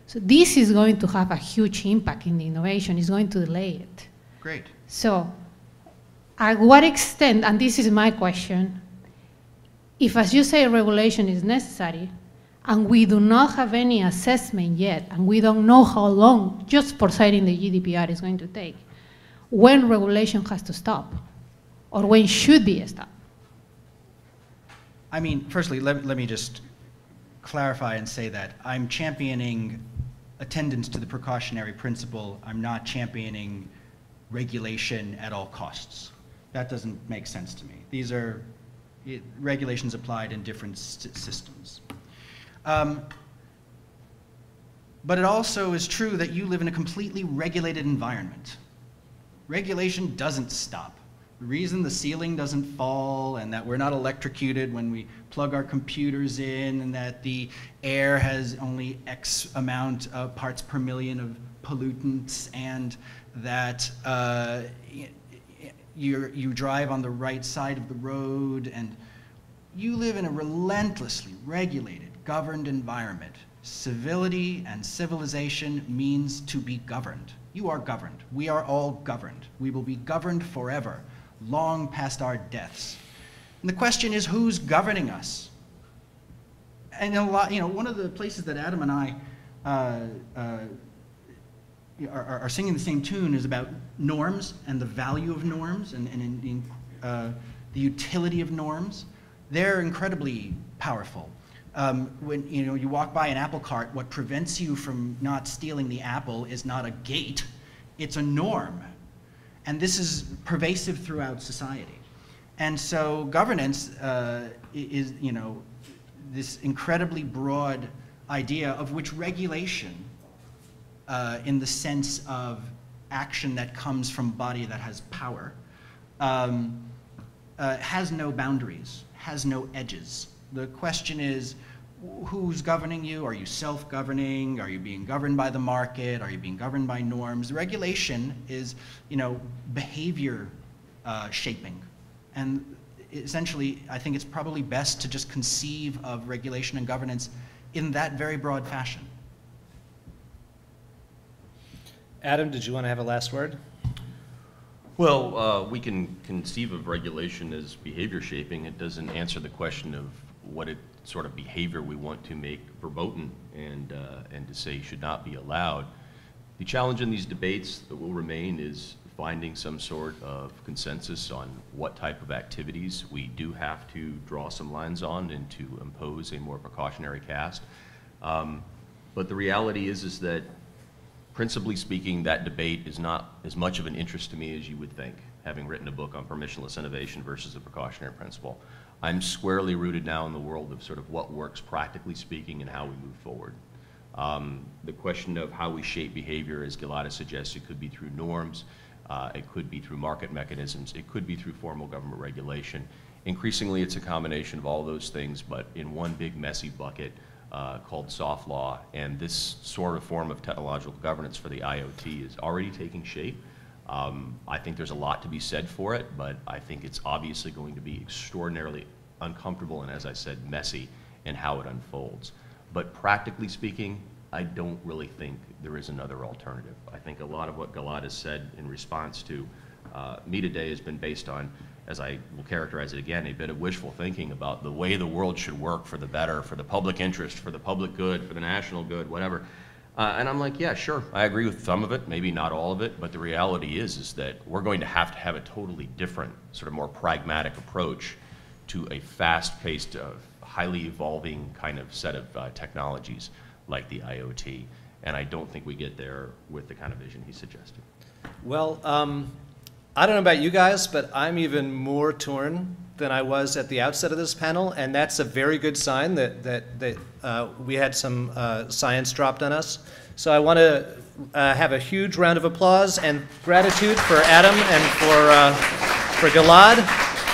So this is going to have a huge impact in the innovation. It's going to delay it. Great. So at what extent, and this is my question, if, as you say, regulation is necessary, and we do not have any assessment yet, and we don't know how long, just for citing the GDPR, is going to take, when regulation has to stop, or when should be stopped? I mean, firstly, let me just clarify and say that I'm championing attendance to the precautionary principle. I'm not championing regulation at all costs. That doesn't make sense to me. These are regulations applied in different systems. But it also is true that you live in a completely regulated environment. Regulation doesn't stop. The reason the ceiling doesn't fall, and that we're not electrocuted when we plug our computers in, and that the air has only X amount of parts per million of pollutants, and that you drive on the right side of the road, and you live in a relentlessly regulated, governed environment. Civility and civilization means to be governed. You are governed. We are all governed. We will be governed forever, long past our deaths. And the question is, who's governing us? And a lot, one of the places that Adam and I are singing the same tune is about norms and the value of norms and the utility of norms. They're incredibly powerful. When you walk by an apple cart, what prevents you from not stealing the apple is not a gate, it's a norm. And this is pervasive throughout society. And so governance is, this incredibly broad idea of which regulation, in the sense of action that comes from a body that has power, has no boundaries, has no edges. The question is, who's governing you? Are you self-governing? Are you being governed by the market? Are you being governed by norms? Regulation is, behavior shaping. And essentially, I think it's probably best to just conceive of regulation and governance in that very broad fashion. Adam, did you want to have a last word? Well, we can conceive of regulation as behavior shaping. It doesn't answer the question of what sort of behavior we want to make verboten and to say should not be allowed. The challenge in these debates that will remain is finding some sort of consensus on what type of activities we do have to draw some lines on and to impose a more precautionary cast. But the reality is that, principally speaking, that debate is not as much of an interest to me as you would think, having written a book on permissionless innovation versus the precautionary principle. I'm squarely rooted now in the world of sort of what works practically speaking and how we move forward. The question of how we shape behavior, as Gilada suggests, it could be through norms, it could be through market mechanisms, it could be through formal government regulation. Increasingly, it's a combination of all those things, but in one big messy bucket called soft law. And this sort of form of technological governance for the IoT is already taking shape. I think there's a lot to be said for it, but I think it's obviously going to be extraordinarily uncomfortable and, as I said, messy in how it unfolds. But practically speaking, I don't really think there is another alternative. I think a lot of what Gilada said in response to me today has been based on, as I will characterize it again, a bit of wishful thinking about the way the world should work for the better, for the public interest, for the public good, for the national good, whatever. And I'm like, yeah, sure, I agree with some of it, maybe not all of it, but the reality is that we're going to have a totally different, sort of more pragmatic approach to a fast-paced, highly evolving kind of set of technologies like the IoT. And I don't think we get there with the kind of vision he suggested. Well, I don't know about you guys, but I'm even more torn than I was at the outset of this panel, and that's a very good sign that we had some science dropped on us. So I want to have a huge round of applause and gratitude for Adam and for Gilad.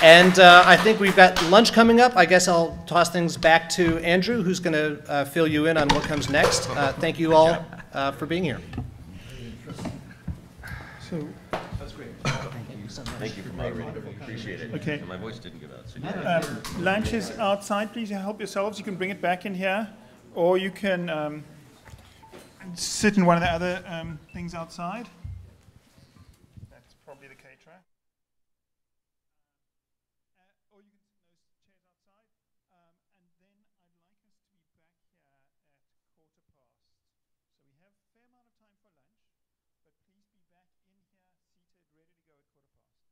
And I think we've got lunch coming up. I guess I'll toss things back to Andrew, who's going to fill you in on what comes next. Thank you all for being here. So, that's great. Thank you for moderating. Appreciate it. Okay. My voice didn't give out. So lunch is outside. Please help yourselves. You can bring it back in here, or you can sit in one of the other things outside. That's probably the caterer. Or you can sit in those chairs outside. And then I'd like us to be back here at 1:15. So we have a fair amount of time for lunch, but please be back in here, seated, ready to go at 1:15.